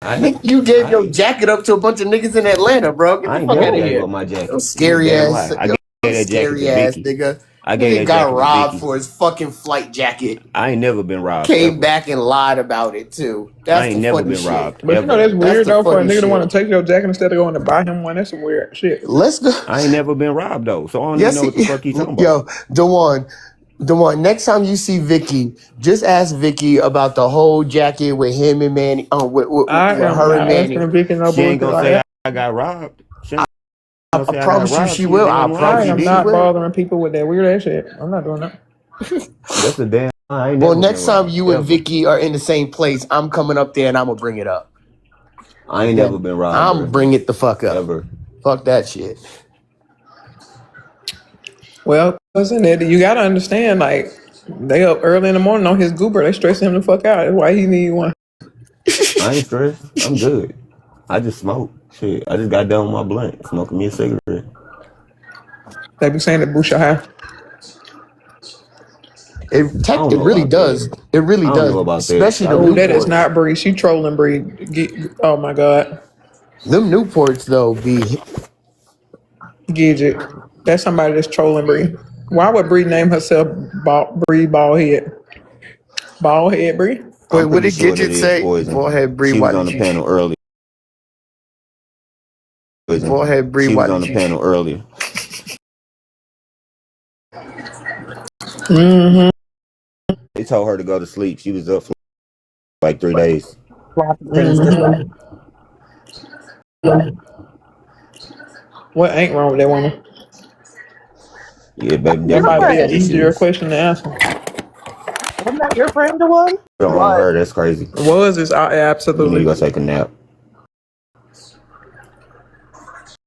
I You gave I your jacket up to a bunch of niggas in Atlanta, bro. Get I the ain't fuck never out of gave here. up my Yo, jacket. You scary damn ass, lie. I yo, gave that jacket to scary ass Vicky. nigga. I gave Nigga that got jacket to robbed Vicky. for his fucking flight jacket. I ain't never been robbed Came ever. back and lied about it too. I That's the ain't never funny been shit. robbed But you know ever. that's That's weird the though for a funny nigga to shit. want to take your jacket instead of going to buy him one. That's some weird shit. Let's go. I ain't never been robbed though, so I don't even Yes, know what the fuck you talking about. yo, Dewan. Next time you see Vicky, just ask Vicky about the whole jacket with him and Manny. I With am her and not Manny. asking Vicky no She ain't bullshit gonna like say that. I got robbed. She ain't gonna I say I got promise you, robbed. she She a will. I damn lie if I promise she you, am she not did. will. bothering people with that weird ass shit. I'm not doing that. That's a damn lie. I ain't Well, never been next time robbed you and ever. Vicky are in the same place, I'm coming up there and I'm gonna bring it up. I ain't never Then been robbed, I'm bro. bring it the fuck up. Ever. Fuck that shit. Well, listen, Eddie, you gotta understand, like, they up early in the morning on his goober. They stressing him the fuck out. That's why he need one. I ain't stressed. I'm good. I just smoke. Shit. I just got done with my blunt, smoking me a cigarette. They be saying that boost your high. I don't It know really about does. that. It really I don't does. know about that. Especially I the Oh, really that is don't. Newports. not Bree. She trolling Bree. Oh my God. Them Newports though be. Gidget. That's somebody that's trolling Bree. Why would Bree name herself Bree Baldhead? Baldhead Bree? Wait, I'm what pretty did sure that Gidget is say? poison. Ballhead Bree, She was why on did the you? panel earlier. Poison. Ballhead Bree, She was why on did the you? panel earlier. Mm-hmm. They told her to go to sleep. She was up for like 3 days. Lots of things to say. Mm-hmm. What ain't wrong with that woman? Yeah, baby Your That daddy might got be some an friend. easier issues. question to answer. Wasn't that your friend, the one? Don't own What? her. That's crazy. Was is You need to absolutely. go take a nap.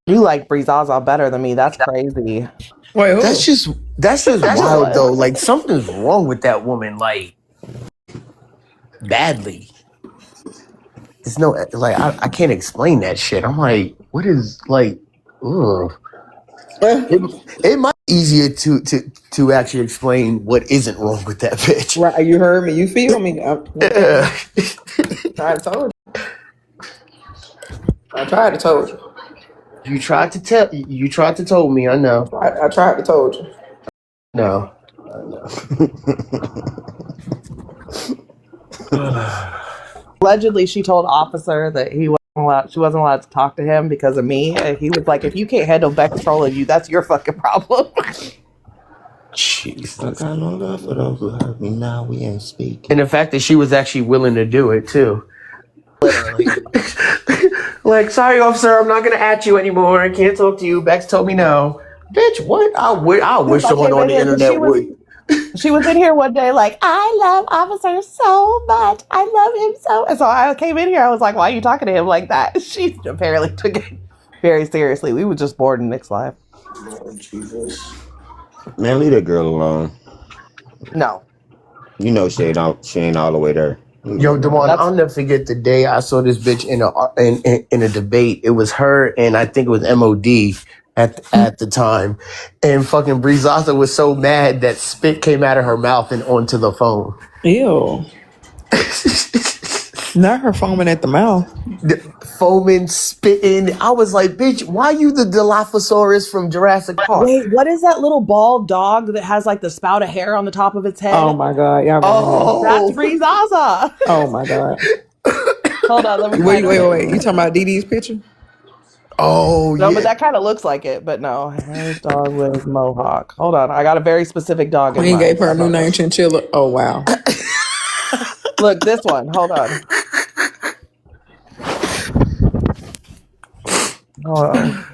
You like Breezaza better than me. That's crazy. Wait, That's who? just that's just wild What? though. Like something's wrong with that woman. Like badly. It's no like I can't explain that shit. I'm like, what is like? Ugh. It, it might be easier to actually explain what isn't wrong with that bitch. Right, you heard me. You feel me? Yeah. I told you. I tried to told you. You tried to tell me. I know. I tried to told you. No. I know. Allegedly, she told officer that she wasn't allowed to talk to him because of me. And he was like, "If you can't handle Beck trolling you, that's your fucking problem." I Jesus. got no love for those who hurt me. Now we ain't speaking. And the fact that she was actually willing to do it too. Literally. Like, sorry, officer, I'm not gonna at you anymore. I can't talk to you. Bex told me no. Bitch, what? I wish I someone came on in the here because internet would. she was in here one day like, "I love officer so much. I love him so." And so I came in here. I was like, "Why are you talking to him like that?" She apparently took it very seriously. We were just bored in Nick's life. Oh, Jesus. Man, leave that girl alone. No, You know she ain't all the way there. Leave her Yo, alone. Devon, that's I'll never forget the day I saw this bitch in a debate. It was her and I think it was MOD at the time. And fucking Breezaza was so mad that spit came out of her mouth and onto the phone. Ew. Not her foaming at the mouth. Foaming, spitting. I was like, bitch, why you the Dilophosaurus from Jurassic Park? wait. What is that little bald dog that has like the spout of hair on the top of its Oh head? my God. Y'all going there. That's Oh, Bree Zaza. Oh my God. Hold on, let me Wait, find her wait, name. wait. You talking about Dee Dee's picture? oh No, but yeah. that kind of looks like it. But no, hair's dog with mohawk. Hold on, I got a very specific dog in Queen gave mind. her How a new about name, this? Chinchilla. Oh wow. Look, this one. Hold on. Hold on.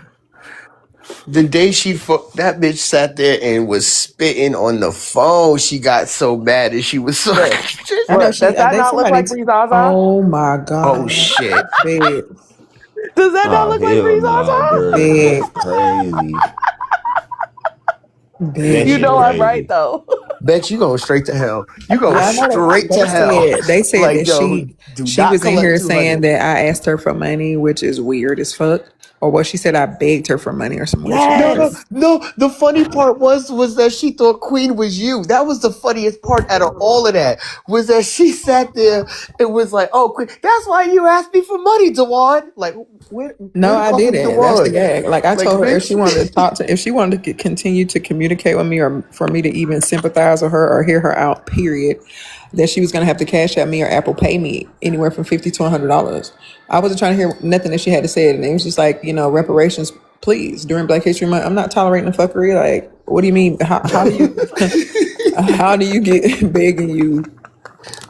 The day that bitch sat there and was spitting on the phone, she got so mad and she was so. This. I know Look, she. does that They not look somebody. like Bree Zaza? Oh my Oh God. shit. Big, Does that not Oh look like hell Bree nah, Zaza? girl. big, That's crazy. That You big. shit know I'm right crazy. though. Bet you going straight to hell. You go Yeah, I know straight they to hell. said Like, that yo, do she not was in collect here saying 200. that I asked her for money, which is weird as fuck. Or what she said I begged her for money or some weird shit like that. Yes. No. The funny part was that she thought Queen was you. That was the funniest part out of all of that. Was that she sat there and was like, "Oh, Queen, that's why you asked me for money, Dewan." Like, where No, the I fuck is didn't. That's the Dewan? gag. Like I Like, told her if she bitch. wanted to talk to, if she wanted to continue to communicate with me, or for me to even sympathize with her or hear her out, period, that she was gonna have to cash at me or Apple Pay me anywhere from $50 to $100. I wasn't trying to hear nothing that she had to say, and it was just like, reparations, please, during Black History Month. I'm not tolerating the fuckery. Like, what do you mean? How do you how do you get begging you?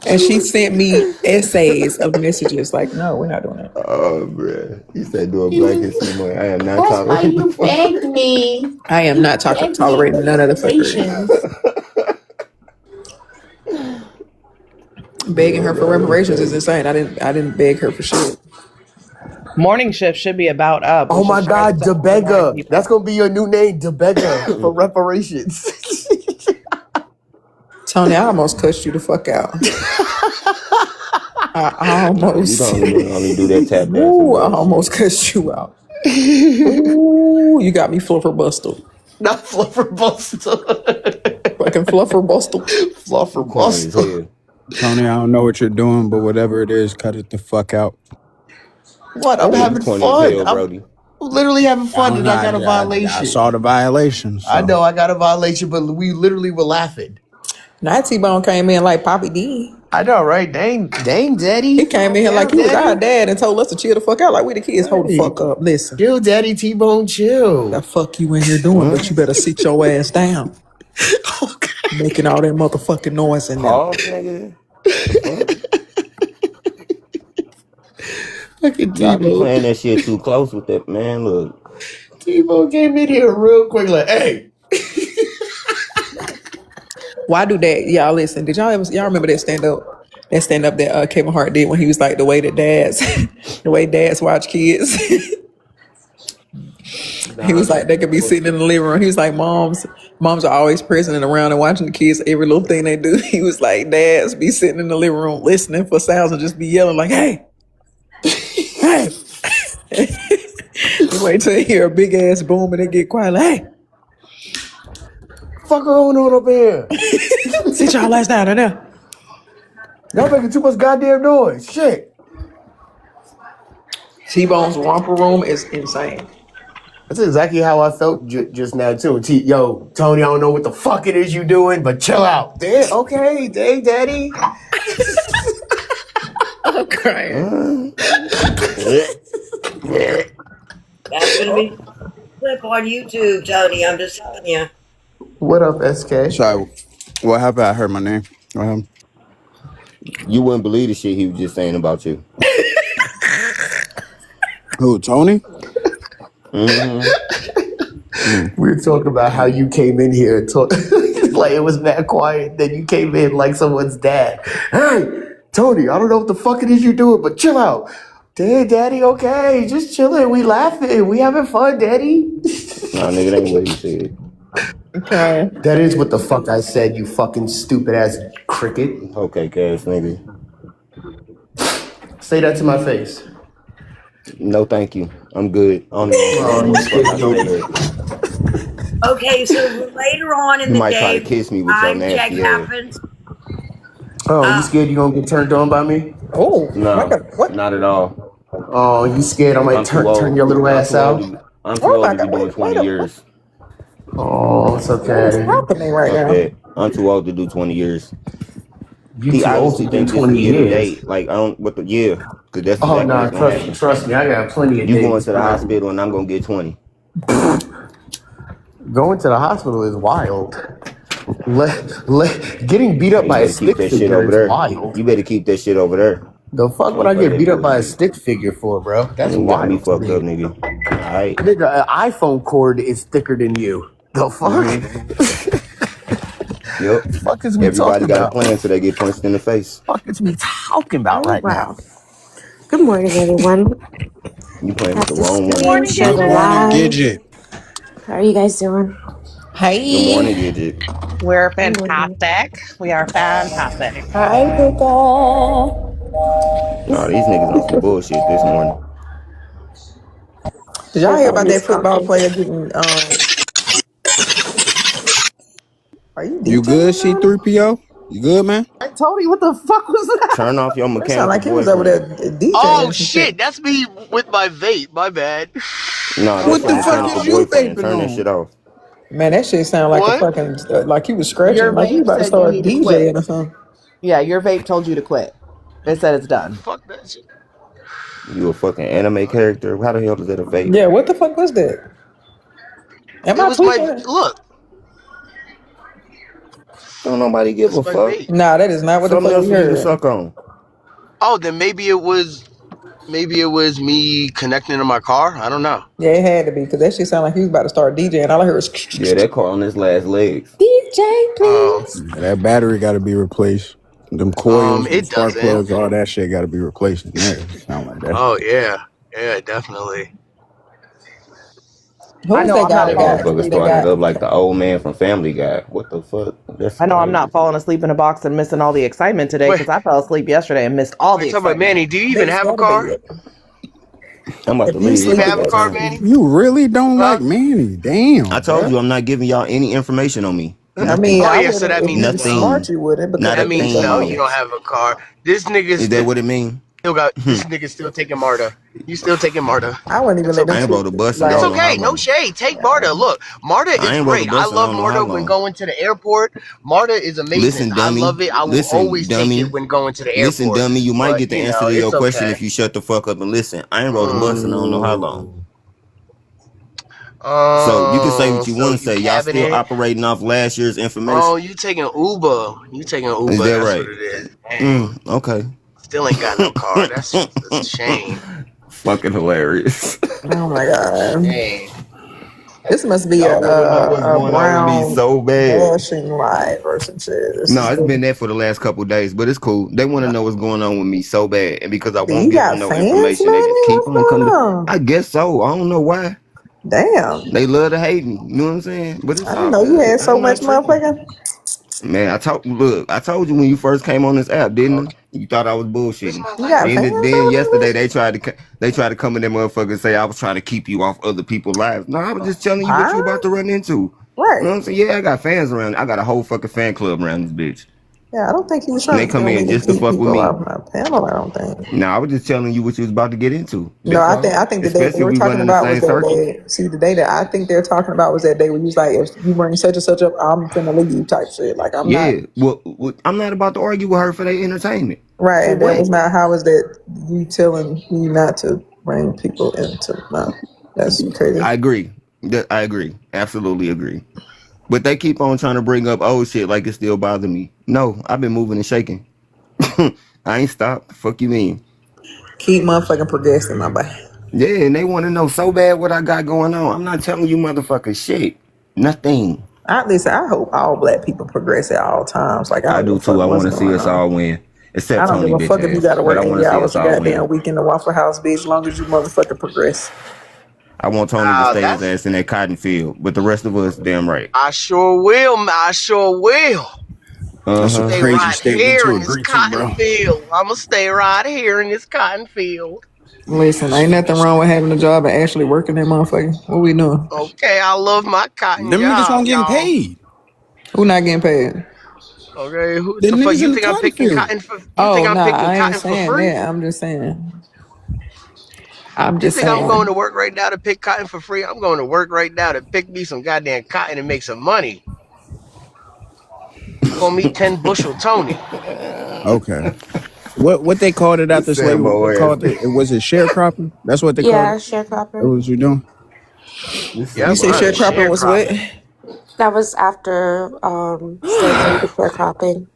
And she sent me essays of messages. Like, no, we're not doing that. Oh, bruh. He said do a Black History Month. I am not That's why tolerating the you fuck. begged me. I am You not begged me for tolerating none of the fuckery. reparations. Begging her for reparations is insane. I didn't beg her for shit. Morning shift should be about up. We Oh should my try to God, send more morning DeBega. people. That's gonna be your new name, DeBega, for reparations. Tony, I almost cussed you the fuck out. I You almost, don't only do that tap dancing ooh, I almost bullshit. cussed you out. Ooh, you got me fluffer busted. Not Fluffer Buster. Fucking fluffer busted. Fluffer Corny as Buster. hell. Tony, I don't know what you're doing, but whatever it is, cut it the fuck out. What? I'm Yeah, you having corny as fun. hell, I'm Brody. literally having I fun, don't and know. I got a I violation. saw the violation, I so know I got a violation, but we literally were laughing. Now T-Bone came in like Poppy D. I know, right? Dang, Daddy. He came in here like Damn, he was our Daddy. dad and told us to chill the fuck out. Like we the kids, hold the Right. fuck up. Listen, Chill, Daddy T-Bone, the chill. fuck you in here doing, but you better sit your ass down. Okay. Making all that motherfucking noise in there. Pause, nigga. The fuck? Fucking Y'all be T-Bone. playing that shit too close with that, man. Look. T-Bone came in here real quick, like, hey. Why do that? Y'all listen. Did y'all remember that stand up? That stand up that Kevin Hart did when he was like the way that dads, the way dads watch kids. He Nah, was like man. they could be sitting in the living room. He was like moms are always present and around and watching the kids every little thing they do. He was like dads be sitting in the living room listening for sounds and just be yelling like, hey, hey. You wait till you hear a big ass boom and they get quiet like, hey, Fuck going on up here? sit y'all ass down there. Y'all making too much goddamn noise. Shit. T-Bone's romper room is insane. That's exactly how I felt just now, too. Yo, Tony, I don't know what the fuck it is you doing, but chill out. Damn, okay, dang, Daddy. I'm crying. That's gonna be clip on YouTube, Tony. I'm just telling you. What up, SK? sorry. What happened? I heard my name. What happened? You wouldn't believe the shit he was just saying about you. Who, Tony? Mm-hmm. We were talking about how you came in here and talk like it was mad quiet. Then you came in like someone's dad. Hey, Tony, I don't know what the fuck it is you're doing, but chill out. Damn, Daddy, okay, just chilling. We laughing. We having fun, Daddy. Nah, nigga, that ain't what he said. Okay. That is what the fuck I said, you fucking stupid ass cricket. Okay, cash, nigga. Say that to my face. No, thank you. I'm good. I don't even know what the fuck I said. Okay, so later on in You the might try day, to kiss me with your time check nasty ass. happens. Oh, you scared you gonna get turned on by me? Oh, No, what? not at all. Oh, you scared I might I'm too turn old. your little ass out? I'm too Oh old my to be God! doing Wait 20 a years. Oh, it's What is okay. happening right My now? bad. I'm too old to do 20 years. You He too old to obviously do think this 20 is end of years. date. Like, I don't, what the, yeah. Because that's Oh, exactly nah, what's going to happen. trust me, I got plenty of You going days. to the hospital and I'm going to get 20. Going to the hospital is wild. Getting beat up You by a better keep stick that shit figure over is there. wild. You better keep that shit over there. The fuck would Don't I play get that beat up by a bullshit. stick figure for, bro? That's You got me wild to fucked me. up, nigga. Alright. Nigga, an iPhone cord is thicker than you. The fuck? Yep. Fuck is we Everybody talking got a about? plan till they get punched in the face. Fuck is we talking about Oh, right wow. now? Good morning, everyone. You playing with the Happy wrong Screen one. Morning, Sugar Good Gidget. morning, Live. Gidget. How are you guys doing? Good morning, Hey, Gidget. We're Good morning. fantastic. We are fantastic. hi, Rika. Nah, these niggas on some bullshit this morning. Did y'all I hear thought about he was that football coughing. player getting? Are you You good, DJing, Manny? C3PO? You good, man? I told you what the fuck was that? Turn off your That sound mechanical like he was over there boyfriend. DJing Oh or some shit. shit, that's me with my vape. My bad. No, Oh that's What your the fuck wow. mechanical is you boyfriend. vaping Turn that on? shit off. Man, that shit sound like a What? fucking like he was Your scratching, like he was vape about to said you start need to quit. DJing or something. Yeah, your vape told you to quit. It said it's done. Fuck that shit. You a fucking anime character? How the hell is that a vape? Yeah, what the fuck was that? Am It I was my tweaking? look. Don't nobody give That's a my fuck. vape. Nah, that is not what the Something fuck else we for you to heard. suck on. Oh, then maybe it was me connecting to my car. I don't know. Yeah, it had to be because that shit sounded like he was about to start DJing. All I heard was Yeah, that car on his last legs. DJ, Um, please. Yeah, that battery got to be replaced. Them coils, them it spark doesn't. plugs, all that shit got to be replaced in there. It sound like that. Oh yeah, yeah, definitely. Who I was know that I'm guy not That that falling got motherfucker asleep. that started got? up like the old man from Family Guy. What the fuck? That's I know I'm crazy. not falling asleep in a box and missing all the excitement today Wait, because I fell asleep yesterday and missed all wait, the talking about excitement. Manny. Do you even Today's have a Saturday car? yet. I'm about to If you Do leave. you It's even sleep, about have a that it's car, time. Manny? You really don't Huh? like Manny. I Damn, told bro. you I'm not giving y'all any information on me. I mean, Oh Nothing. I yeah, so wouldn't that if means you was no. smart, Nothing. you wouldn't because Not that a That bitch means the no. You thing. don't most. have a car. This nigga Is that still what it mean? got. This nigga still taking Marta. You still taking Marta. I wouldn't even It's let them I ain't okay. tweak rode a bus and I It's don't like know how okay. No long. shade. Take Marta. Look, Marta I is ain't rode a great. I bus and I love don't know how Marta when long. going to the airport. Marta is amazing. Listen, I dummy. love it. I will Listen, always take it dummy. when going to the Listen, airport. dummy. You might But get the answer to your it's question okay. if you shut the fuck up and listen. I ain't rode a bus and I don't know how long. Ooh. So you can say what you So want to you say. Y'all cabbing still it? operating off last year's Oh, information. you taking Uber? You taking Is Uber? that That's right? what it is. Dang. Okay. Still ain't got no car. That's a shame. Fucking hilarious. oh my god. Dang. This must be Y'all want to know what's a going on with me brown so bad. dashing light or some shit. This No, is it's been the that for the last couple of days, but it's cool. They want to know what's going on with me so bad, and because I do won't you give them got no fans, information, they just Manny? keep What's on going coming. on? I guess so. I don't know why. Damn. They love to hate me. You know what I'm saying? But I it's didn't all know you good. had so I'm much not tripping. motherfucking. Man, I told you when you first came on this app, didn't I? You thought I was Where's bullshitting. my You got lighter? fans Then over yesterday there? they tried to come in that motherfucker and say I was trying to keep you off other people's lives. No, I was just telling you what you Huh? about to run into. You know Right. what I'm saying? Yeah, I got fans around. I got a whole fucking fan club around this bitch. Yeah, I don't think he was And trying they to come tell me in to just to keep fuck with people me. off my panel. I don't think. Now I was just telling you what you was about to get into. No, That's all. I think the day they Especially if were we run talking in the about was same that circle. day. See, the day that I think they're talking about was that day when you was like, if you bring such and such up, I'm finna leave type shit. Like I'm not Yeah. Well, I'm not about to argue with her for their entertainment. right, For and that what? was not how is that you telling me not to bring people into no. That's crazy. I agree. I agree. Absolutely agree. But they keep on trying to bring up old shit like it still bothers me. No, I've been moving and shaking. I ain't stopped. Fuck you mean? Keep motherfucking progressing, my boy. Yeah, and they want to know so bad what I got going on. I'm not telling you motherfuckers shit. Nothing. I listen. I hope all black people progress at all times. Like I I don't give do a fuck too. I what's want to see going us on. all win. I Except don't give Tony a bitch fuck if you ass. got to But work I want 80 to see hours us a all goddamn win. week in the Waffle House, bitch. As long as you motherfucking progress. I want Tony to Nah, stay his that's ass in that cotton field. But the rest of us, damn right. I sure will. I sure will. Uh That's a huh. Stay crazy right statement here to in this agree to, cotton bro. field. I'ma stay right here in this cotton field. Listen, ain't nothing wrong with having a job and actually working that motherfucker. What we doing? Okay, I love my cotton Them niggas job, won't getting y'all. paid. Who not getting paid? Okay, who The the fuck niggas you in the think I'm cotton picking field. cotton for? You think Oh, I'm nah, picking I ain't cotton for saying free? that. I'm just saying. I'm You just think I'm going to saying. work right now to pick cotton for free? I'm going to work right now to pick me some goddamn cotton and make some money. Call me 10 bushel Tony. Okay. What they called it This after slavery? Sambo They ass. called it. Was it sharecropping? That's what they called Yeah, it. That sharecropper. was you doing? This You Yep, say Sambo I'm ass. sharecropping was what? sharecropping. That was after slavery, the sharecropping.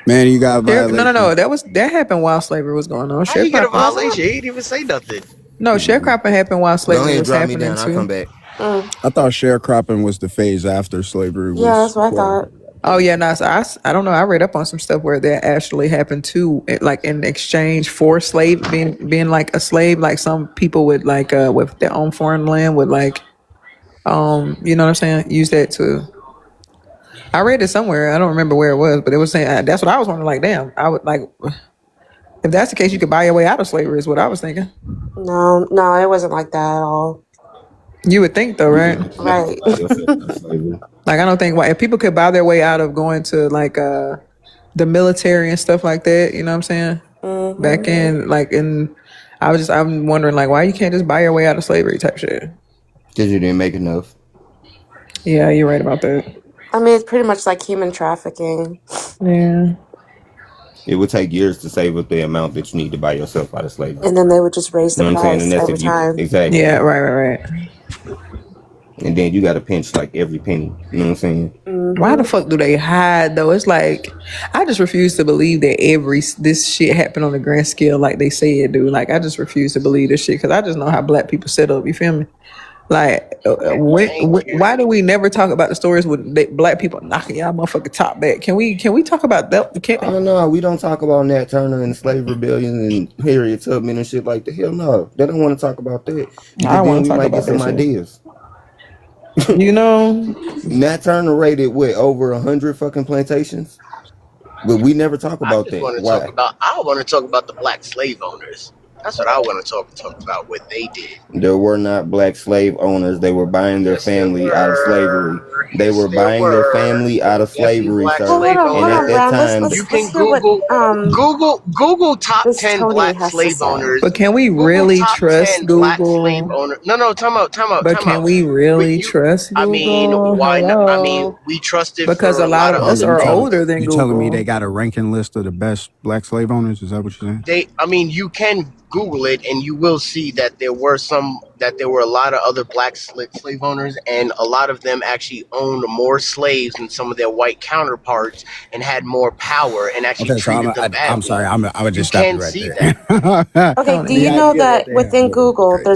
Man, you got a No. violation. That happened while slavery was going on. How you get a Sharecropping. violation? He ain't even say nothing. No, sharecropping happened while Go slavery ahead, was drop me happening down. I'll come too. back. Mm. I thought sharecropping was the phase after slavery Yeah, was that's what I closed. thought. Oh yeah, no. So I don't know. I read up on some stuff where that actually happened too, like in exchange for slave being like a slave. Like some people would like with their own foreign land would like you know what I'm saying, use that to. I read it somewhere. I don't remember where it was, but it was saying that's what I was wondering. Like, damn, I would like if that's the case, you could buy your way out of slavery. Is what I was thinking. No, it wasn't like that at all. You would think though, You right? can definitely Right. buy yourself out of slavery. Like I don't think why if people could buy their way out of going to like the military and stuff like that, you know what I'm saying? Back in like in I'm wondering like why you can't just buy your way out of slavery type shit. Because you didn't make enough. Yeah, you're right about that. I mean, it's pretty much like human trafficking. Yeah. It would take years to save up the amount that you need to buy yourself out of slavery. And then they would just raise You the know what I'm saying? And price that's every if you time. exactly. Yeah, right. And then you got to pinch like every penny. You know what I'm saying? Why the fuck do they hide though? It's like I just refuse to believe that this shit happened on a grand scale like they say it do. Like I just refuse to believe this shit because I just know how black people set up. You feel me? Like Thank you. why do we never talk about the stories with black people knocking y'all motherfucking top back? Can we talk about that? Oh no, we don't talk about Nat Turner and the slave rebellion and Harriet Tubman and shit like that. Hell no, they don't want to talk about that I because then want to we talk might about get that some shit. ideas. You know, Nat Turner raided what over 100 fucking plantations, but we never talk I about just that. want to talk Why? about. I want to talk about the black slave owners. That's what I want to talk about. What they did. There were not black slave owners. They were buying their Yes, there family out of slavery. were. They Yes, were there buying their were. family There out were of definitely slavery, black Well, sir. slave And hold at on, owners. that Brand. time, You Let's can hear what Google top this 10 Tony black has to slave say. owners. but can we Google really top trust 10 black slave Google? owners. No, But time can out. we With really you, trust I mean, Google? why not? I mean, Hello, we trust it because for a a lot lot of of Oh, us other are things. older than you telling me they Google. got a ranking list of the best black slave owners? Is that what you're saying? I mean, you can Google it, and you will see that there were a lot of other black slave owners, and a lot of them actually owned more slaves than some of their white counterparts, and had more power, and actually Okay, so treated them I'm sorry. badly. I would You just stop can you right see there. that. Okay, do Tony, you The know idea that that they have within more is Google, crazy.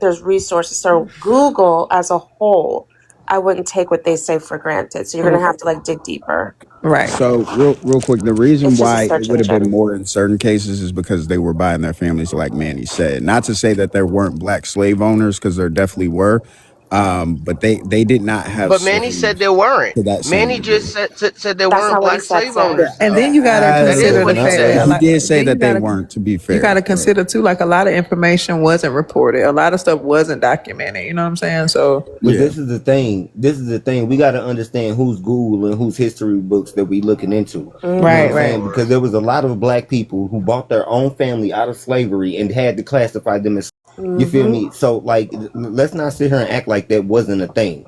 there's resources. So Google as a whole, I wouldn't take what they say for granted. So you're gonna have to like dig deeper. right? So real quick, the reason It's just a why it search would have been engine. more in certain cases is because they were buying their families, like Manny said. Not to say that there weren't black slave owners, because there definitely were, but they did not have But Manny said slaves there weren't. to that same Manny degree. just said there That's weren't not what he black said, slave sir. owners, And though. then you gotta That that is consider was the what he not fact what that said. a He lot. did say Then that they weren't. To be you fair, gotta but consider too, like a lot of information wasn't reported. A lot of stuff wasn't documented. You know what I'm saying? So But yeah. this is the thing. This is the thing. We got to understand who's Google and whose history books that we looking into. You know what I'm right. saying? Lord. Because there was a lot of black people who bought their own family out of slavery and had to classify them as. You feel Mm-hmm. me? So like, let's not sit here and act like that wasn't a thing.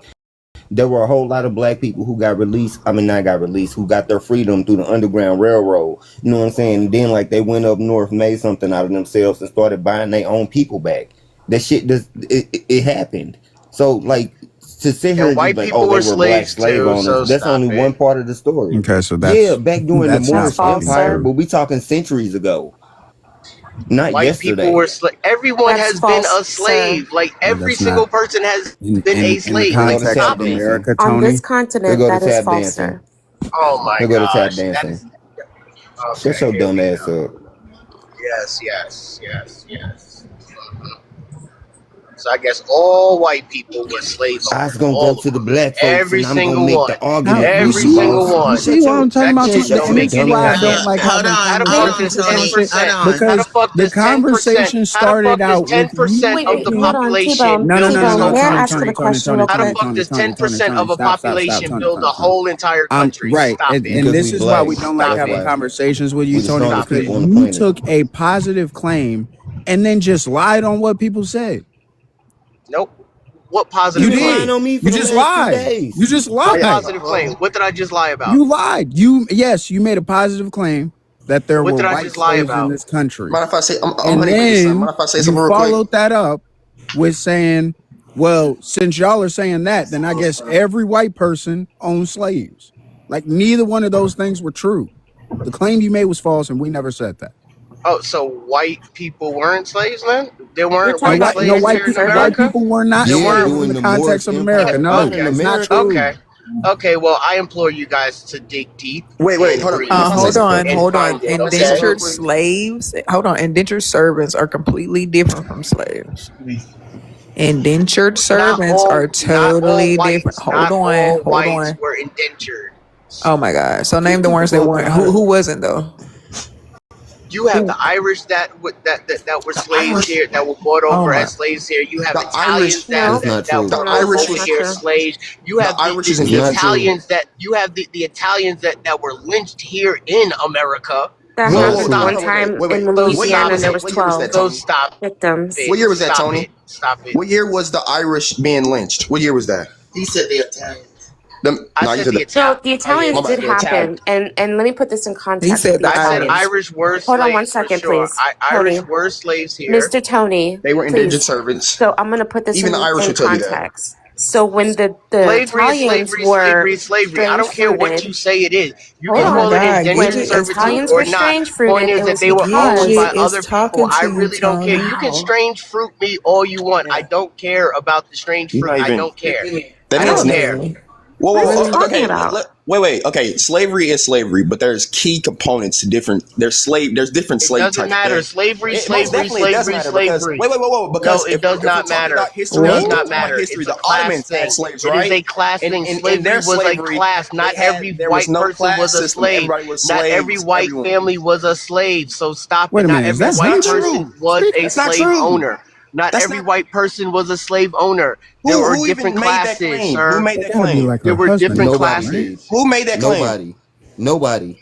There were a whole lot of black people who got released. I mean, not got released, who got their freedom through the Underground Railroad. You know what I'm saying? And then like they went up north, made something out of themselves, and started buying their own people back. That shit does it happened. So like to sit here And and just white like, oh, people they were were black slaves slave too, owners. so That's only stop one it. part of the story. Okay, so Yeah, that's back during the That's Moorish false, fucking Empire, sir. but true. we talking centuries ago, not White people yesterday. were everyone That's has been false, a sir. slave. Like But every that's not single person has been a in the slave. Here Like go the context tap of stop it. dancing. America, On this Tony. Here continent, go the that is tap false, dancing. sir. Oh my Here go the tap gosh. That dancing. is Shut okay, your here dumb we ass go. up. Yes. So I guess all white people were slave I was owners. gonna go All of to the them. black folks Every and I'm gonna single make one. the Now argument for you Every you, see why single boss. you one. see Shut why your I'm talking That about man, shit something, shut don't and your this make is dumb any why I ass don't up. goddamn like sense. Hold having How on, the fuck hold on, does conversations ten on Tony. shit Hold percent? on. How the because fuck the does 10%? conversation How the started fuck does out ten with you percent Wait, of wait, the hold picking. on, population T-Bone. No, no, build no, this no, T-Bone, no, whole may I Tony, ask country? it Tony, a Tony, question Tony, real How the Tony, quick? fuck Tony, does Tony, ten Tony, percent Tony. of a Stop, stop, stop, population Tony, build the Tony, Tony. whole entire country? Right. Stop it. And Because this we is why we black. don't like Stop That's having it. why. conversations with you, We the Tony, strongest Stop because it. people on the you planet. took a positive claim and then just lied on what people said. Nope. What You You positive been lying claim? did. on me for You the just last two lied. You days. just What lied. positive claim? What did I just lie about? You lied. You made a positive claim that there What were did I white just lie slaves in about? this country. Mind if I say, I'm And honey with you, son. then Mind if I say you something real quick? followed that up with saying, well, since y'all are saying that, then I guess every white person owns slaves. Like neither one of those things were true. The claim you made was false, and we never said that. Oh, so white people weren't slaves then? There You're weren't talking No white about no slaves white here indentured in people white America? servants? people were not There Yeah, weren't. slaves in during the the context Moorish of America. Empire. It No, wasn't in that's not America. true. Okay. Okay, well, I implore you guys to dig deep Wait, and hold on. Mind if I read say Hold something real on, quick? and hold on. find it, Can I say something okay? real Indentured quick? slaves. Hold on. Indentured servants are completely different from slaves. Indentured servants are totally different. Not all Hold whites on. were indentured. Oh my god. So Shut name the the ones that fuck weren't. up. Who wasn't though? You have the Irish that were The slaves Irish, here, that were brought Oh over my. as slaves here. You have the Irish, Italians No, That's not that true. the were Irish over that's not was here true. slaves. You the have Irish is the It's not indigenous. true. Italians the Italians that were lynched here in America. That Not So Whoa, happened stop one true. hold on, it. time in So What year stop Louisiana. was There that? it. was What year was that, 12 So Tony? stop victims. What it. year was that, Stop Tony? it. Stop it. What year was the Irish being lynched? What year was that? He said the Italians. I No, you said said the that. So the Oh yeah, My Italians bad. did The Italian. happen, and let me put this in He context with said the the I said Italians. Irish. Irish were Hold on one slaves for second, sure. please, Irish Tony, were slaves here. Mr. Tony, They were indentured please. servants. So I'm gonna put this Even the Irish in will tell you that. context. So when the Slavery is Italians slavery, slavery were is slavery. I strange don't care what fruited, you say it is. You hold Oh can my call on. it God, indentured When Gidget is servitude Italians talking. or were not. strange Point fruited, is it that was they were owned because by Gidget is other people. talking I to you, really don't care. You Tony. can How? strange fruit me all you want. I don't care about the strange You're fruit. not I even. don't care. That I means don't Oh, nothing. care. really? Whoa, what whoa, is he whoa. Really? talking Okay, about? wait. Okay, slavery is slavery, but there's key components to different. There's different It slave doesn't types. matter. Okay, Slavery, most slavery, definitely it does slavery, matter because slavery. whoa. No, Because it does if we're not talking matter. about It history, does if we're not talking about matter. history, It's a the class Ottomans had thing. slaves, It is right? a class And thing. in Slavery their was a slavery, class. Not every there was white no person class was a system. slave. Everybody was Not every slaves. white Everyone. family was a slave. So stop Wait it. a Not minute, is every that That's white not slavery? person true. was a That's not slave true. owner. Not That's every not. white person was a slave owner. There were Who different even made that classes, claim? Who sir. made They that gotta be claim? like There a were husband different or something, Nobody right? did. classes. Who made that claim? Nobody. Nobody.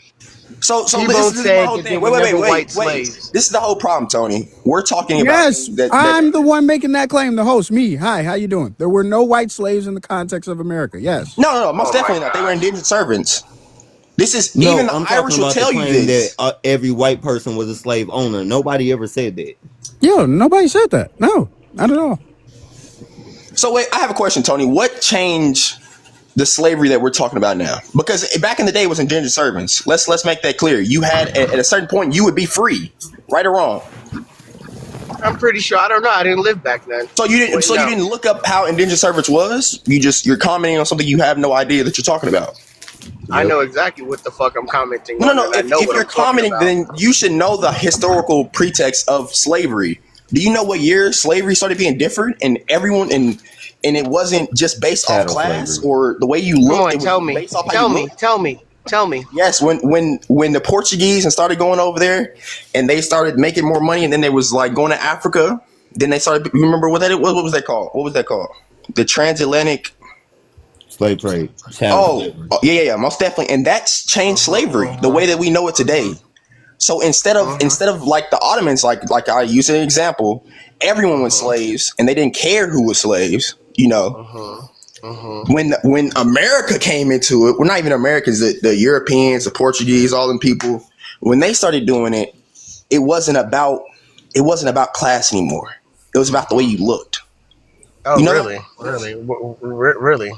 So T-Bone this is my said whole that there thing. were never white Wait. slaves. This is the whole problem, Tony. We're talking about Yes, things that I'm the one making that claim. The host, me. Hi, how you doing? There were no white slaves in the context of America. Yes. no, most Oh my definitely not. They were gosh. indentured servants. This is even No, the I'm talking Irish will about the tell you claim that this. every white person was a slave owner. Nobody ever said that. Yo, nobody said that. No, not at all. So wait, I have a question, Tony. What changed the slavery that we're talking about now? Because back in the day, it was indentured servants. Let's make that clear. You had at a certain point, you would be free, right or wrong. I'm pretty sure. I don't know. I didn't live back then. So you didn't. Wouldn't So you know. didn't look up how indentured servants was. You're commenting on something you have no idea that you're talking about. I Yep. know exactly what the fuck I'm commenting No, on, no. and I know If what you're I'm talking commenting, about. then you should know the historical pretext of slavery. Do you know what year slavery started being different, and everyone and it wasn't just based off Chattel class slavery. or the way you Come looked. on, It was tell me, based off how you tell me, looked. tell me, tell me. Yes, when the Portuguese and started going over there, and they started making more money, and then they was like going to Africa. Then they started. Remember what that? What was that called? What was that called? The transatlantic. Slave trade. Chattel Oh, slavery. yeah, most definitely, and that's changed slavery the way that we know it today. So instead of like the Ottomans, like I use an example, everyone was slaves, and they didn't care who was slaves. You know, when America came into it, well, not even Americans, the Europeans, the Portuguese, all them people, when they started doing it, it wasn't about class anymore. It was about the way you looked. Oh, You know that? really, really, really.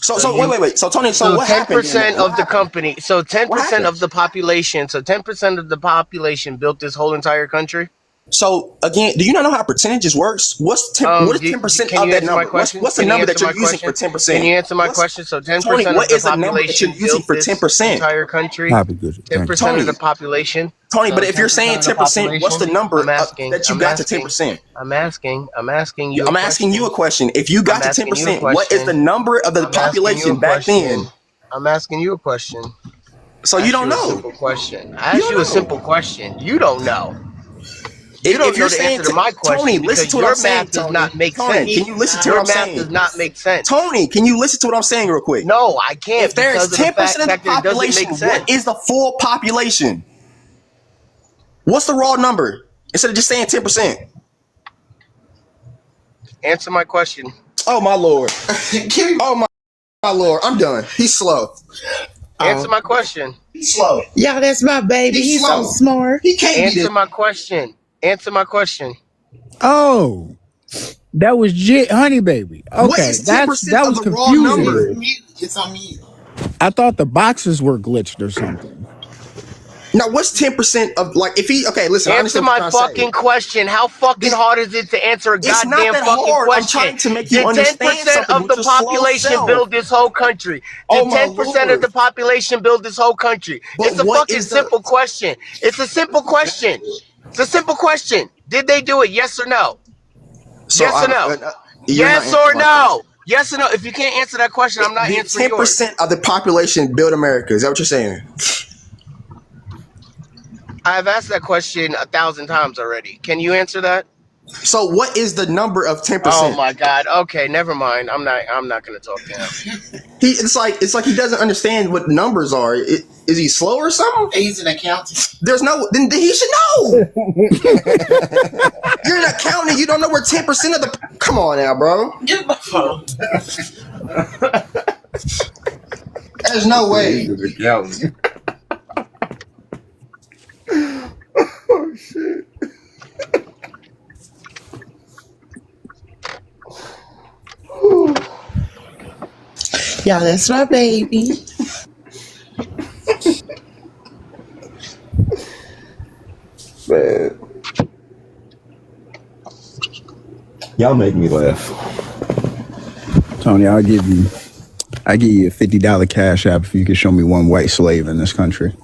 So So you, wait. So Tony, so so what ten happened then? percent What of the happened? company, so ten What percent happened? of the population, so 10% of the population built this whole entire country. So again, do you not know how percentages works? What is 10% Can of you that answer my number? question? What's the Can you number answer that you're my using for question? Can 10%? you answer my What's question? So ten Tony? percent of What the is the number that you're population using built for this 10%? entire country. Copy, Gidget. Ten Thank you. percent of the Tony, population. Tony. So But if you're 10% saying of the 10%, what's the population. number I'm asking. that you I'm got to asking. 10%? I'm asking. I'm asking you a I'm asking you question. a question. If you I'm got to asking you a 10%, what is the question. number of the I'm asking you a population back then? question. I'm asking you a question. So I you asked don't you a know. simple question. I You asked you a don't know. simple question. You don't know. You If don't you're know the saying answer to my Tony, question listen because to what I'm your saying, math does Tony. not make Tony, can sense. you listen to what Your I'm math does saying? not make sense. Tony, can you listen to what I'm saying real quick? No, I If can't there is because of the 10% fact of the that it doesn't population, make what is sense. the full population? What's the raw number? Instead of just saying 10%. Answer my question. Oh my lord. Oh my lord. I'm done. He's slow. Answer my question. He's slow. Yeah, that's my baby. He's so slow. smart. He can't be this. Answer my question. Answer my question. Oh, that was Honey Baby. What Okay, is 10% that of was the raw confusing. number? It's on mute. I thought the boxes were glitched or something. Now what's 10% of like if he okay, listen, I Answer understand what my you're trying to say. fucking question. How fucking This, hard is it to answer a it's not goddamn that fucking hard. I'm question? trying to make you Did understand 10% something of with the your slow population self. build this whole country? Oh Did my 10% of lord. the population build this whole country? But It's a what fucking is the simple question. It's a simple question. It's a simple question. Did they do it? Yes or no? so Yes or I no? you're not Yes answering or my question. no? Yes or no? If you can't answer that question, I'm not Did answering yours. 10% of the population build America? Is that what you're saying? I've asked that question 1,000 times already. Can you answer that? So what is the number of Oh 10%? my God. Okay, never mind. I'm not gonna talk to him. It's like he doesn't understand what numbers are. Is he slow or something? He's an accountant. There's no then he should know. You're an accountant. You don't know where 10% of the. Come on now, bro. Get my phone. There's no He's way. an accountant. Oh shit. Yeah, that's my baby. Man. Y'all make me laugh. Tony, I give you a $50 cash app if you can show me one white slave in this country.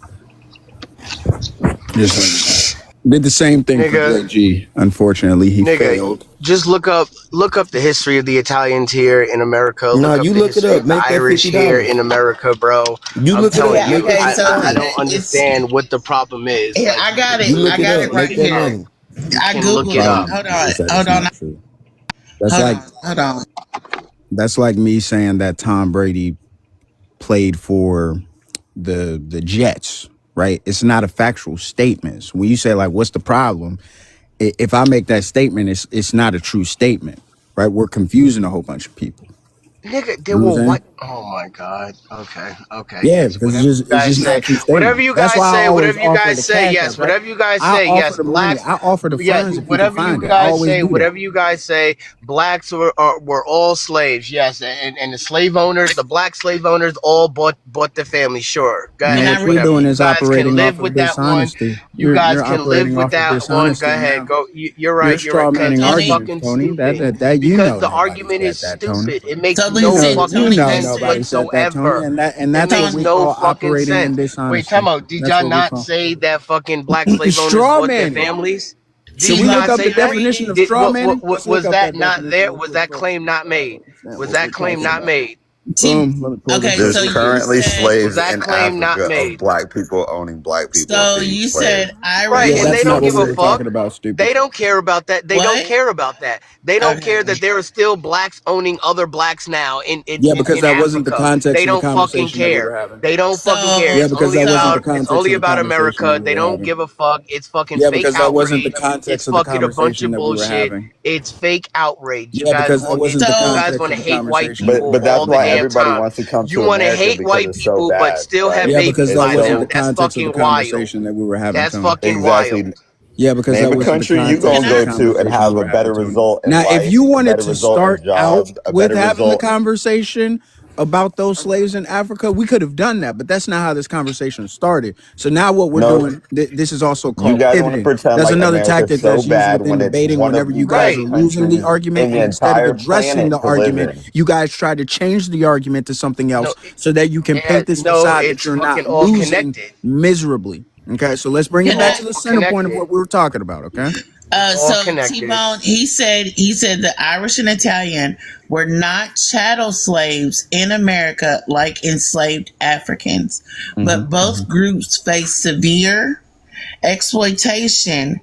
Just did the same thing for Nigga, JG. Unfortunately, he nigga, failed. just look up the history of the Italians here in America. No, Look up you the look it history up. of the Make that Irish here in $50. America, bro. You I'm look it up. telling Yeah, Make you, that okay, so I $50. don't understand what the problem is. here, Like I got You it. look I it got up. it right Make that here. money. you I can look Googled it it. up. Hold Is on, that hold it's on, not true. That's hold like on, hold on. that's like me saying that Tom Brady played for the Jets, right? It's not a factual statement. So when you say like, "What's the problem?" If I make that statement, it's not a true statement, right? We're confusing a whole bunch of people. Nigga, there You know what were I'm what? saying? Oh my God. Okay. Okay. Yeah, Yes. because Whatever you it's guys just not say. a true Whatever statement. you That's guys why I say. always Whatever you offer guys the say. cash app, Yes. right? Whatever you guys I say. offer Yes. the money. Blacks. I offer the Yeah. funds if you can Whatever you find it. I guys always say. do that. Whatever you guys say. Blacks were all slaves. Yes. And the slave owners, the black slave owners, all bought the family. Sure. Go And Can I ahead. what you're read Whatever. doing it? You is guys can operating live off of with that one. dishonesty. You You're guys can live operating with off of that one. Go dishonesty ahead. now. Go. You're You're right. You're right. straw Because manning it's Tony, arguments, fucking Tony. stupid. That you Because know the nobody argument is said that, Tony. stupid. It makes so no listen, You fucking Tony, know you sense nobody said, said that, Tony, whatsoever. and It that's what makes we Tony, no call fucking operating in sense. Wait, dishonesty. Tamo, did That's y'all what we not call say that fucking black slave owners straw bought their manning. families? Did Can you we look not Timo, up the say can I that? read definition it? of straw manning? Let's look Was up that that not definition there? real Was quick. that claim not made? Was What we're that claim talking not about. made? T- Let me pull this okay, real so There's quick. you currently said, Was slaves that in claim not Africa of made? black people owning black people so being you slaves. said Right, Yeah, Irish and that's they not don't what give we a were labor. fuck. talking about, They stupid. don't care about that. They don't What? care about that. They don't care Okay. that there are still blacks owning other blacks now Yeah, because in that wasn't the Africa. context They of the don't fucking conversation that we care. were having. They don't fucking care. Yeah, So, because that wasn't the It's context only of the about conversation that America. we They were don't having. give a fuck. It's fucking Yeah, fake because that wasn't the outrage. It's context of the fucking a bunch conversation of that we were bullshit. having. It's fake outrage. Yeah, because that wasn't the You so, guys context want of to the hate white conversation. people But all that's the why damn everybody time. wants to come You to want to America hate because white it's so people but bad, still have right? Yeah, because babies that It's by wasn't so the them. That's context of the fucking wild. conversation that we were having, That's Tony. fucking wild. exactly. Yeah, because that Name a wasn't the country you context can gonna of the go I? to and conversation we have a were having, better Tony. result in Now, if life, you a wanted better to result in start out jobs, a with better having the result. conversation about those slaves in Africa, we could have done that, but that's not how this conversation started. So now what we're No, doing, this is also you called guys want to pivoting. pretend That's like another America's tactic so that's used bad within when it's debating one whenever of the you guys best are Right. losing the countries argument, in the and instead of entire addressing the planet to live argument, in. you guys try to change the argument to something No, else so that you can yeah, paint this no, facade that it's you're fucking not all losing connected. miserably. Okay, so let's bring It's it Can back all I? to the center point of connected. what we were talking about. Okay. It's all So connected. T-Bone, he said the Irish and Italian were not chattel slaves in America like enslaved Africans, but both groups faced severe exploitation.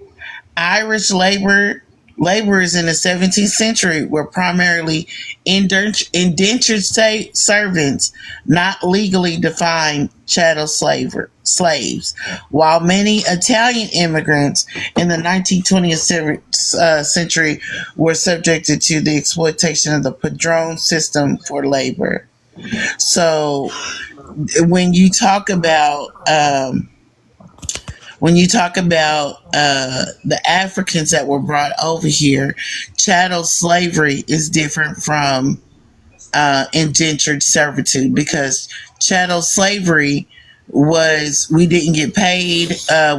Irish laborers in the 17th century were primarily indentured servants, not legally defined chattel slaves, while many Italian immigrants in the 19th, 20th century were subjected to the exploitation of the padrone system for labor. So when you talk about the Africans that were brought over here, chattel slavery is different from indentured servitude, because chattel slavery was we didn't get paid.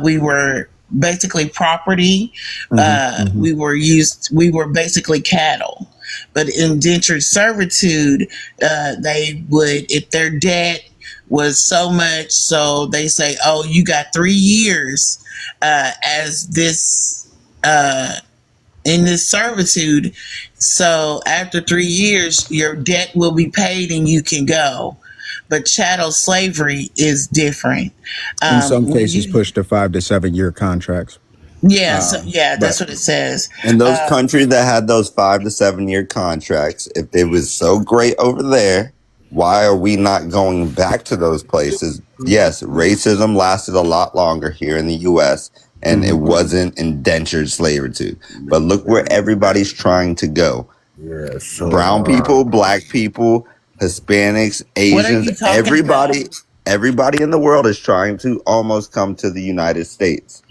We were basically property. We were basically cattle. But indentured servitude, they would, if their debt was so much, so they say, oh, you got 3 years as this in this servitude. So after 3 years, your debt will be paid and you can go. but chattel slavery is different. In some When cases, you, pushed to 5 to 7 year contracts. yeah, so, yeah, But that's what it says. And those Uh, countries that had those 5 to 7 year contracts, if they was so great over there, why are we not going back to those places? Yes, racism lasted a lot longer here in the US and it wasn't indentured slavery too. But look where everybody's trying to go. Yeah, Brown so people, black people, Hispanics, what are Asians, you talking about? everybody in the world is trying to almost come to the United States.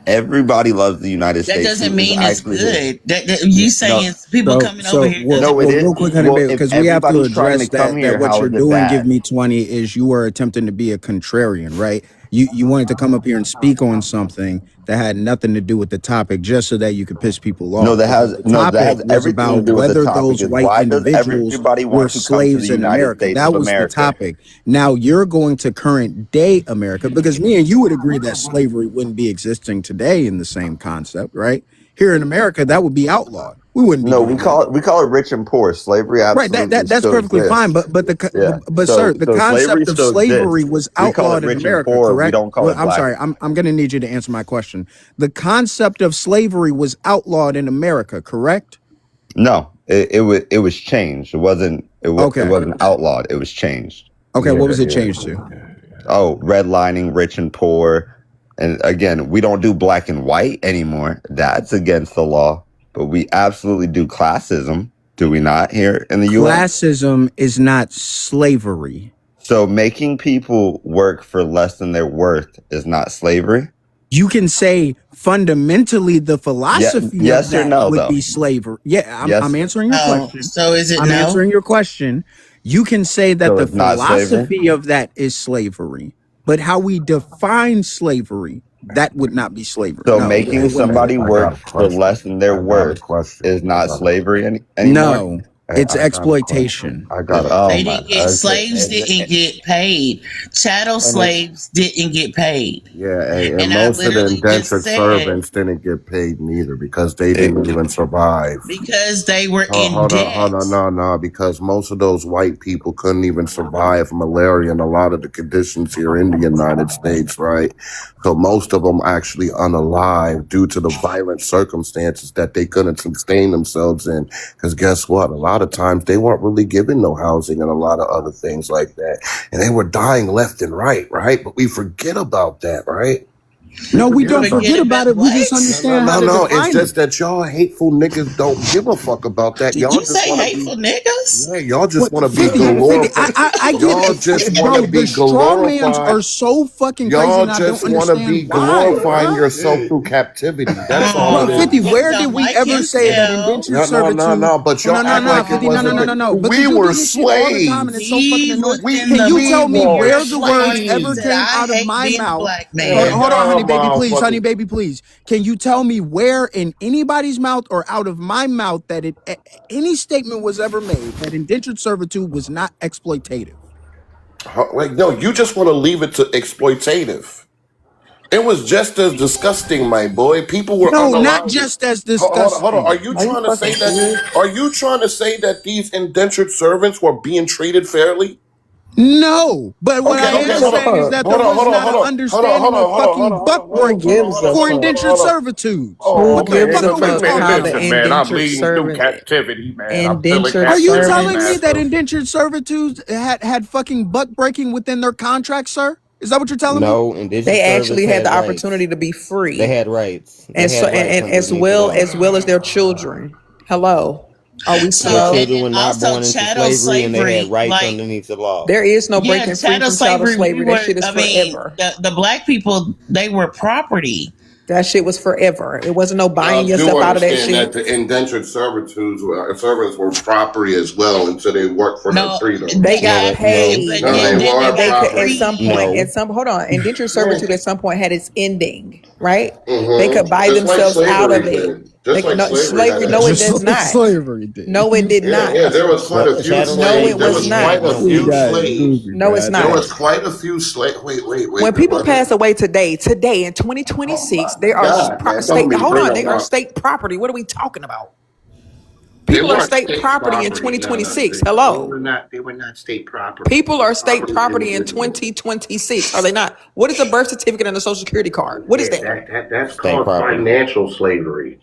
Everybody loves the United That States doesn't who is mean it's actually here. good. That you No, saying people coming over here doesn't no, it well, is. real quick, honey, Well, babe, if because we have to everybody's trying to address come that here, what how you're is it doing. Give bad? me 20 is you are attempting to be a contrarian, right? You wanted to come up here and speak on something that had nothing to do with the topic, just so that you could piss people No, off. The that topic has was everything to about do with the whether topic. those Is white why does individuals everybody were want to come to the slaves in United America. States That of was the America? topic. Now you're going to current day America, because me and you would agree that slavery wouldn't be existing today in the same concept, right? Here in America, that would be outlawed. We wouldn't be No, doing that. we call it rich and poor. Slavery Right, absolutely that's still perfectly fine. exists. Yeah. But sir, the So slavery concept of still slavery exists. was We call it outlawed in rich and America, poor. We correct? don't call Well, it I'm black. sorry, I'm gonna need you to answer my question. The concept of slavery was outlawed in America, correct? No, it was changed. It Okay, wasn't outlawed. It was changed. okay. yeah, What was it yeah, changed to? Oh, redlining, rich and poor. And again, we don't do black and white anymore. That's against the law. But we absolutely do classism, do we not, here in the US? Classism is not slavery. So making people work for less than their worth is not slavery? You can say fundamentally the Yeah, philosophy of yes or that no, would though? be slavery. Yeah, I'm Yes. answering your Oh, question. so is it I'm no? answering your question. You can say that So the it's not slavery? philosophy of that is slavery, but how we define slavery, that would not be slavery. So No, yeah. making it wouldn't Hey, be. somebody I got a work for question. less than their I got a worth question. is I not got a, slavery anymore? No, hey, it's I got a question. exploitation. I got a Oh They my, didn't get okay. slaves didn't get paid. Chattel And it, slaves didn't get paid. Yeah, and And I most of the literally just indentured said servants didn't get paid neither because they it, didn't even survive. because they were in Hold on, debt. no, because most of those white people couldn't even survive malaria and a lot of the conditions here in the United States, right? So most of them actually unalive due to the violent circumstances that they couldn't sustain themselves in. Because guess what? A lot of times they weren't really given no housing and a lot of other things like that. And they were dying left and right? But we forget about that, right? No, we You don't forget forget about about it. We just what? understand how to No. It's define it. just that y'all hateful niggas don't give a fuck about that. Did Y'all you just say want to be, hateful niggas? yeah, y'all just What want to be 50? glorified. I get Y'all just it, want to bro. The be straw mans glorified. are so fucking crazy, Y'all and I don't just want to be understand why, glorifying bro. yourself through captivity. That's all Bro, it Oh, 50, is. Kim where did don't we like ever say that himself. indentured No. servitude? But Oh, y'all act like it 50, wasn't. no. We Because you were do this shit all the time, and it's so fucking He annoying. was in Can the you tell me were where market. the That's why words he ever slaves. said, came I out of hate my being a mouth? black man. Hold on, Y'all honey, baby, please. Honey, motherfuckers. baby, please. Can you tell me where in anybody's mouth or out of my mouth that any statement was ever made that indentured servitude was not exploitative? Like, no, you just want to leave it to exploitative. It was just as disgusting, my boy. People were No, not unalive. just as Hold on. Are disgusting. you Are you trying to fucking say that? serious? Are you trying to say that these indentured servants were being treated fairly? No, but what Okay, I Who okay, am gives hold a on. saying is fuck? that there was not an understanding of fucking buck Who breaking gives a for fuck? indentured servitudes. Who What the gives fuck a are we fuck how talking the about? indentured servant, indentured Are you telling me servants? that indentured servitudes had fucking buck breaking within their contract, sir? Is that what you're telling me? No, indentured They service actually had had the rights. opportunity to be They free, had rights. They and so had rights and underneath the law. as well as their children. Hello, are we Their So, slow? and children then were not also born into chattel slavery, and they had slavery, rights like, underneath the law. There is no yeah, breaking free chattel from chattel slavery, slavery. That shit is forever. the black people, they were property. That shit was forever. It wasn't no buying Y'all yourself do out of that understand that shit. the indentured servants were property as well until they worked for their No, freedom. They No, got that paid, but No, they and then they and were they got could at property. some free. point, no. hold on, indentured servitude at some point had its ending, right? They could buy Just like themselves out slavery of it. did. Just like No, slavery had slavery. that. No, it Just does like not. slavery did. No, it did Yeah, not. there was quite Well, a few chattel No, slaves. it slavery There was was didn't have quite not. a no You few guys ending. slaves. goofy, No, bro. it's There not. was quite a few slaves. When There people wasn't. pass away today in Oh 2026, my they are God, man! Don't state. even Hold bring on, they them are up. state property. What are we talking about? People are weren't state state property in property. No, 2026. they Hello. were not. They were not state property. People are state Property is property in individual. 2026. Are they not? What is a birth certificate and a social security card? What is Yeah, that? that's State called property. financial slavery.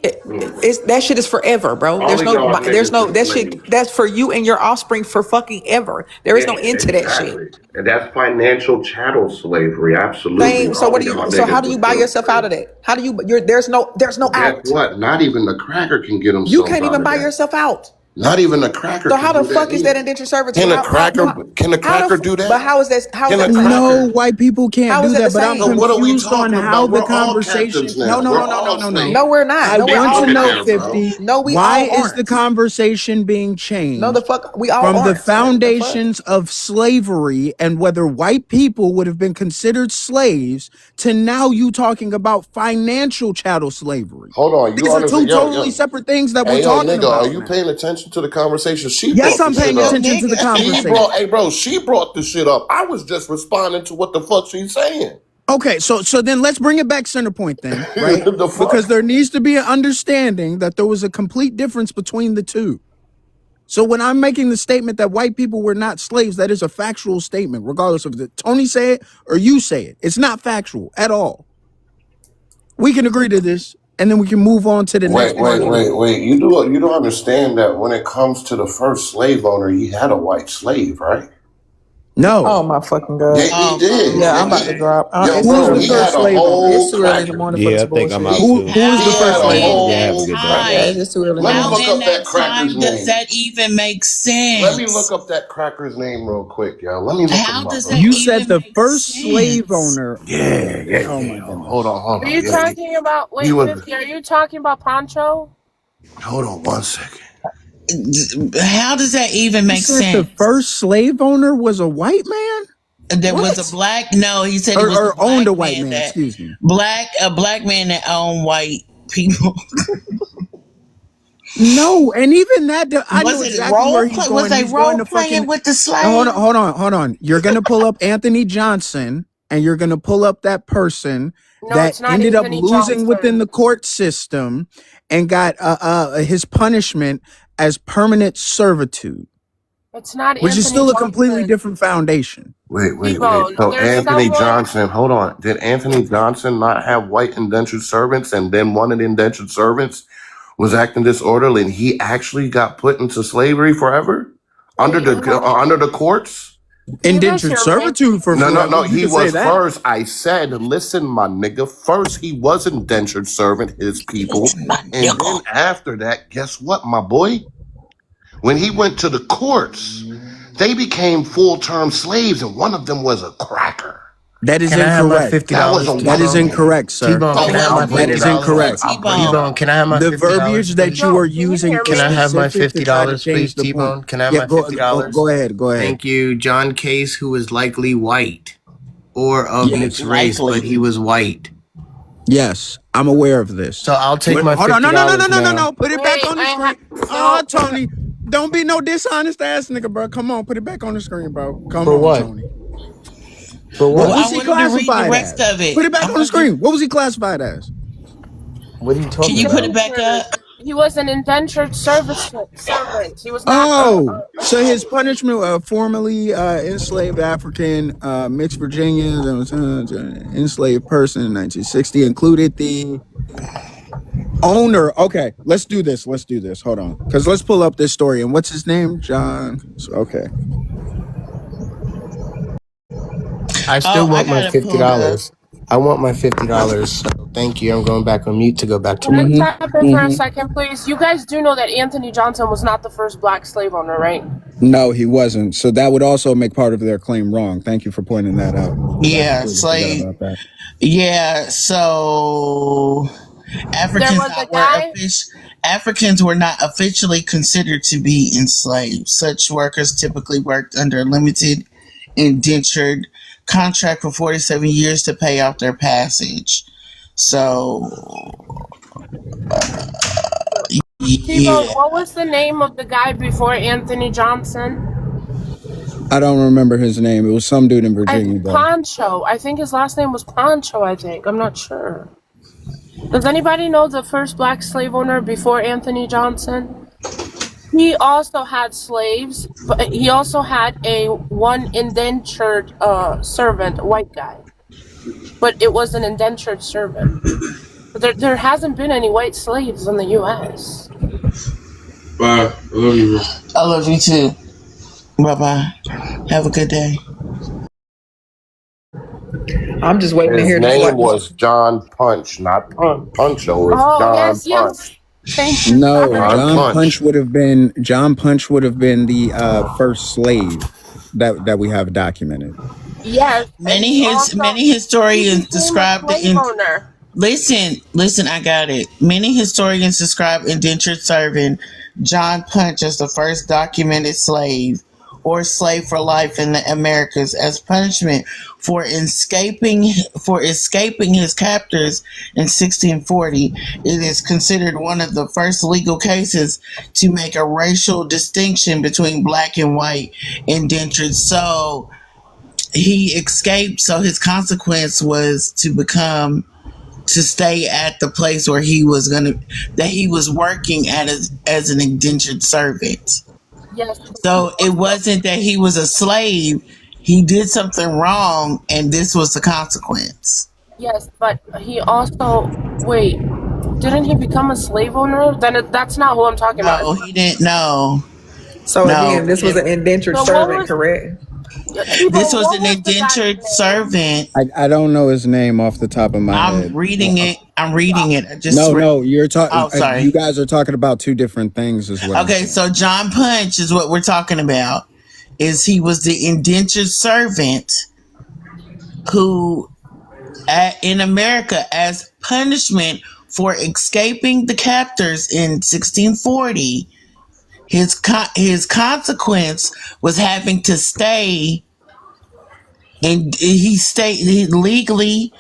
It's that shit is forever, bro. All of y'all There's niggas no is that slaves. shit. That's for you and your offspring for fucking ever. There is Yeah, no end to that shit. exactly. And that's financial chattel slavery. Absolutely. Same. So All what of do you? y'all So how niggas do you was buy still yourself out of slaves. that? How do you? There's no Guess out. what? Not even the cracker can get You himself can't out even of buy that. yourself out. Not even the cracker So can how the do that fuck is that either. indentured servitude? Can a cracker do But that? how is that? How is Can a that the cracker? same? No, white people can't How is do that the that, but I'm So same? what are we confused on talking how about? the We're all conversation. captives No, now. no, We're no, no, no, all no, no. slaves. No, we're not. I No, we want all to Get know, there, aren't. bro. 50, No, we why all is the aren't. conversation being No, the changed fuck, we all from the aren't. Like the fuck. foundations of slavery and whether white people would have been considered slaves to now you talking about financial chattel slavery? Hold on, you These are two understand? totally Yo, separate things that we're hey, yo, talking nigga, are about you now. paying attention to the conversation? She Yes, brought the I'm Ain't shit paying no up. attention to the nigga. conversation. Hey, bro, she brought the shit up. I was just responding to what the fuck she's saying. Okay, so then let's bring it back center point then, right? The Because fuck? there needs to be an understanding that there was a complete difference between the two. So when I'm making the statement that white people were not slaves, that is a factual statement, regardless of the Tony say it or you say it. It's not factual at all. We can agree to this, and then we can move on to the next part of the. Wait. You don't understand that when it comes to the first slave owner, he had a white slave, right? Oh No. my fucking Yeah, god. he Oh my did, Yeah, I'm god. about to nigga. drop. Yo, It's Who too is bro, the early. he first had a slave owner? It's whole too early in the cracker. morning for Yeah, this I think I'm bullshit. out too. Who is the He first had a How slave in owner? Yeah, that have a whole good day. Yeah, cracker. it's time? just too early in the Let me How morning. look in up that that cracker's time does name. that even make Let me look sense? up that cracker's name real quick, yo. Let me look How him up does real that You quick. said even the make first slave sense? owner. Oh Yeah. my Hold goodness. on. Are you Yeah, talking about, he wait, was. 50, are you talking about Poncho? Hold on 1 second. How does that even You make said the sense? first slave owner was a white man? There was a What? black, no, he said it was a Or owned black a white man man, that, excuse me. a black man that owned white people. No, and even that, I know Was it exactly where role he's play? Was going. they He's going role to fucking. playing with the Now, hold on, slave? hold on. You're gonna pull up Anthony Johnson, and you're gonna pull up that person No, that it's not ended up Anthony losing within Johnson. the court system and got his punishment as permanent servitude, It's not which is Anthony still a completely Johnson. different foundation. Wait. T-Bone, So there's Anthony someone, Johnson, hold on. Did Anthony Johnson not have white indentured servants, and then one of the indentured servants was acting disorderly, and he actually got put into slavery forever wait, under the courts? can you guys Indentured hear me? servitude for No. forever. You He could say was that. first. I said, listen, my nigga. First, he was indentured servant, his people, Listen, my and then nigga. after that, guess what, my boy? When he went to the courts, they became full-term slaves, and one of them was a cracker. That is Can I have my incorrect. fifty That was a dollars, That white is T-Bone? man. incorrect, sir. T-Bone, So can I have what's my That fifty is what's dollars? more incorrect. Bring it T-Bone? up. T-Bone, can I have my The $50, verbiage that you please? are No, can you using hear is Can I me? have my specific to try to $50, change please, the point. T-Bone? Can I have Yeah, my $50? go ahead. Go ahead. Thank you. John Case, who is likely white or of mixed Yes. race, but Likely. he was white. Yes, I'm aware of So this. I'll take my Hold on. $50 now. No. Put it back Wait, on the screen. no, Tony. Don't be no dishonest ass nigga, bro. Come on, put it back on the screen, bro. Come For on, what? Tony. For What Well, what? I was he wanted to read the classified rest as? of it. Put it I back on the wanted to, screen. What was he classified as? What are you can talking you put it about? back up? he was an indentured servant. He was not Oh, a so his slave. punishment, formerly enslaved African, mixed Virginians, enslaved person in 1960, included the owner. Okay, let's do this. Hold on, because let's pull up this story. And what's his name? John. Okay. I still Oh, I want my got it pulled up. $50. I want my $50. So thank you. I'm going back on mute to go back to Can I work. tap in for a second, please? You guys do know that Anthony Johnson was not the first black slave owner, right? No, he wasn't. So that would also make part of their claim wrong. Thank you for pointing that out, because I Yeah, completely forgot slave. about that. Yeah, so There was a guy. Africans were not officially considered to be enslaved. Such workers typically worked under a limited indentured contract for 47 years to pay off their passage. So, T-Bone, yeah. what was the name of the guy before Anthony Johnson? I don't remember his name. It was some dude in Virginia, though. Poncho. I think his last name was Poncho, I think. I'm not sure. Does anybody know the first black slave owner before Anthony Johnson? he also had slaves, but he also had a one indentured servant, a white guy. But it was an indentured servant. But there hasn't been any white slaves in the U.S. Bye. I love you. I love you too. Bye bye. Have a good day. I'm just waiting to His hear this. name What this? was John Punch, not Puncho. It's Oh John yes, Punch. yes. Thank you. No, Sorry. John John Punch. Punch would have been the first slave that we have documented. Yes, and Many he historians became a describe the slave owner. listen, I got it. Many historians describe indentured servant John Punch as the first documented slave or slave for life in the Americas as punishment for escaping his captors in 1640. It is considered one of the first legal cases to make a racial distinction between black and white indentured. So he escaped, so his consequence was to stay at the place where he was working as an indentured servant. Yes, but he So it also wasn't that he was a slave. He did something wrong and this was the consequence. yes, but he also wait. Didn't he become a slave owner? That's not who I'm talking about. No, he didn't. No, So no. again, this was an indentured So what servant, was correct? This T-Bone? was What an was the guy's indentured name? servant. I don't know his name off the top of my head. I'm reading it. I just No, read. no, you're talking. Oh, You sorry. guys are talking about two different things, is what I'm Okay, saying. so John Punch is what we're talking about. Is he was the indentured servant who, in America, as punishment for escaping the captors in 1640, his consequence was having to stay, and he legally,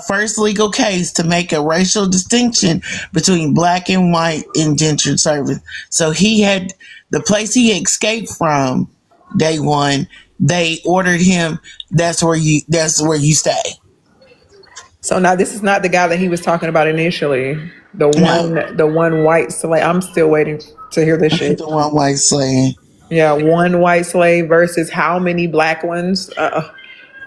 first legal case to make a racial distinction between black and white indentured servants. So he had the place he escaped from day one. They ordered him. That's where you stay. So now this is not the guy that he was talking about initially. No, The one white slave. I'm still waiting to hear this shit. the one white slave. Yeah, one white slave versus how many black ones?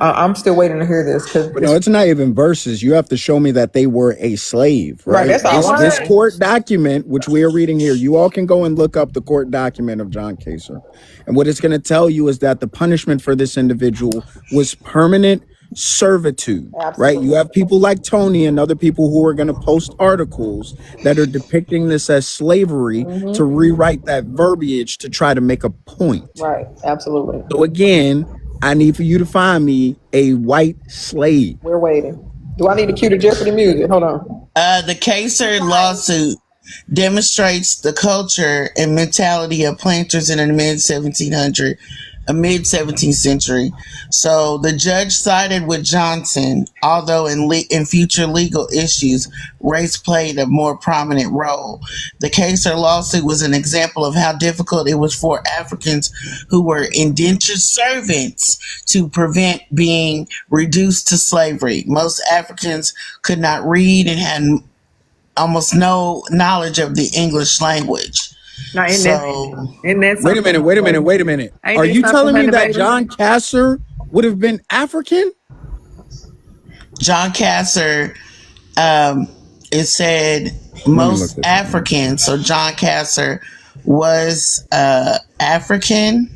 I'm still waiting to hear this because But no, it's not even verses. You have to show me that they were a slave, right. right? That's They all I'm This saying. weren't. court document, which we are reading here, you all can go and look up the court document of John Kaser. And what it's going to tell you is that the punishment for this individual was permanent servitude, right? You Absolutely. have people like Tony and other people who are going to post articles that are depicting this as slavery to rewrite that verbiage to try to make a point. Right. Absolutely. So again, I need for you to find me a white slave. We're waiting. Do I need to cue the Jeopardy music? Hold on. The Kaser lawsuit demonstrates the culture and mentality of planters in the mid 17th century. So the judge sided with Johnson, although in future legal issues, race played a more prominent role. The Kaser lawsuit was an example of how difficult it was for Africans who were indentured servants to prevent being reduced to slavery. Most Africans could not read and had almost no knowledge of the English language. Now, So isn't that Wait a something? minute, wait a minute, wait a minute. Ain't Are that you something, telling me honey, that baby? John Kasser would have been African? John Kasser, it said Let me look most this up. Africans. So John Kasser was African.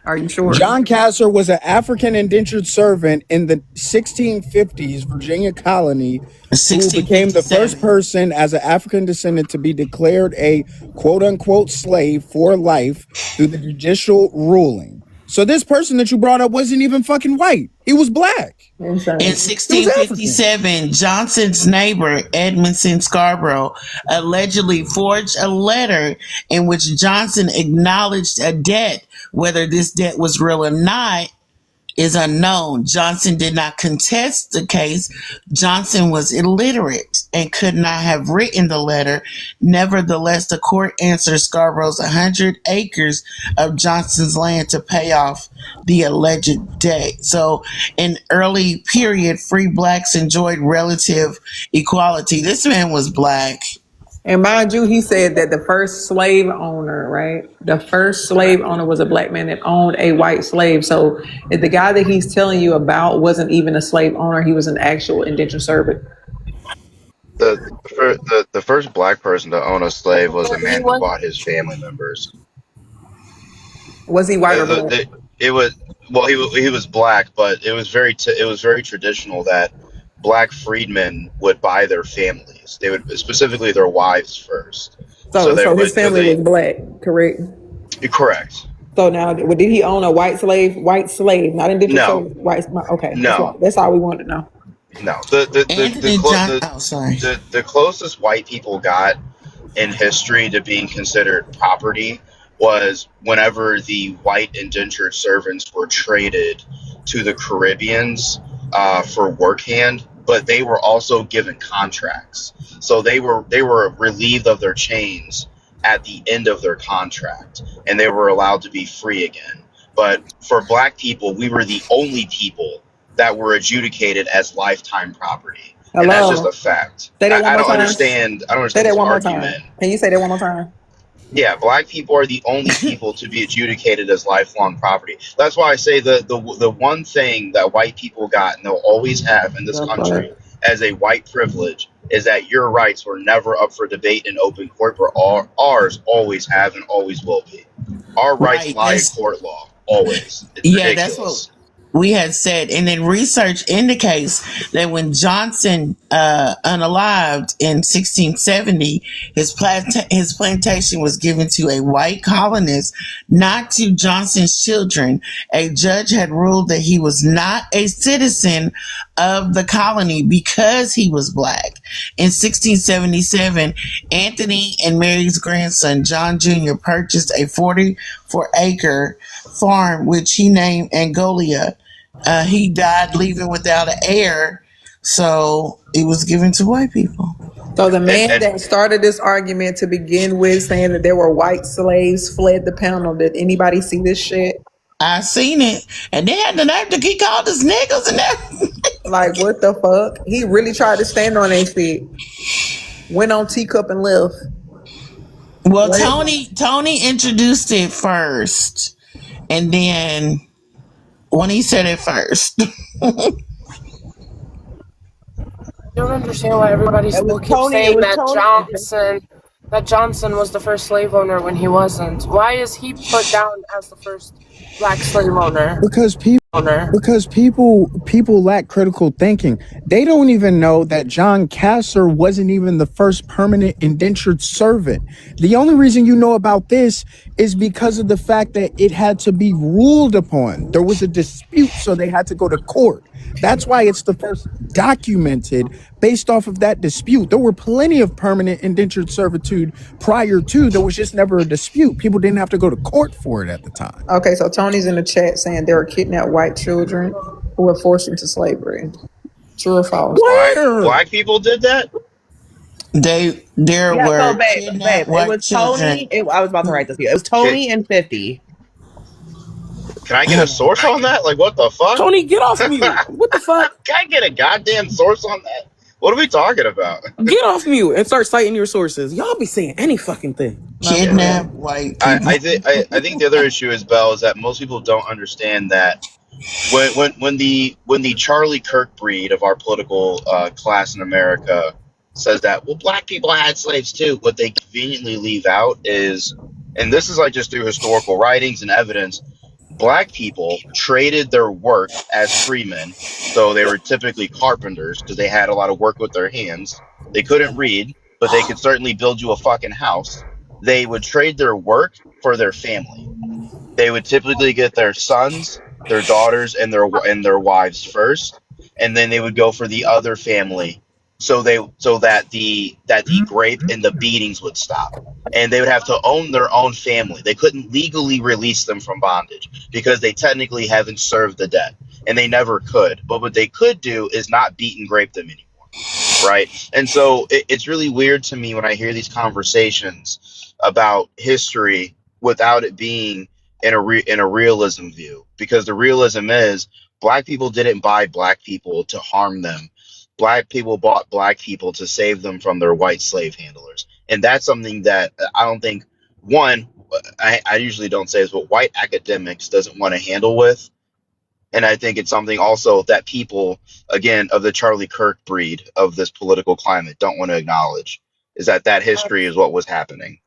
Are you sure? John Kasser was an African indentured servant in the 1650s Virginia colony who became the first 1657. person as an African descendant to be declared a quote unquote slave for life through the judicial ruling. So this person that you brought up wasn't even fucking white. He was black. In Insane. He was African. 1657, Johnson's neighbor, Edmondson Scarborough, allegedly forged a letter in which Johnson acknowledged a debt. Whether this debt was real or not is unknown. Johnson did not contest the case. Johnson was illiterate and could not have written the letter. Nevertheless, the court answered Scarborough's 100 acres of Johnson's land to pay off the alleged debt. So, in early period, free blacks enjoyed relative equality. This man was black. And mind you, he said that the first slave owner, right? The first slave owner was a black man that owned a white slave. So if the guy that he's telling you about wasn't even a slave owner, he was an actual indentured servant. The first black person to own a slave was a He man who was. bought his family members. Was he white or The, black? it was well, he was black, but it was very traditional that black freedmen would buy their families. They would specifically their wives first. So they So his would because family was black, correct? correct. So now, did he own a white slave? White slave, not indentured No, servant. White. Okay, no, that's all we wanted to know. no. Anthony John. Oh, sorry. The closest white people got in history to being considered property was whenever the white indentured servants were traded to the Caribbeans for work hand, but they were also given contracts. So they were relieved of their chains at the end of their contract, and they were allowed to be free again. But for black people, we were the only people that were adjudicated as lifetime property, and that's just Hello. a fact. Say that one I more don't time. understand. I don't Say understand that this one more time. argument. Can you say that one more time? Yeah, black people are the only people to be adjudicated as lifelong property. That's why I say the one thing that white people got and they'll always have in this The fuck? country as a white privilege is that your rights were never up for debate in open court, but ours always have and always will be. Our rights Right. lie in court law, always. It's Yeah, that's what ridiculous. we had said. And then research indicates that when Johnson unalived in 1670, his plantation was given to a white colonist, not to Johnson's children. A judge had ruled that he was not a citizen of the colony because he was black. In 1677, Anthony and Mary's grandson, John Jr., purchased a 44-acre farm, which he named Angolia. He died leaving without an heir, so it was given to white people. So the man And that started this argument to begin with, saying that there were white slaves, fled the panel. Did anybody see this shit? I seen it, and they had the nerve to keep called us niggas and everything. Like, what the fuck? He really tried to stand on that shit. Went on teacup and left. Well, What? Tony introduced it first, and then when he said it first, I don't understand why everybody It was still keeps Tony. It saying was that Tony. Johnson was the first slave owner when he wasn't. Why is he put down as the first black slave owner? Because people lack critical thinking. They don't even know that John Casser wasn't even the first permanent indentured servant. The only reason you know about this is because of the fact that it had to be ruled upon. There was a dispute, so they had to go to court. That's why it's the first documented based off of that dispute. There were plenty of permanent indentured servitude prior to. There was just never a dispute. People didn't have to go to court for it at the time. Okay, so Tony's in the chat saying there were kidnapped white children who were forced into slavery. True or false? black people did that? there Yeah, so were babe, kidnapped it white was Tony. children. I was about to write this to you. It was Can, Tony and 50. can I get a source on that? Like, what the fuck? Tony, get off mute. What the fuck? Can I get a goddamn source on that? What are we talking about? Get off mute and start citing your sources. Y'all be saying any fucking thing. Kidnapped white people. I think the other issue is, Bell, is that most people don't understand that when the Charlie Kirk breed of our political class in America says that, well, black people had slaves too, what they conveniently leave out is, and this is like just through historical writings and evidence, black people traded their work as freemen. So they were typically carpenters because they had a lot of work with their hands. They couldn't read, but they could certainly build you a fucking house. They would trade their work for their family. They would typically get their sons, their daughters, and their wives first, and then they would go for the other family, so that the grape and the beatings would stop, and they would have to own their own family. They couldn't legally release them from bondage because they technically haven't served the debt, and they never could. But what they could do is not beat and grape them anymore. Right. And so it's really weird to me when I hear these conversations about history without it being in a realism view, because the realism is black people didn't buy black people to harm them. Black people bought black people to save them from their white slave handlers. And that's something that I don't think, one, I usually don't say this, but white academics doesn't want to handle with. And I think it's something also that people, again, of the Charlie Kirk breed of this political climate don't want to acknowledge, is that history is what was happening.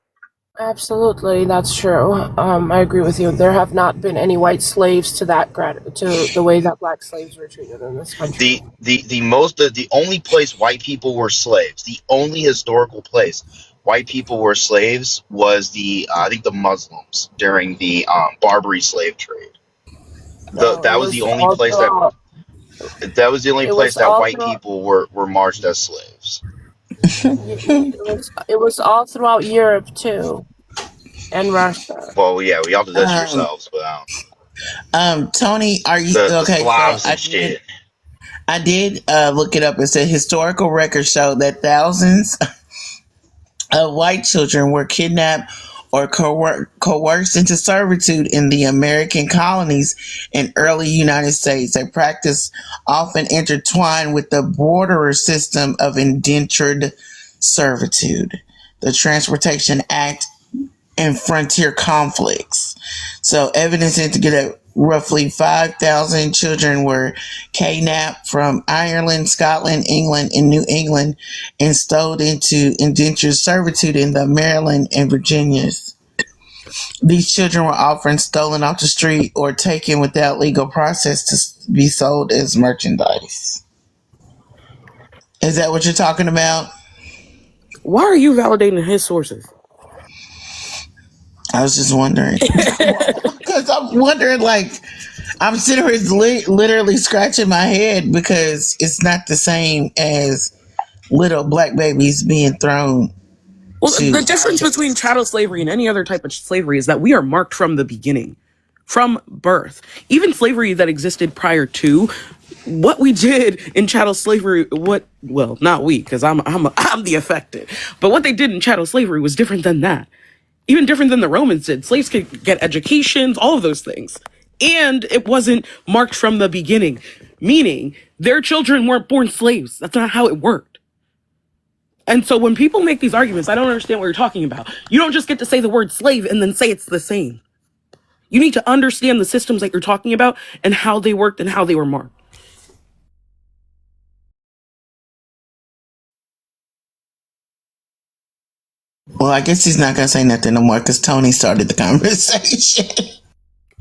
Absolutely, that's true. I agree with you. There have not been any white slaves to to the way that black slaves were treated in this country. The only place white people were slaves, the only historical place white people were slaves was I think the Muslims during the Barbary slave trade. No, That was the only place that was the only it place was that all white throughout. people were marched as slaves. It was all throughout Europe too, and Russia. Well, yeah, we all did this Um, yourselves, but Tony, are you the okay? So Slavs and shit. I did look it up. It said historical records show that thousands of white children were kidnapped or coerced into servitude in the American colonies in early United States. A practice often intertwined with the borderer system of indentured servitude, the Transportation Act, and frontier conflicts. So evidence indicated that roughly 5,000 children were kidnapped from Ireland, Scotland, England, and New England and stowed into indentured servitude in the Maryland and Virginias. These children were often stolen off the street or taken without legal process to be sold as merchandise. Is that what you're talking about? Why are you validating his sources? I was just wondering. Because I'm wondering, like, I'm sitting here literally scratching my head because it's not the same as little black babies being thrown Well, the to. difference between chattel slavery and any other type of slavery is that we are marked from the beginning, from birth. Even slavery that existed prior to what we did in chattel slavery, not we, because I'm the affected, but what they did in chattel slavery was different than that. Even different than the Romans did. Slaves could get educations, all of those things. And it wasn't marked from the beginning, meaning their children weren't born slaves. That's not how it worked. And so when people make these arguments, I don't understand what you're talking about. You don't just get to say the word slave and then say it's the same. You need to understand the systems that you're talking about and how they worked and how they were marked. Well, I guess he's not going to say nothing no more because Tony started the conversation.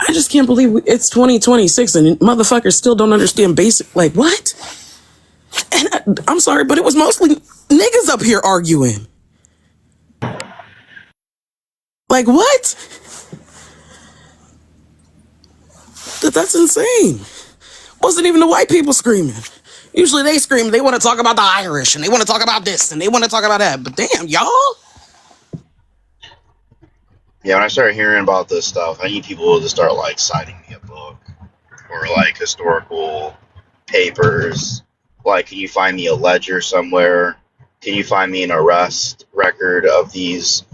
I just can't believe it's 2026 and motherfuckers still don't understand basic, like, what? And I'm sorry, but it was mostly niggas up here arguing. Like, what? That's insane. Wasn't even the white people screaming. Usually they scream, they want to talk about the Irish, and they want to talk about this, and they want to talk about that. But damn, y'all. Yeah, when I started hearing about this stuff, I need people to start like citing me a book or like historical papers. Like, can you find me a ledger somewhere? Can you find me an arrest record of these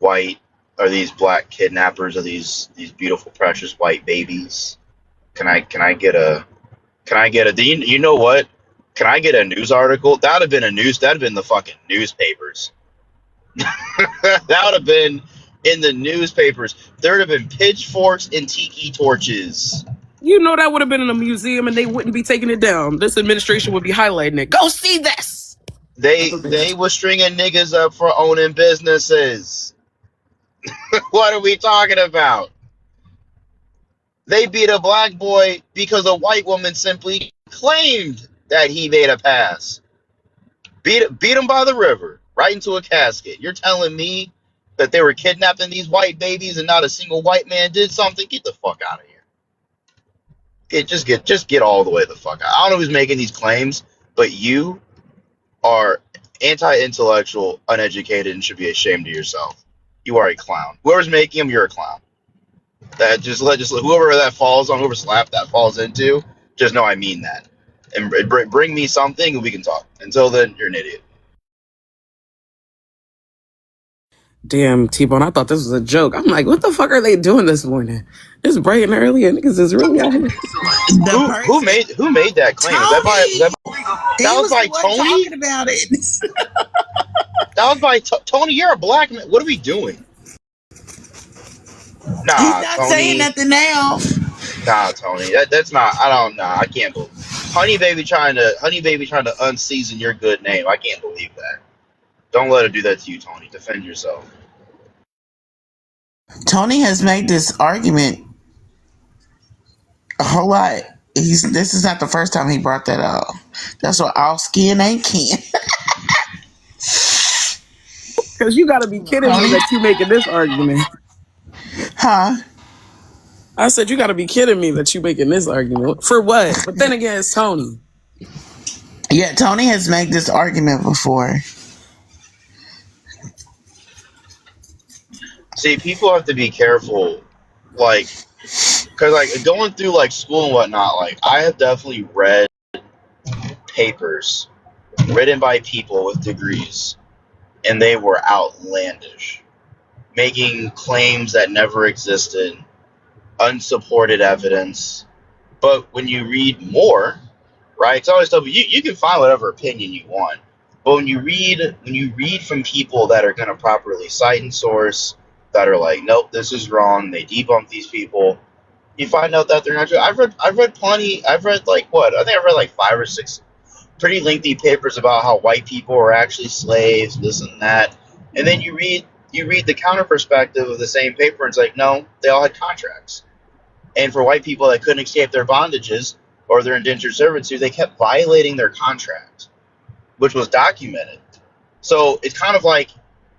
white or these black kidnappers of these beautiful precious white babies? Can I get a do you know what? Can I get a news article? That'd have been the fucking newspapers. That would have been in the newspapers. There'd have been pitchforks and tiki torches. You know that would have been in a museum and they wouldn't be taking it down. This administration would be highlighting it. Go see this. They were stringing niggas up for owning businesses. What are we talking about? They beat a black boy because a white woman simply claimed that he made a pass. Beat him by the river, right into a casket. You're telling me that they were kidnapping these white babies and not a single white man did something? Get the fuck out of here. Just get all the way the fuck out. I don't know who's making these claims, but you are anti-intellectual, uneducated, and should be ashamed of yourself. You are a clown. Whoever's making them, you're a clown. That just let whoever that falls on, whoever slap that falls into, just know I mean that. And bring me something and we can talk. Until then, you're an idiot. Damn, T-Bone, I thought this was a joke. I'm like, what the fuck are they doing this morning? It's bright and early and niggas is really out here. Who made that claim? Tony! That was by He was the Tony? one talking about it. That was by Tony. You're a black man. What are we doing? He's Nah, not saying Tony. nothing now. Nah, Tony. That's not. I don't. Nah, I can't believe. Honey Baby trying to unseason your good name. I can't believe that. Don't let her do that to you, Tony. Defend yourself. Tony has made this argument a whole lot. This is not the first time he brought that up. That's what all skin ain't kin. Because you got to be kidding me Tony, that you making this argument. huh? I said you got to be kidding me that you making this argument for what? But then again, it's Tony. Yeah, Tony has made this argument before. See, people have to be careful, like, because like going through like school and whatnot. Like, I have definitely read papers written by people with degrees, and they were outlandish, making claims that never existed, unsupported evidence. But when you read more, right? It's always told you can find whatever opinion you want. But when you read from people that are going to properly cite and source, that are like, nope, this is wrong. They debunk these people. You find out that they're not true. I've read plenty. I've read like what? I think I've read like 5 or 6 pretty lengthy papers about how white people were actually slaves, this and that. And then you read the counter perspective of the same paper, and it's like, no, they all had contracts. And for white people that couldn't escape their bondages or their indentured servitude, they kept violating their contract, which was documented. So it's kind of like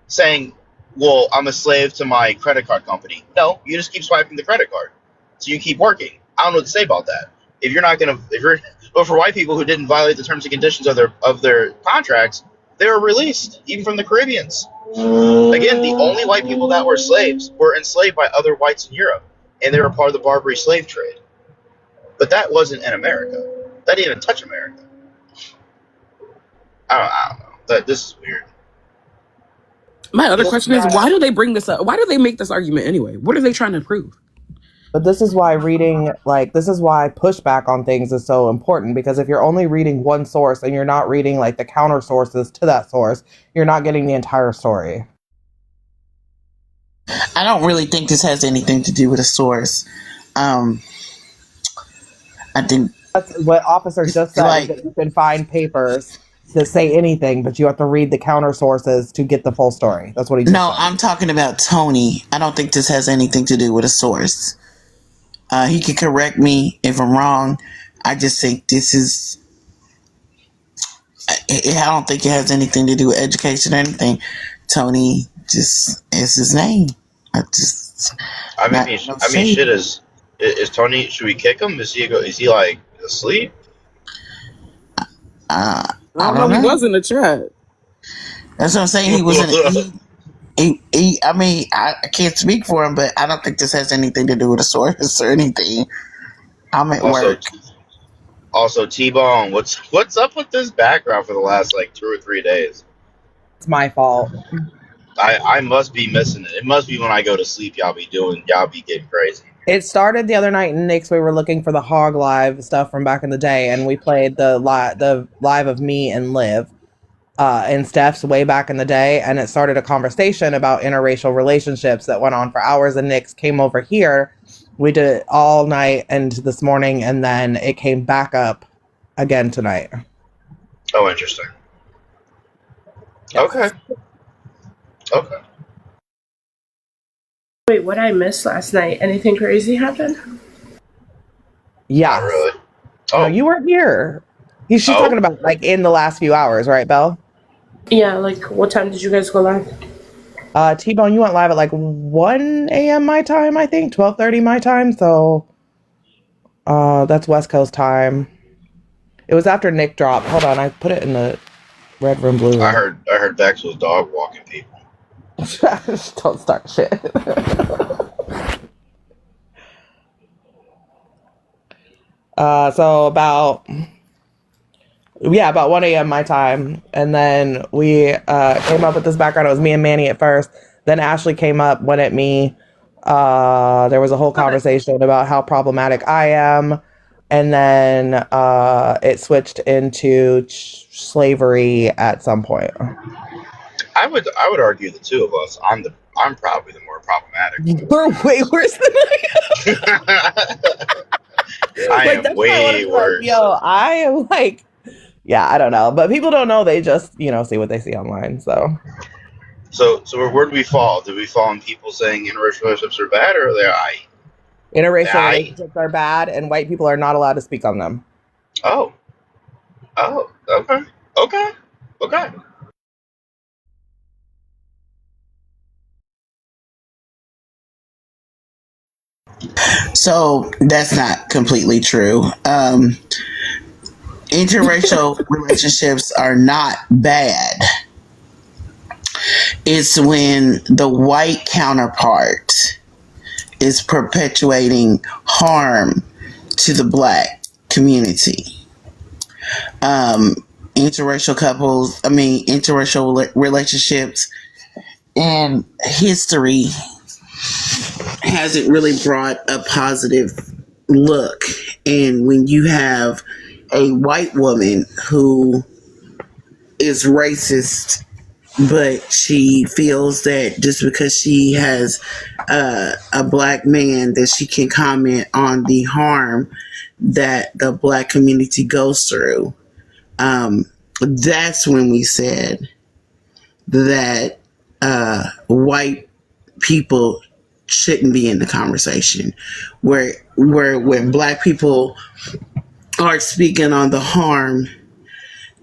saying, well, I'm a slave to my credit card company. No, you just keep swiping the credit card. So you keep working. I don't know what to say about that. If you're not going to, if you're, but for white people who didn't violate the terms and conditions of their contracts, they were released, even from the Caribbeans. Again, the only white people that were slaves were enslaved by other whites in Europe, and they were part of the Barbary slave trade. But that wasn't in America. That didn't even touch America. I don't know. This is weird. My other question is, why do they bring this up? Why do they make this argument anyway? What are they trying to prove? But this is why this is why pushback on things is so important, because if you're only reading one source and you're not reading like the counter sources to that source, you're not getting the entire story. I don't really think this has anything to do with a source. I think That's what Officer just said, is like that you can find papers that say anything, but you have to read the counter sources to get the full story. That's what he just no, said. I'm talking about Tony. I don't think this has anything to do with a source. He could correct me if I'm wrong. I just think this is. I don't think it has anything to do with education or anything. Tony just is his name. I just. I Not mean, no I mean, shade. shit is Tony? Should we kick him? Is he like asleep? I I don't don't know. He know. was in the chat. That's what I'm saying. He was in. I mean, I can't speak for him, but I don't think this has anything to do with a source or anything. I'm at also, work. also T-Bone. What's up with this background for the last like 2 or 3 days? It's my fault. I must be missing it. It must be when I go to sleep. Y'all be getting crazy. It started the other night in Nick's. We were looking for the Hog Live stuff from back in the day, and we played the live of me and Liv. And Steph's way back in the day, and it started a conversation about interracial relationships that went on for hours. And Nick's came over here. We did it all night and this morning, and then it came back up again tonight. Oh, interesting. Yes. Okay. Wait, what I missed last night? Anything crazy happen? Yes. Not really. No, Oh, you weren't here. She's talking about like in the last few hours, right, Belle? Yeah, like what time did you guys go live? T-Bone, you went live at like 1 a.m. my time, I think, 12:30 my time. So that's West Coast time. It was after Nick dropped. Hold on, I put it in the red room, blue I room. heard Bex was dog walking people. Don't start shit. So about 1 a.m. my time. And then we came up with this background. It was me and Manny at first. Then Ashley came up, went at me. There was a whole conversation about how problematic I am. And then it switched into slavery at some point. I would argue the two of us. I'm probably the more problematic one. We're way worse than I like am that's why I want to way be like, worse. yo, I am like, yeah, I don't know, but people don't know. They just see what they see online. So So where do we fall? Do we fall in people saying interracial relationships are bad, or they're I? interracial I? relationships are bad, and white people are not allowed to speak on them. Oh, oh, okay, okay, okay. So that's not completely true. Interracial relationships are not bad. It's when the white counterpart is perpetuating harm to the black community. Um, interracial relationships and history hasn't really brought a positive look. And when you have a white woman who is racist, but she feels that just because she has a black man, that she can comment on the harm that the black community goes through. That's when we said that white people shouldn't be in the conversation. Where when black people are speaking on the harm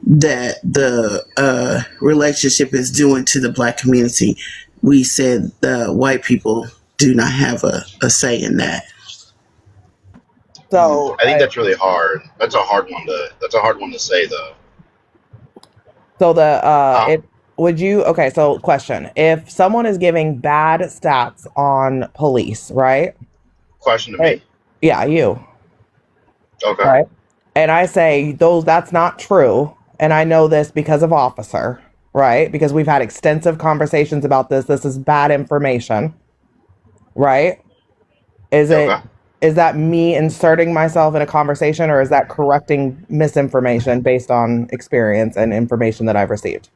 that the relationship is doing to the black community, we said the white people do not have a say in that. So I think that's really hard. That's a hard one to. That's a hard one to say, though. so the Um, it would you okay? So question: if someone is giving bad stats on police, right? question to Right. me. Yeah, you Okay. right. And I say those that's not true, and I know this because of officer, right? Because we've had extensive conversations about this. This is bad information, right? Is it Okay. is that me inserting myself in a conversation, or is that correcting misinformation based on experience and information that I've received?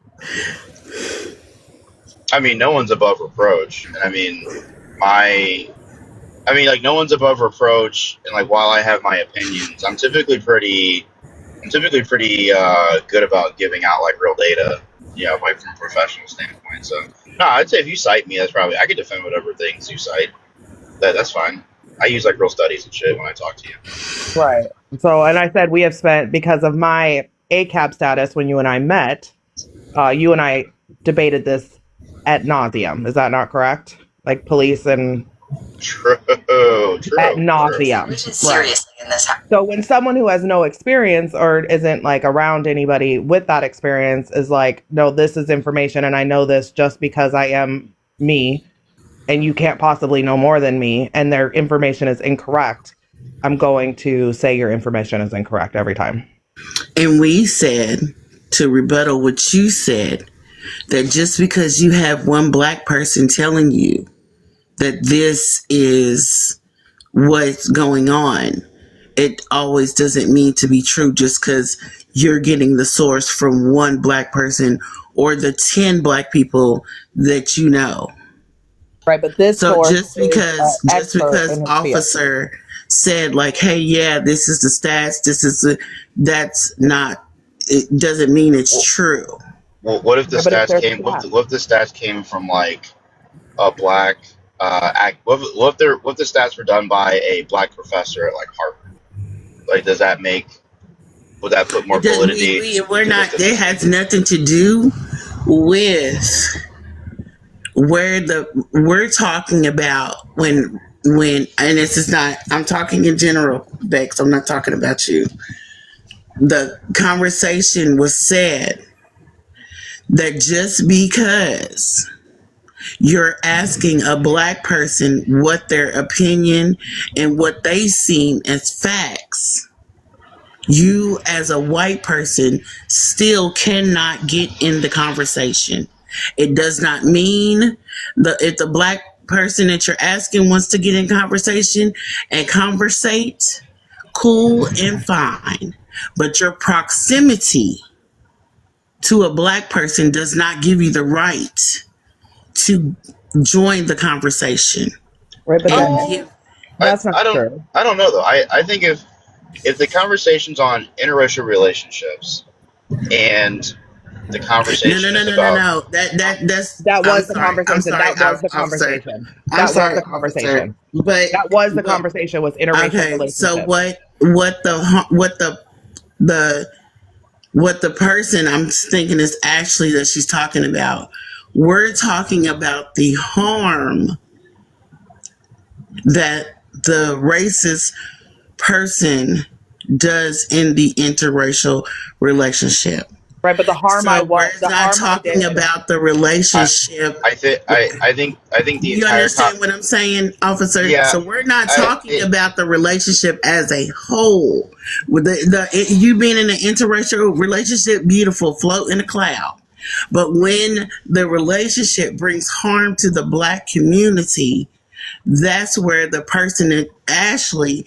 I mean, no one's above reproach, and my. Like, no one's above reproach, and like, while I have my opinions, I'm typically pretty good about giving out like real data, like from a professional standpoint. So, no, I'd say if you cite me, that's probably I could defend whatever things you cite. That's fine. I use like real studies and shit when I talk to you. Right. So, and I said we have spent because of my ACAB status when you and I met. You and I debated this at nauseum. Is that not correct? Like police and True, at true, true. nauseum. Right. So when someone who has no experience or isn't like around anybody with that experience is like, no, this is information and I know this just because I am me and you can't possibly know more than me and their information is incorrect, I'm going to say your information is incorrect every time. And we said, to rebuttal what you said, that just because you have one black person telling you that this is what's going on, it always doesn't mean to be true just because you're getting the source from one black person or the 10 black people that you know. Right, but this So source just is because just expert because in his field. officer said like, hey, yeah, this is the stats, that's not, it doesn't mean it's true. Well, what if the Yeah, but if stats there's came? stats. What if the stats came from like a black act? What if the stats were done by a black professor at like Harvard? Like, would that put more It does, validity we're to the not, it has nothing to do with where we're talking about and this is not, I'm talking in general, Bex, I'm not talking about you. The conversation was said that just because you're asking a black person what their opinion and what they seen as facts, you as a white person still cannot get in the conversation. It does not mean if the black person that you're asking wants to get in conversation and conversate, cool and fine. But your proximity to a black person does not give you the right to join the conversation. Right, but It then give that's not I don't true. I don't know though. I think if the conversation's on interracial relationships and the no no conversation no is no no about no that's That I'm was the sorry. I'm conversation. sorry. That was the I'm sorry. conversation. I'm That was sorry, the officer. conversation. But That was the but conversation was interracial okay, so relationships. the what the person I'm thinking is actually that she's talking about. We're talking about the harm that the racist person does in the interracial relationship. Right, but So we're the not harm I talking did. about the I relationship. I think the You entire understand what I'm saying, officer? yeah So we're not I talking about the relationship as a whole. With you being in an interracial relationship, beautiful, float in a cloud. But when the relationship brings harm to the black community, that's where the person that Ashley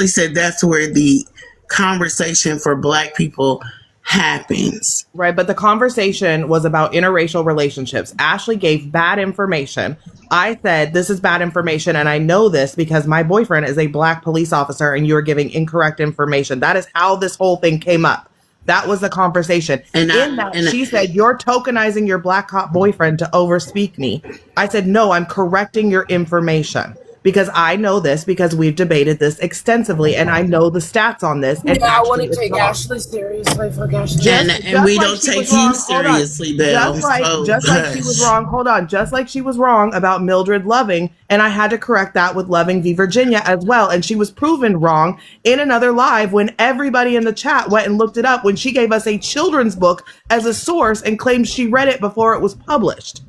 said that's where the conversation for black people happens. Right, but the conversation was about interracial relationships. Ashley gave bad information. I said, this is bad information, and I know this because my boyfriend is a black police officer and you're giving incorrect information. That is how this whole thing came up. That was the conversation. And I In that, and she said, you're tokenizing your black cop boyfriend to overspeak me. I said, no, I'm correcting your information because I know this because we've debated this extensively and I know the stats on this, and Yeah, I Ashley wouldn't is take wrong. Ashley seriously. Fuck Ashley. and Just we like don't she was take you wrong. Hold on. seriously, Bill. So Just like she was hush. wrong. Hold on. Just like she was wrong about Mildred Loving, and I had to correct that with Loving v. Virginia as well. And she was proven wrong in another live when everybody in the chat went and looked it up when she gave us a children's book as a source and claimed she read it before it was published.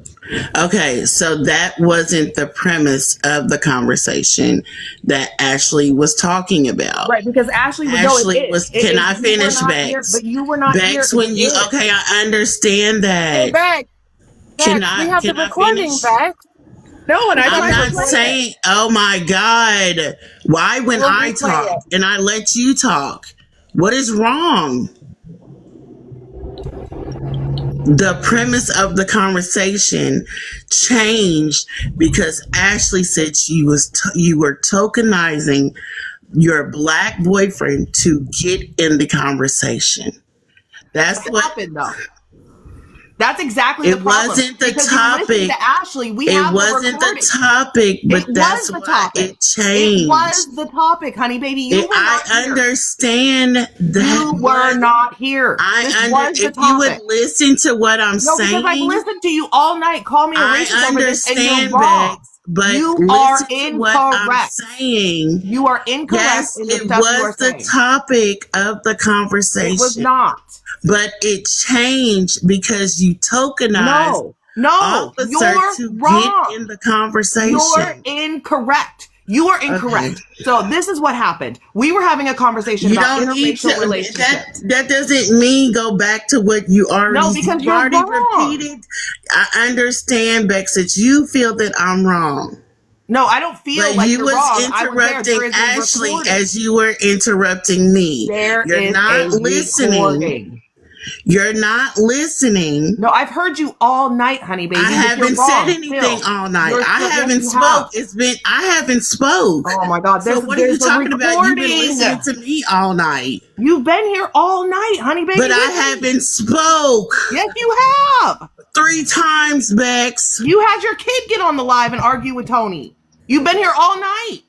Okay, so that wasn't the premise of the conversation that Ashley was talking about. Right, because Ashley would know it Ashley is. was, It can is. I You were finish, not here, Bex? but you were not here. Bex, It when you, is. okay, I understand Hey, that. Bex. Bex, we have the Can I recording, finish? Bex. No, and We I have I'm the tried to not play recording. it. saying, oh my God, why when We'll I replay talk it. and I let you talk? What is wrong? The premise of the conversation changed because Ashley said you were tokenizing your black boyfriend to get in the conversation. That's What what happened though? That's exactly the it problem. wasn't the Because you listen to topic. Ashley, we It have the wasn't the recording. topic, It but was that's the why topic. it It changed. was the topic, honey baby. You were I not here. understand that You were what not here. This was the if you would topic. listen to what I'm No, because I've saying, listened to you all night. Call me a racist I over this, and you're understand, wrong. Bex, but You are listen to what I'm incorrect. saying. You are incorrect Yes, in the it stuff you are was the saying. topic of the It was conversation, not. but it changed because you tokenized No, officer you're to get wrong. in the You're conversation. incorrect. You are Okay. incorrect. So this is what happened. We were having a conversation You about don't need to interracial relationships. that doesn't mean go back to what No, because you've you're already wrong. repeated. I understand, Bex, that you feel that I'm wrong. No, I don't feel But like you you're was wrong. I was there. interrupting There is a Ashley recording. as you were interrupting me. There You're is a not listening. recording. You're not listening. No, I've heard you all night, honey I baby, but you're haven't said wrong anything still. all night. You're I still, yes, haven't you have. spoke. I haven't spoke. Oh my God, So what are you there's a talking about? You've been recording. listening to me all night. You've been here all night, honey But baby, I with me. haven't spoke Yes, you have. 3 times, Bex. You had your kid get on the live and argue with Tony. You've been here all night.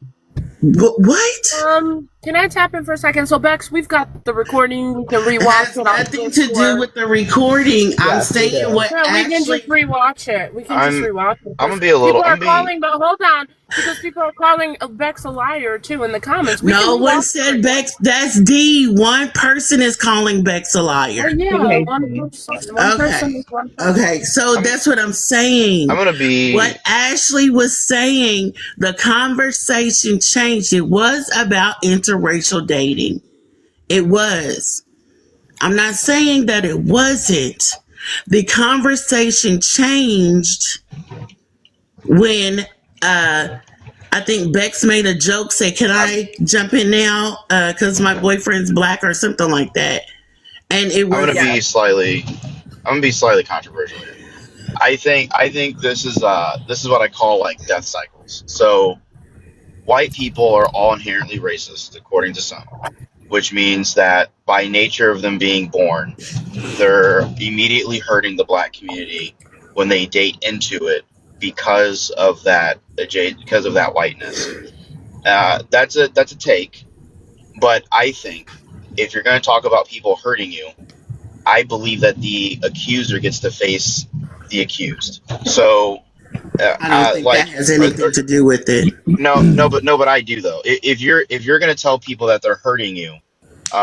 What? Can I tap in for a second? So, Bex, we've got the recording. We can It rewatch has it on nothing to do Discord. with the recording. I'm Yes, we saying do. what No, we can just actually. rewatch it. We can just rewatch it. I'm gonna 'Cause be a little people I'm are gonna be calling, but hold on, because people are calling Bex a liar too in the comments. We can No one rewatch said it. Bex. That's D. One person is calling Bex a Oh liar. He yeah, hates one me. person. One Okay. person is one person. Okay. So I'm that's what I'm saying. I'm gonna What be Ashley was saying, the conversation changed. It was about interracial dating. It was. I'm not saying that it wasn't. The conversation changed when I think Bex made a joke, say, "Can I'm I jump in now? Because my boyfriend's black or something like that." and it I'm gonna was be slightly controversial here. I think this is what I call like death cycles. So white people are all inherently racist, according to some, which means that by nature of them being born, they're immediately hurting the black community when they date into it because of that whiteness. That's a take, but I think if you're going to talk about people hurting you, I believe that the accuser gets to face the accused. So, I don't think that has anything to do with it. no, but I do though. If you're going to tell people that they're hurting you,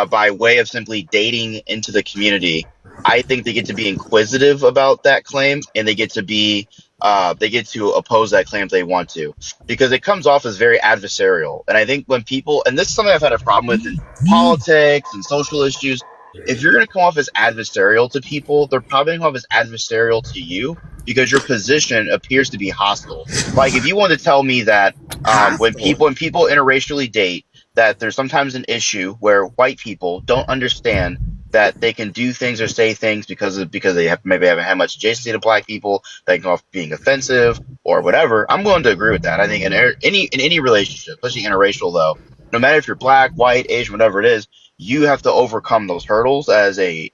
by way of simply dating into the community, I think they get to be inquisitive about that claim, and they get to oppose that claim if they want to, because it comes off as very adversarial. And I think when people, and this is something I've had a problem with in politics and social issues, if you're going to come off as adversarial to people, they're probably going to come off as adversarial to you because your position appears to be hostile. Like if you want to tell me that when Hostile. people interracially date, that there's sometimes an issue where white people don't understand that they can do things or say things because they maybe haven't had much adjacency to black people, that can go off being offensive or whatever. I'm willing to agree with that. I think in any relationship, especially interracial though, no matter if you're black, white, Asian, whatever it is, you have to overcome those hurdles as a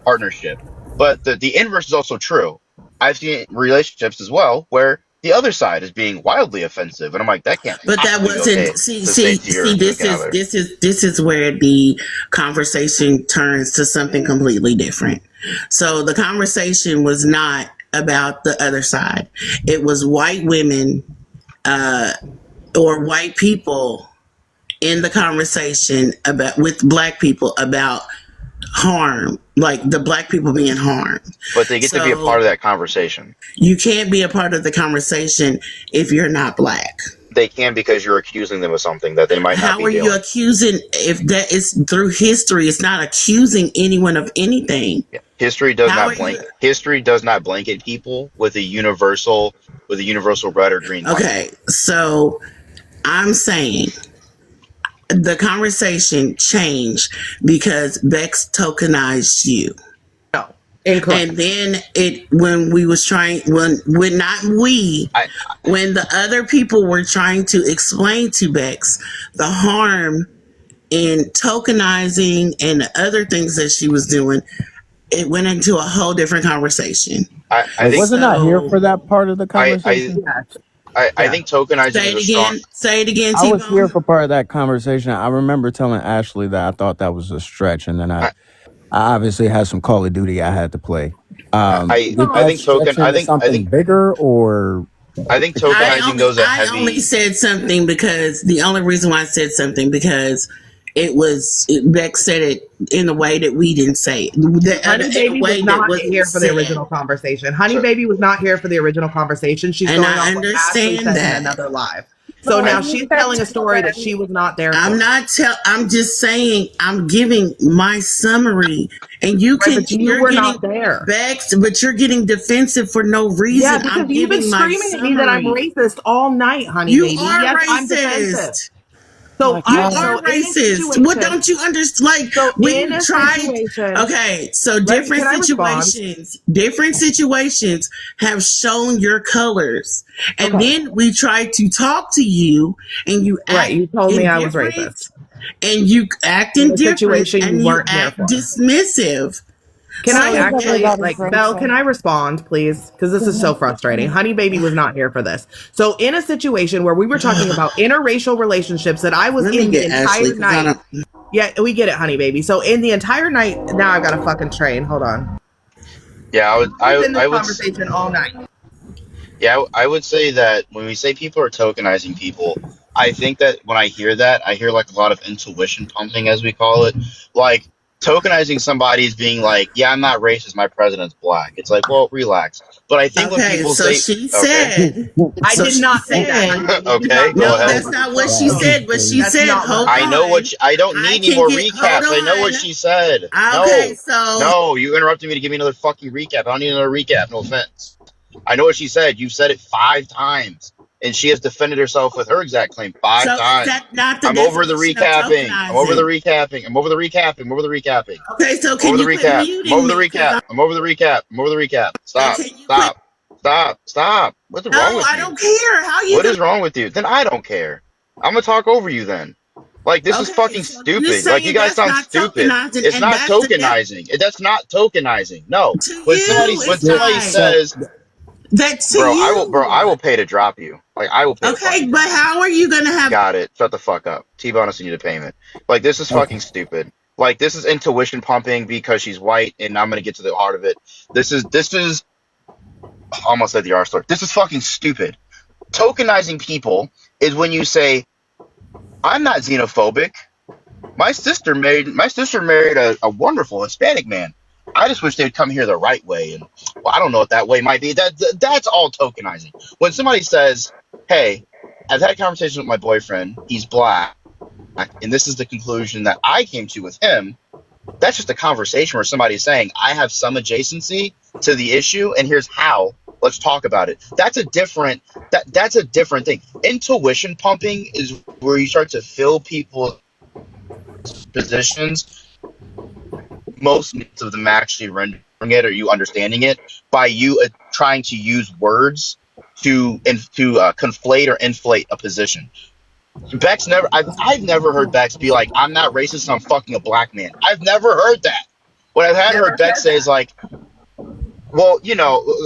partnership. But the inverse is also true. I've seen relationships as well where the other side is being wildly offensive, and I'm like, that can't But that possibly be wasn't okay see to say see to your see significant other. this is where the conversation turns to something completely different. So the conversation was not about the other side. It was white women or white people in the conversation about with black people about harm, like the black people being harmed. But they get to be a part So of that conversation. you can't be a part of the conversation if you're not black. They can, because you're accusing them of something that they might not How be are you doing. accusing if that is through history? It's not accusing anyone of anything. Yeah. How are you History does not blanket people with a universal red or green light. okay? So I'm saying the conversation changed because Bex tokenized you. No, incorrect. And then it when we was trying when not we I when the other people were trying to explain to Bex the harm in tokenizing and the other things that she was doing, it went into a whole different conversation. I Wait, think wasn't I here for So that part of the I I conversation? Yes. I Yeah. think tokenizing say is it a strong. again. Say it again, I T was here Bone. for part of that conversation. I remember telling Ashley that I thought that was a stretch, and then I I obviously had some Call of Duty I had to play. I, Did I that think token. stretch into something bigger, or I think tokenizing goes a I only heavy. said something because the only reason why I said something because Bex said it in a way that we didn't say it, Honey in a Baby was way that not wasn't here for the said, original conversation. Honey So Baby was not here for the original conversation. She's and going I off what Ashley understand said in that. another live. So But now she's telling a story that she was not there I'm for. not tell. I'm just saying. I'm giving my summary, and Right, but you you're were getting not there. vexed, but you're getting defensive for no Yeah, reason. because I'm you've been giving my screaming at me that I'm summary. racist all night, Honey You Baby. are Yes, I'm defensive. racist. So You I are so in a racist. What situation, don't you understand? Like so in we a tried. situation, Okay, so let me can I respond? different situations have shown your colors, and Okay. then we tried to talk to you, and you Right. act You told me I was indifferent, racist and you act in a indifferent, situation you and you weren't here act for. dismissive. Can I So actually, like, Belle, can I respond, please? Because this is so frustrating. Honey Baby was not here for this. So, in a situation where we were talking about interracial relationships that I was let me in the get Ashley entire because I night. don't. Yeah, we get it, Honey Baby. So, in the entire night, now I've got a fucking train. Hold on. yeah, I was in this conversation all night. I would say that when we say people are tokenizing people, I think that when I hear that, I hear like a lot of intuition pumping, as we call it. Like tokenizing somebody as being like, yeah, I'm not racist, my president's black. It's like, well, relax. But I think when Okay, people say, okay, I so did she not say that, said, Honey Baby. Do okay, not go no, put ahead. that's words not in what my she mouth. said. But she That's said, not what hold I I know on, I don't I need any can more get, hold recaps. I know what on. she said. Okay, No, so no, you interrupted me to give me another fucking recap. I don't need another recap. No offense. I know what she said. You said it 5 times. and she has defended herself with her exact claim 5 times. That's not the I'm over the definition of recapping. I'm over the tokenizing. recapping. I'm over the recapping. I'm over the recapping. Okay, so I'm over can the you quit recap. I'm over muting the me? recap. I'm over the recap. I'm over the recap. So Stop. can you quit? Stop. Stop. Stop. What's No, wrong with I you? don't care. How you What gonna? is wrong with you? Then I don't care. I'm gonna talk over you then. Like, this is Okay, fucking so you're stupid. Like, you saying guys that's sound not stupid. tokenizing, It's and not that's the tokenizing. That's not tokenizing. No. to When you. It's somebody not So says, that to bro, you. I will pay to drop you. Like, I will pay to Okay, fucking but drop you. how are you gonna have? Got it. Shut the fuck up. T-Bonus, you need a payment. Like, this is okay. fucking stupid. Like, this is intuition pumping because she's white, and I'm gonna get to the heart of it. This is I almost said the R story. This is fucking stupid. Tokenizing people is when you say, I'm not xenophobic. My sister married a wonderful Hispanic man. I just wish they'd come here the right way, and well, I don't know what that way might be. That's all tokenizing. When somebody says, "Hey, I've had conversations with my boyfriend. He's black, and this is the conclusion that I came to with him." That's just a conversation where somebody's saying, "I have some adjacency to the issue, and here's how. Let's talk about it." That's a different thing. Intuition pumping is where you start to fill people's positions, most of them actually rendering it or you understanding it by you trying to use words to conflate or inflate a position. I've never heard Bex be like, "I'm not racist, I'm fucking a black man." I've never heard that. What I've had heard Never Bex said say is that. like, well,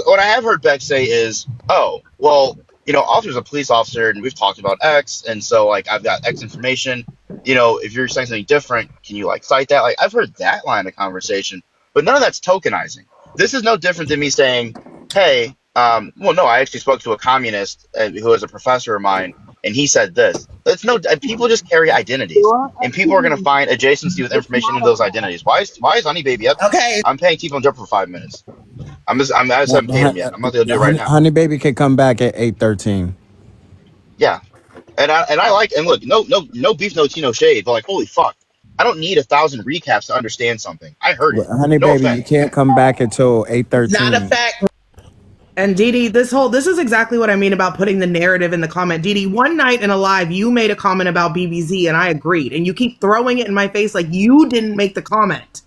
what I have heard Beck say is, "Oh, well, officer's a police officer, and we've talked about X, and so like I've got X information. If you're saying something different, can you like cite that?" Like, I've heard that line of conversation, but none of that's tokenizing. This is no different than me saying, "Hey, well, no, I actually spoke to a communist who is a professor of mine, and he said this." It's no, people just carry identities, Your and people are going to opinion. find adjacency with It's information not in a those fact. identities. Why is Honey Baby up? Okay, I'm paying T-Bone Jumper for 5 minutes. I just haven't paid him yet. I'm about to go do it right now. Honey Baby can come back at 8:13. Yeah, and I like, and look, no beef, no tea, no shade, but like, holy fuck, I don't need 1,000 recaps to understand something. I heard it. Honey No Baby, you offense. can't come back until not a 8:13. fact. And Didi, this is exactly what I mean about putting the narrative in the comment. Didi, one night in a live, you made a comment about BBZ and I agreed. And you keep throwing it in my face like you didn't make the comment.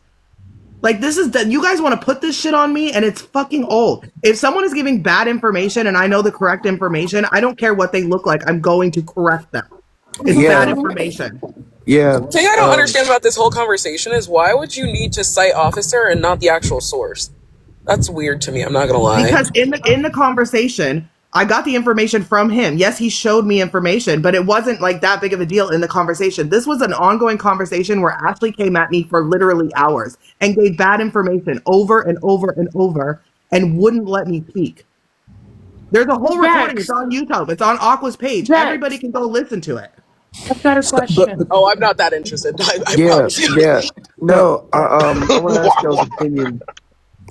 Like, this is you guys want to put this shit on me, and it's fucking old. If someone is giving bad information and I know the correct information, I don't care what they look like. I'm going to correct them. It's bad Yeah, information. yeah. The thing I don't understand about this whole conversation is why would you need to cite officer and not the actual source? That's weird to me. I'm not gonna lie. Because in the conversation, I got the information from him. Yes, he showed me information, but it wasn't like that big of a deal in the conversation. This was an ongoing conversation where Ashley came at me for literally hours and gave bad information over and over and over and wouldn't let me speak. There's a whole recording. It's Bex, on YouTube. It's on Aqua's page. Everybody Bex, can go listen to it. I've got a But question. Oh, I'm not that interested. I yeah, promise you. yeah. So No, I want to ask y'all's Wow. opinion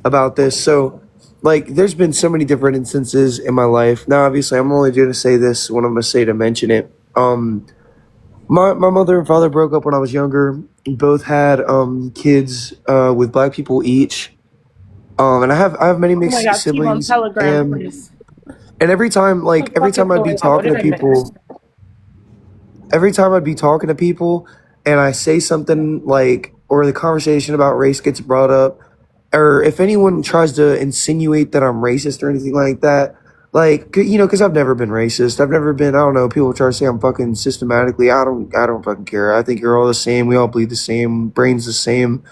about this. So, like, there's been so many different instances in my life. Now, obviously, I'm only going to say this when I'm going to say to mention it. My mother and father broke up when I was younger. We both had kids with black people each. And I have many Oh my mixed God, team on siblings, Telegram, and please. every time, What like, the fuck is I'd be going on? What talking did to I miss? people, every time I'd be talking to people and I say something like, or the conversation about race gets brought up, or if anyone tries to insinuate that I'm racist or anything like that, like, because I've never been racist. I've never been, I don't know, people try to say I'm fucking systematically. I don't fucking care. I think you're all the same. We all bleed the same. Brain's the same.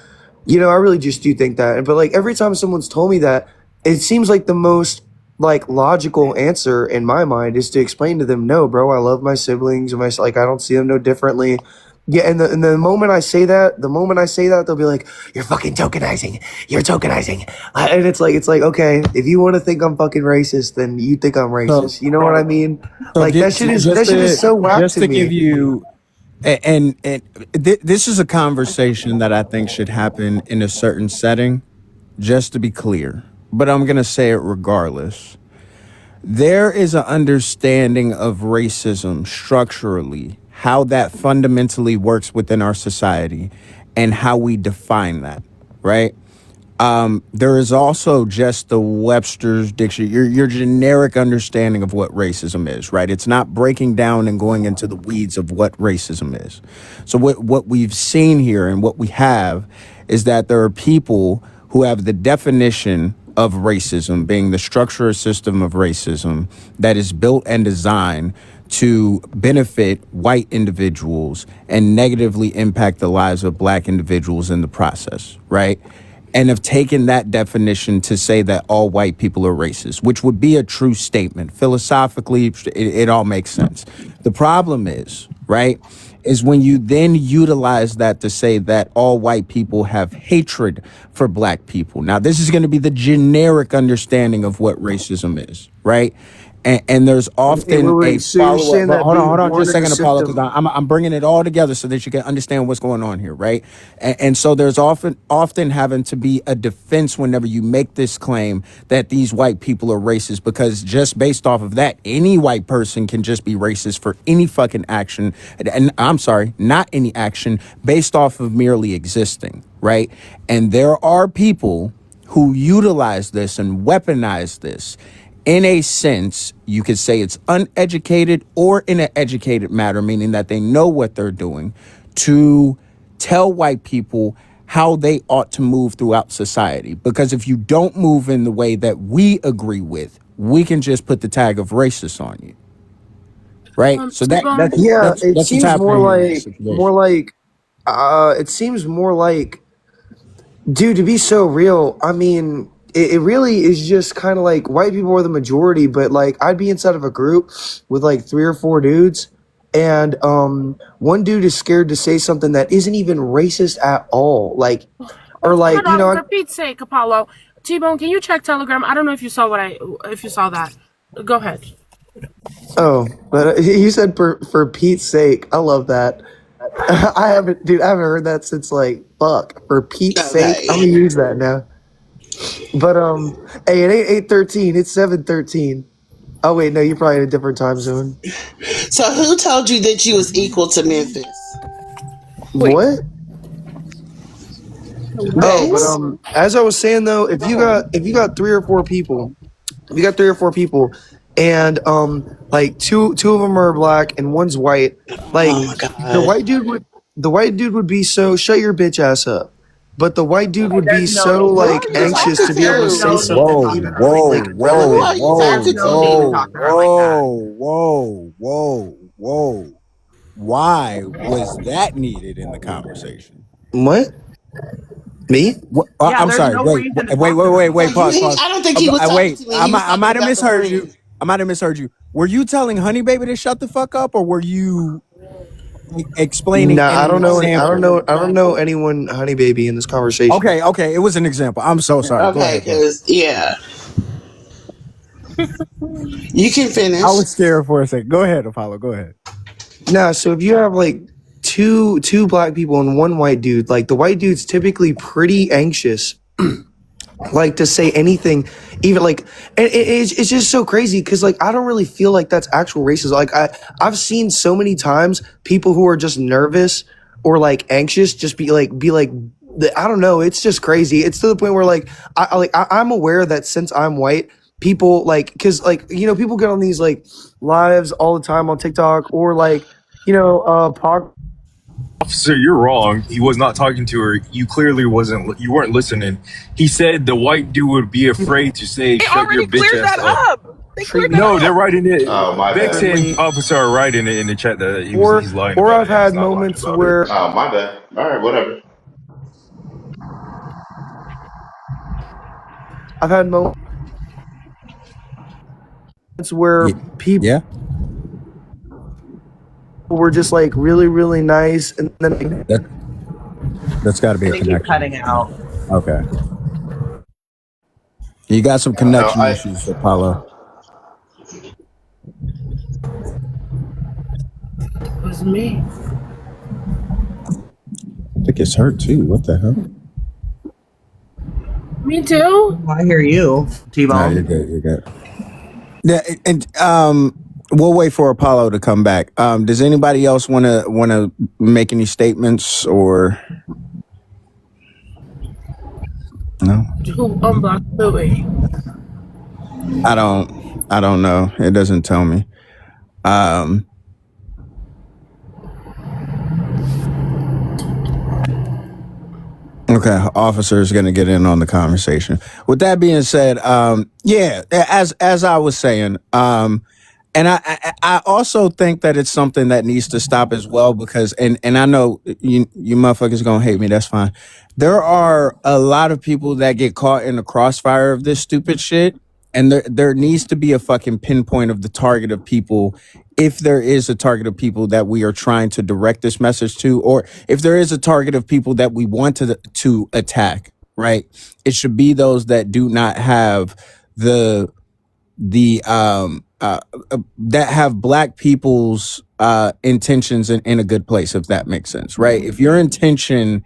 I really just do think that. But like every time someone's told me that, it seems like the most like logical answer in my mind is to explain to them, no, bro, I love my siblings and like I don't see them no differently. Yeah, and the moment I say that, they'll be like, "You're fucking tokenizing. You're tokenizing." And it's like, okay, if you want to think I'm fucking racist, then you think I'm so racist. You know what I mean? so Like get that shit is so whack just to to give me. you this is a conversation that I think should happen in a certain setting, just to be clear. But I'm going to say it regardless. There is an understanding of racism structurally, how that fundamentally works within our society, and how we define that, right? There is also just the Webster's dictionary, your generic understanding of what racism is, right? It's not breaking down and going into the weeds of what racism is. So what we've seen here and what we have is that there are people who have the definition of racism being the structure or system of racism that is built and designed to benefit white individuals and negatively impact the lives of black individuals in the process, right? And have taken that definition to say that all white people are racist, which would be a true statement. Philosophically, it all makes sense. The problem is, right, is when you then utilize that to say that all white people have hatred for black people. Now, this is going to be the generic understanding of what racism is, right? And there's often a So you're follow-up. saying But that hold being on born just a in a second, Apollo, because system. I'm bringing it all together so that you can understand what's going on here, right? And so there's often having to be a defense whenever you make this claim that these white people are racist, because just based off of that, any white person can just be racist for any fucking action. And I'm sorry, not any action based off of merely existing, right? And there are people who utilize this and weaponize this. In a sense, you could say it's uneducated or in an educated matter, meaning that they know what they're doing, to tell white people how they ought to move throughout society. Because if you don't move in the way that we agree with, we can just put the tag of racist on you. Right? So that T-Bone. that's Yeah, that's it that's what's seems more happening here in this like situation. it seems more like, dude, to be so real, I mean, it really is just kind of like white people are the majority, but like I'd be inside of a group with like 3 or 4 dudes, and one dude is scared to say something that isn't even racist at all. Like, or Hold like, on, for Pete's sake, Apollo. T-Bone, can you check Telegram? I don't know if you saw if you saw that. Go ahead. oh, but he said for Pete's sake. I love that. I haven't, dude. I haven't heard that since like fuck. For Pete's sake, I'm Okay. gonna use that now. But hey, it ain't 8:13. It's 7:13. Oh wait, no, you're probably in a different time zone. So who told you that you was equal to Memphis? Wait, What? Oh, but Bex? as I was saying though, if you got 3 or 4 people, if you got 3 or 4 people, and like two of them are black and one's white, Oh like my the god. white dude would the white dude would be so shut your bitch ass up, but the white dude would be There's no so need Who to like are you talk. anxious talking to be able to There's say no to? need to something Whoa, talk to even her like whoa, like that. Who whoa, relevant. are you whoa, talking There's no need to to? whoa, talk to her like that. whoa. Why was that needed in the conversation? What? Me? What, Yeah, I'm there's sorry. no reason to talk to her like Wait. that. Pause. I don't think he was talking Wait. to me. He was I talking might have about the misheard friend. you. I might have misheard you. Were you telling Honey Baby to shut the fuck up, or were you explaining Nah, an example? I don't know anyone, honey baby, in this conversation. Okay. It was an example. I'm so sorry. Go Okay, ahead. Go ahead. because yeah, you can I finish. was scared for a second. Go ahead, Apollo. Go ahead. Nah, so if you have like two black people and one white dude, like the white dude's typically pretty anxious, like to say anything, even like, and it's just so crazy because like I don't really feel like that's actual racism. Like I've seen so many times people who are just nervous or like anxious just be like I don't know. It's just crazy. It's to the point where like I'm aware that since I'm white, people like because like people get on these like lives all the time on TikTok or like pod. Officer, you're wrong. He was not talking to her. You clearly wasn't. You weren't listening. He said the white dude would be afraid to say, They "Shut your already bitch cleared ass that up." up. They Treat cleared me that No, they're up. writing it. Oh, my Bex bad. and differently, officer are writing it in the chat that or he's lying or about I've it, and he's had not lying moments about it. where Oh, my bad. All right, whatever. I've had moments where Yeah. people Yeah. were just like really, really nice, and then like, That that's got to be I a think you're connection cutting issue. out. Okay. You got some No, connection I. issues, Apollo. It was me. I think it's her too. What the hell? Me too. I hear you, No, you're T-Bone. good. You're good. Yeah, and we'll wait for Apollo to come back. Does anybody else want to make any statements or? No, Who unblocked Louis? I don't. I don't know. It doesn't tell me. Um, Okay, officer is going to get in on the conversation. With that being said, yeah, as I was saying, and I also think that it's something that needs to stop as well because and I know you motherfuckers gonna hate me. That's fine. There are a lot of people that get caught in the crossfire of this stupid shit, and there needs to be a fucking pinpoint of the target of people, if there is a target of people that we are trying to direct this message to, or if there is a target of people that we want to attack. Right? It should be those that do not have the that have black people's intentions in a good place, if that makes sense, right? If your intention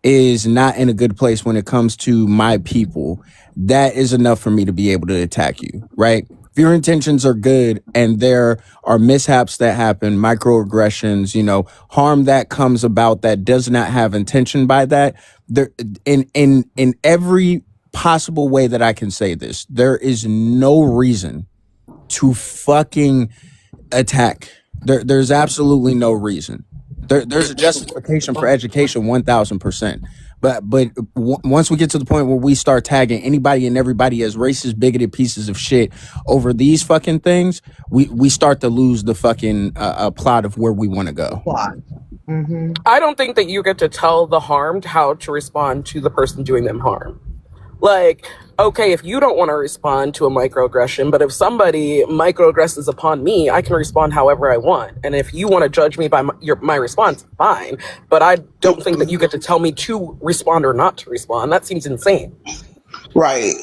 is not in a good place when it comes to my people, that is enough for me to be able to attack you, right? If your intentions are good and there are mishaps that happen, microaggressions, harm that comes about that does not have intention by that, there in every possible way that I can say this, there is no reason to fucking attack. There's absolutely no reason. There's a justification for education, 1,000%. But once we get to the point where we start tagging anybody and everybody as racist, bigoted pieces of shit over these fucking things, we start to lose the fucking plot of where we want to go. Plot. Mm-hmm. I don't think that you get to tell the harmed how to respond to the person doing them harm. Like, okay, if you don't want to respond to a microaggression, but if somebody microaggresses upon me, I can respond however I want. And if you want to judge me by my response, fine. But I don't think that you get to tell me to respond or not to respond. That seems insane. Right.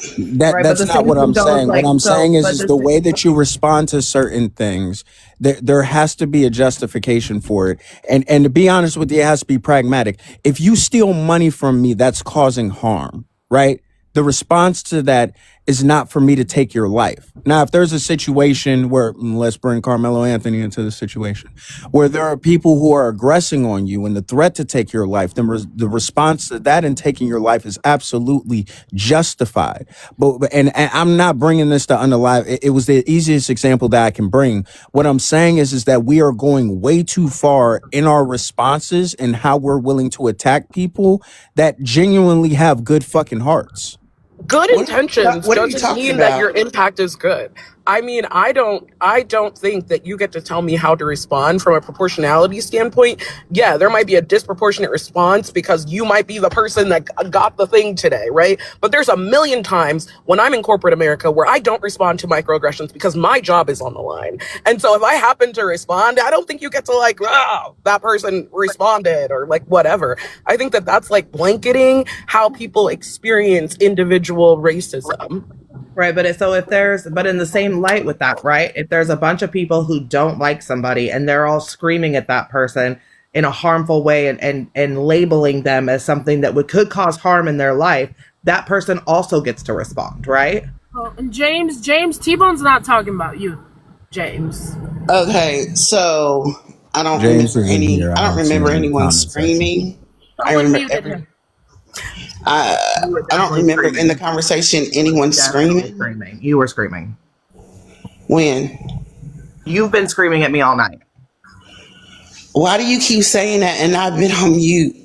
Right, That's not what I'm saying. What I'm saying is the way that you respond to certain things, there has to be a justification for it. And to be honest with you, it has to be pragmatic. If you steal money from me, that's causing harm, right? The response to that is not for me to take your life. Now, if there's a situation where, let's bring Carmelo Anthony into the situation, where there are people who are aggressing on you and the threat to take your life, then the response to that and taking your life is absolutely justified. But I'm not bringing this to unalive. It was the easiest example that I can bring. What I'm saying is that we are going way too far in our responses and how we're willing to attack people that genuinely have good fucking hearts. Good intentions What are you doesn't talking mean that about? your impact is good. I mean, I don't think that you get to tell me how to respond from a proportionality standpoint. Yeah, there might be a disproportionate response because you might be the person that got the thing today, right? But there's a million times when I'm in corporate America where I don't respond to microaggressions because my job is on the line. And so if I happen to respond, I don't think you get to like, oh, that person responded or like whatever. I think that that's like blanketing how people experience individual racism. Right, but but in the same light with that, right? If there's a bunch of people who don't like somebody and they're all screaming at that person in a harmful way and labeling them as something that could cause harm in their life, that person also gets to respond, right? And James, T-Bone's not talking about you, James. Okay, so I don't James remember isn't here. I don't don't see him remember in the anyone comment section. screaming. I Someone remember muted him. You were I don't definitely remember in the screaming. conversation anyone Definitely screaming. screaming. You were screaming. When? You've been screaming at me all night. Why do you keep saying that and I've been on mute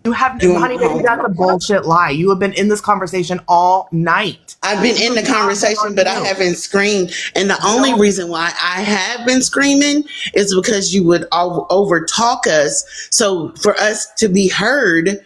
You have, doing honey, my baby, that's a homework? bullshit lie. You have been in this conversation all night. I've been in the conversation, but I haven't screamed. And the only reason why I have been screaming is because you would over talk us. So for us to be heard,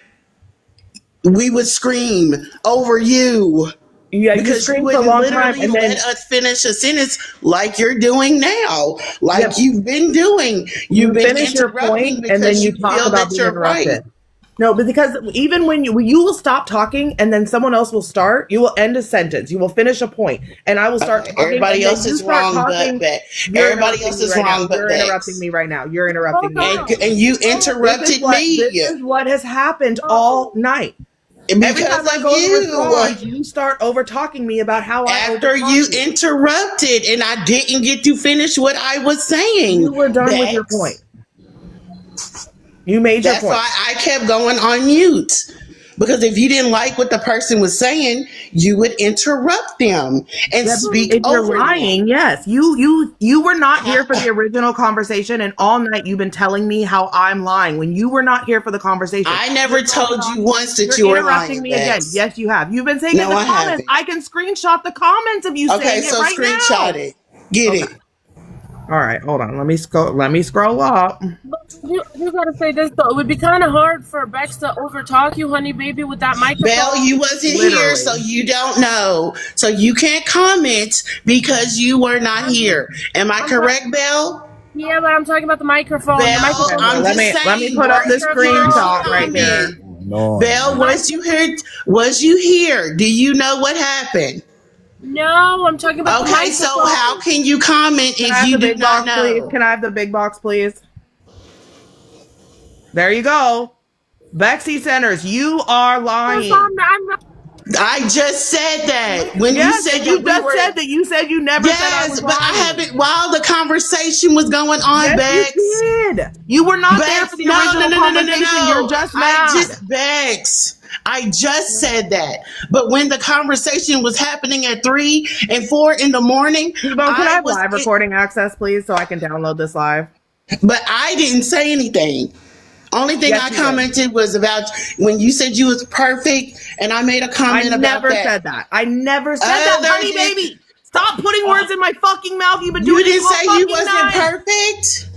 we would scream over you. Yeah, you Because you screamed for a wouldn't long time, literally and then let us finish a sentence like you're doing now, like you've been doing. you You've been finish your point, interrupting and then because you you talk feel about that being you're right. interrupted. No, but because even when you will stop talking, and then someone else will start, you will end a sentence, you will finish a point, and I will start talking. Everybody and else then you is start wrong, talking. but You're everybody interrupting else me is right now. wrong, but You're interrupting me right now. You're interrupting me. and you interrupted This me is what has happened all night. Every time because I of go to you. respond, you start over talking me about how I After overtalk you you. interrupted, and I didn't get to finish what I was saying. You were done with your point. You made your That's point. why I kept going on mute. Because if you didn't like what the person was saying, you would interrupt them and Yeah, speak if you're over them. lying, yes, you were not here for the original conversation, and all night you've been telling me how I'm lying when you were not here for the conversation. I never You're going told off. you once that You're you were interrupting lying, me again. Bex. Yes, you have. You've been saying it in No, the I comments. haven't. I can screenshot the comments of you Okay, saying it so right screenshot now. it. Get Okay. it. All right. Hold on. Let me scroll. Let me scroll up. But you gotta say this though. It would be kind of hard for Bex to overtalk you, honey baby, with that Belle, microphone. you wasn't here, so Literally. you don't know. So you can't comment because you were not here. Am I I'm correct, Belle? Yeah, but I'm talking about the microphone. The Belle, Okay. microphone. Well, I'm just let me saying put you up weren't the here to screenshot right comment. there. The Belle, mic. was you here? Was you here? Do you know what happened? No, I'm talking about the Okay, so how microphone. can you comment Can I if have you the do big not box, please? know? Can I have the big box, please? There you go. Bexy Centers, you are lying. I'm not. I just said that when you Yes, said and that you we just were. said that you never said I was Yes, but I lying. haven't. While the conversation was going on, Yes, you Bex. did. You were not there for Bex, the no, no, original no, no, no, no, conversation. You're no. just mad. Bex, I just said that. But when the conversation was happening at 3 and 4 in the morning, T-Bone, can I I have was live it, recording access, please, so I can download this live? but I didn't say anything. Only thing Yes, I you did. commented was about when you said you was perfect, and I made a I comment about never that. said that. I never said that, Other honey than baby. Stop putting words in my fucking mouth. You've been you doing this didn't all say you fucking wasn't night. perfect.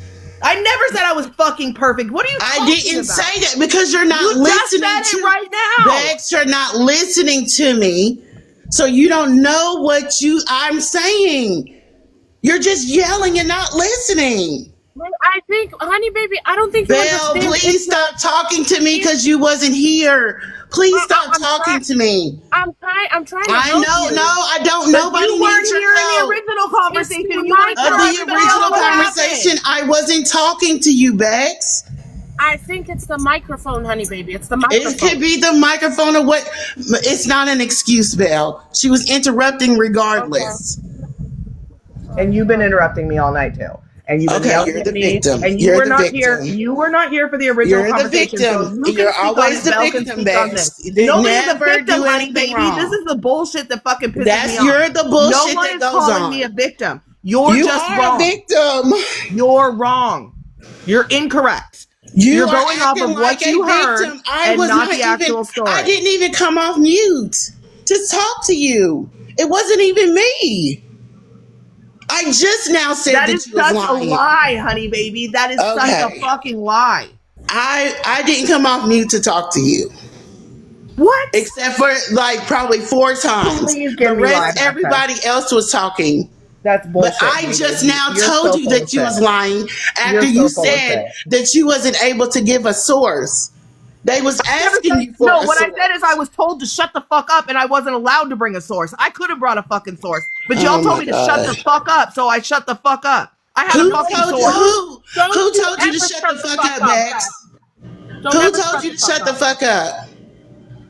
I never said I was fucking perfect. What are you I talking didn't about? say that because you're not You just listening said it to right now. Bex, you're not listening to me. So you don't know what I'm saying. You're just yelling and not listening. I think, honey baby, I don't think you Belle, understand. please stop talking to me because you wasn't here. Please stop I'm talking trying. to me. I'm trying to I help know, no, you. I don't. But you Nobody weren't needs your here in the help. original It's conversation. the You want to Of tell the everybody else original what microphone. conversation, happened. I wasn't talking to you, Bex. I think it's the microphone, honey baby. It's the It microphone. could be the microphone or what. It's not an excuse, Belle. She was interrupting Okay. regardless. And you've been interrupting me all night too. And you've been Okay, yelling you're at the me. victim. And you You're were the not here. victim. You were not here for the original You're the conversation. So victim. if you can You're speak on always it, the Belle can victim, speak on this. Bex. You did Nobody's a never victim, do honey anything baby. This wrong. is the bullshit that fucking pisses me off. You're the No bullshit one that is goes calling me on. a victim. You're You just are a wrong. victim. You're wrong. You're incorrect. You You're are going off acting of like what a you heard victim. I and was not not the even, actual I story. didn't even come off mute to talk to you. It wasn't even me. I just now said That is that you was such a lying. lie, honey baby. That is such a Okay. fucking lie. I didn't come off mute to talk to you. What? Except for like probably 4 times. Please The give me live rest, access. everybody else was talking. That's But bullshit, I honey just baby. now You're told so you full of that you shit. was lying after You're you so full of said shit. that you wasn't able to give a source. They was Never asking said you for no. a What I said is I source. was told to shut the fuck up, and I wasn't allowed to bring a source. I could have brought a fucking source, but y'all Oh told my me to shut the god. fuck up, so I shut the fuck up. I had a Who fucking told you source. who Don't you told you to ever shut the shut the fuck fuck up, up, Bex? Bex. Don't Who ever told shut you the to fuck shut the up. fuck up?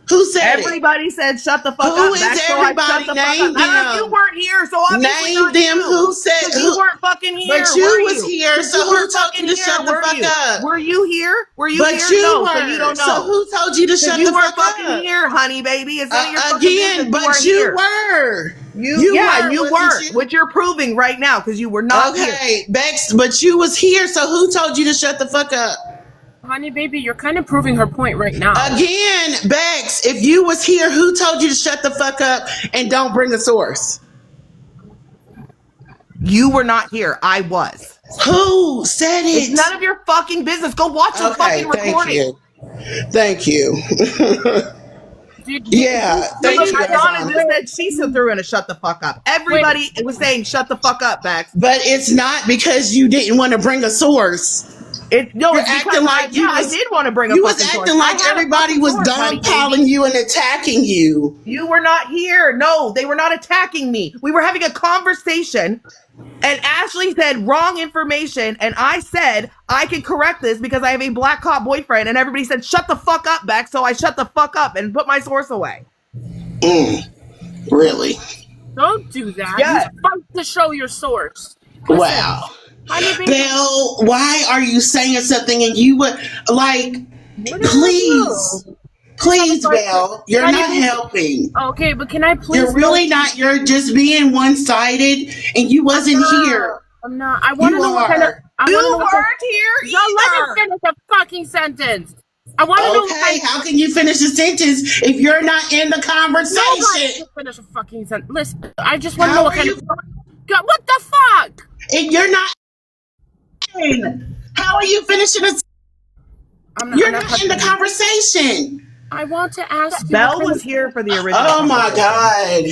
Who said it? Everybody said shut the fuck Who up, is back, so I shut everybody? the fuck up. Name You them. weren't here, so obviously Name not them you, who said because you who. weren't fucking But here, were you was you? here, Because so you who weren't told you fucking to here, shut the were fuck you? up? Were you here? Were you But here? you No, so you were. don't So know. who told you to Because shut you the weren't fuck fucking up? here, honey baby. It's none of your fucking business. Again, You but weren't you here. were. You, You yeah, were, you wasn't weren't, you? which you're proving right now because you were not here. Okay, Bex, but you was here, so who told you to shut the fuck up? Honey baby, you're kind of proving her point right now. Again, Bex, if you was here, who told you to shut the fuck up and don't bring a source? You were not here. I was. Who said It's it? none of your fucking business. Go watch the Okay, fucking thank recording. you. Thank you. Yeah, Look, thank See, you, Donna Azana. just said she threw in a shut the fuck up. wait. Everybody was saying shut the fuck up, Bex. But it's not because you didn't want to bring a source. You're It's because acting like I did want to bring a you was fucking source. acting I like had a everybody fucking was source, honey dogpiling baby. you and attacking you. You were not here. No, they were not attacking me. We were having a conversation. And Ashley said wrong information, and I said I can correct this because I have a black cop boyfriend, and everybody said shut the fuck up, Bex. So I shut the fuck up and put my source away. Really? Don't do that. Yes. You fight to show your source. Listen, Wow. honey baby. Bill, why are you saying something and you would like What did I please do? Please, like Belle, you're not not even helping. okay, but can I please You're really not. You're just being one-sided, and you wasn't here. I'm not. I want to You know what kind of. are. I want to You know what kind. weren't here Y'all let me either. finish a fucking sentence. I want to know what Okay, kind. how can you finish a sentence if you're not in the Nobody conversation? can finish a fucking sentence. Listen, I just want to know How what are kind you? of. God, what the fuck? And you're not in. How are you finishing a? I'm not. I'm You're not not in the touching you. conversation. I want to ask you what Belle kind of. was here for the original Oh my conversation. god.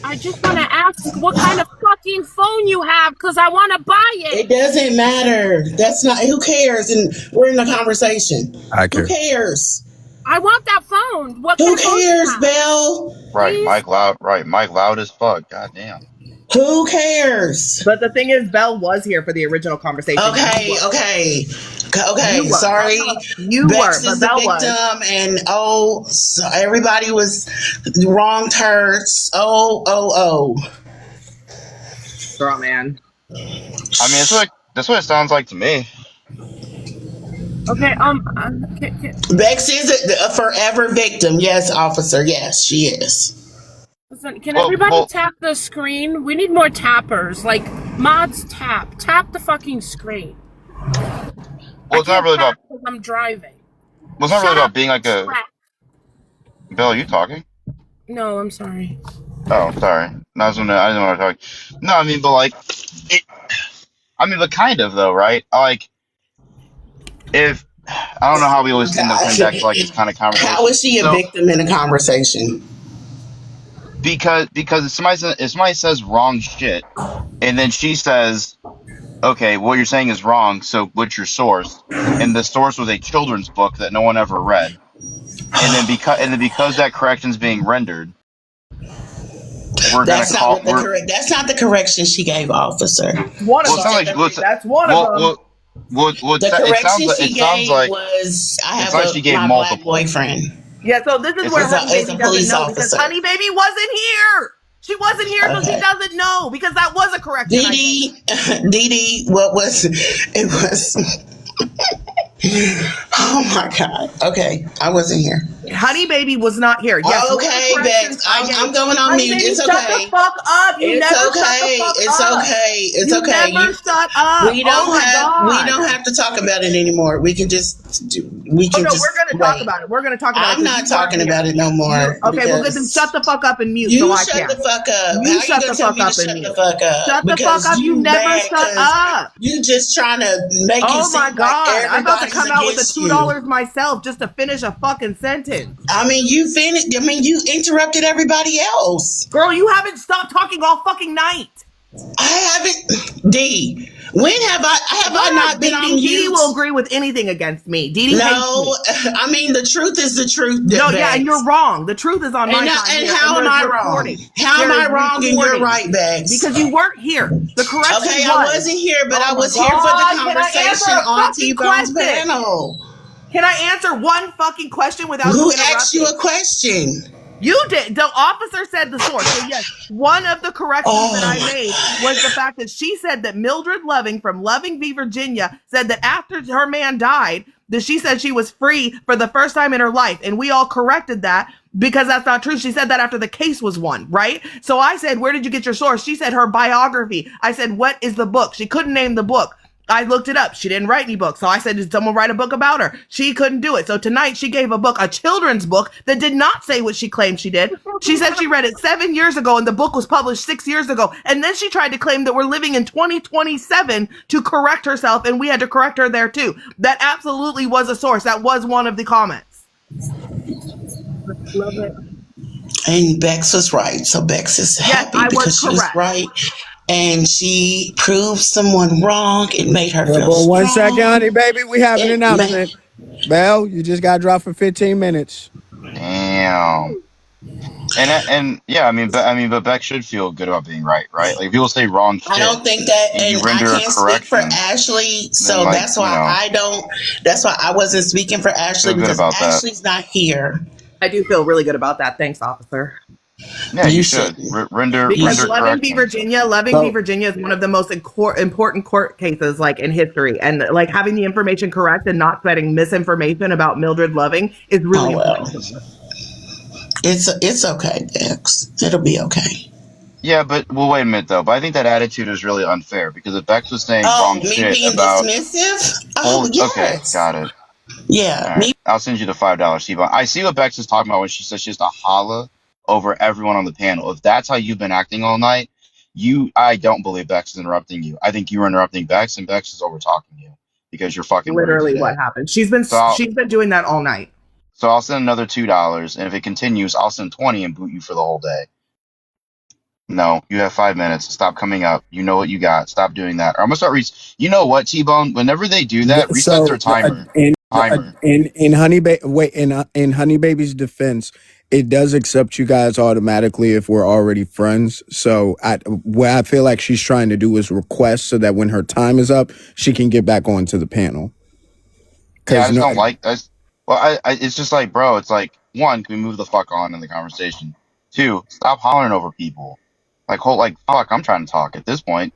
I just want to ask what kind of fucking phone you have because I want to buy It it. doesn't matter. That's not. Who cares? And we're in the conversation. I Who care. cares? I want that phone. What kind Who of phone you cares, have? Belle? Right, Please. Mike loud. Right, Mike loud as fuck. God damn. Who cares? But the thing is, Belle was here for the original conversation. You Okay, were. okay, You okay. were. I Sorry, know. You were, Bex but is the Belle was. victim, and so everybody was wrong turns. Oh. Girl, man. I mean, that's what it sounds like to me. Okay. Bex is a forever victim. Yes, officer. Yes, she is. Listen, can Well, everybody well, tap the screen? We need more tappers. Like mods, tap the fucking screen. I it's not can't really tap about. because I'm driving. Well, it's not really Shut up, about being like a. Shrek. Bill, are you talking? No, I'm sorry. Oh, sorry. No, I didn't want to talk. No, I mean, but like, it, I mean, but kind of though, right? Like, if I don't know how we always end up coming back to like this kind of How conversation. is she a So victim in a conversation? because if somebody says wrong shit, and then she says, okay, what you're saying is wrong. So what's your source? And the source was a children's book that no one ever read. And then because that correction's being rendered, we're gonna call we're That's not the correction she gave, officer. One of well. It sounds them. like well, That's one of well, them. well, The correction she it sounds gave like was, I it's have like she gave my black multiple. boyfriend. Yeah, so this is It's where like Honey Is Baby a doesn't police know because officer. Honey Baby wasn't here. She wasn't here, so she Okay. doesn't know because that was a correction I made. Dee, what was it? Was oh my god. Okay, I wasn't here. Honey Baby was not here. Yes, one of the Okay, corrections Bex, I I'm gave. going on Honey mute. Baby, It's shut the okay. fuck up. You It's never shut the okay. fuck It's up. okay. It's You okay. never shut up. Oh my We god. don't have to talk about it anymore. We can just Oh no, we're gonna talk wait. about it. We're gonna talk about it I'm because not you weren't talking here. about it no You more okay? Well, good. Then shut because the fuck up and mute so you I shut the can. fuck up. You How you shut gonna the tell fuck me to up and shut the mute. fuck up? Shut the fuck Because up. You you never mad shut because up. you just trying to make it Oh my seem like god. I'm about to everybody's come out with the against you. $2 myself just to finish a fucking sentence. I mean, you finished. I mean, you interrupted everybody else. Girl, you haven't stopped talking all fucking night. I haven't. D. When have I not been on Dee mute? will agree with anything against me. Dee hates me. No, I mean the truth is the truth. No, yeah, and Bags. you're wrong. The truth is on my side And here, and how am there's I wrong? recording. How am There I is wrong and you're recording right, Bags? because you weren't here. The correction Okay, I was. wasn't here, but Oh I my was here for the god! Can I answer conversation a on fucking T-Bone's question? panel. Can I answer one fucking question without Who you asked you interrupting? a question? You did. The officer said the source. So yes, one of the corrections that Oh I my made was the god. fact that she said that Mildred Loving from Loving v. Virginia said that after her man died, that she said she was free for the first time in her life. And we all corrected that because that's not true. She said that after the case was won, right? So I said, where did you get your source? She said her biography. I said, what is the book? She couldn't name the book. I looked it up. She didn't write any books. So I said, did someone write a book about her? She couldn't do it. So tonight she gave a book, a children's book that did not say what she claimed she did. She said she read it 7 years ago and the book was published 6 years ago. And then she tried to claim that we're living in 2027 to correct herself. And we had to correct her there too. That absolutely was a source. That was one of the comments. Love it. And Bex was right. So Bex is Yes, happy I was because she was correct. right. And she proved someone wrong. It made her feel But one strong. second, honey, baby, we have an It announcement. Belle, you just got dropped for 15 minutes. Damn. And yeah, but Beck should feel good about being right, right? Like if people say wrong I shit don't think that, and you and I render a can't speak for correction, Ashley, then so like, that's why I don't. That's why I wasn't speaking for Ashley feel good because about that. Ashley's not here. I do feel really good about that. Thanks, officer. Yeah, you You should shouldn't. Because render Loving v. corrections. Virginia, is one of the most important court cases like in history, and like having the information correct and not spreading misinformation about Mildred Loving is really Oh important well, to us. it's okay, Bex. It'll be okay. Yeah, but well, wait a minute though. But I think that attitude is really unfair because if Bex was saying Oh, wrong me shit being about dismissive? Oh hold, okay, yes, got it. yeah. All right, Me. I'll send you the $5, T-Bone. I see what Bex is talking about when she says she has to holla over everyone on the panel. If that's how you've been acting all night, I don't believe Bex is interrupting you. I think you were interrupting Bex, and Bex is over talking you because you're fucking rude Literally, what today. happened? So I'll, She's been doing that all night. so I'll send another $2, and if it continues, I'll send 20 and boot you for the whole day. No, you have 5 minutes. Stop coming up. You know what you got. Stop doing that. Or I'm gonna start You know what, T-Bone? Whenever they do that, reset their So timer. Timer. in Honey Baby's defense, it does accept you guys automatically if we're already friends. So what I feel like she's trying to do is request so that when her time is up, she can get back onto the panel. Yeah, I Because just no, don't like. It's just like, bro. It's like, one, can we move the fuck on in the conversation? Two, stop hollering over people. Fuck. I'm trying to talk at this point.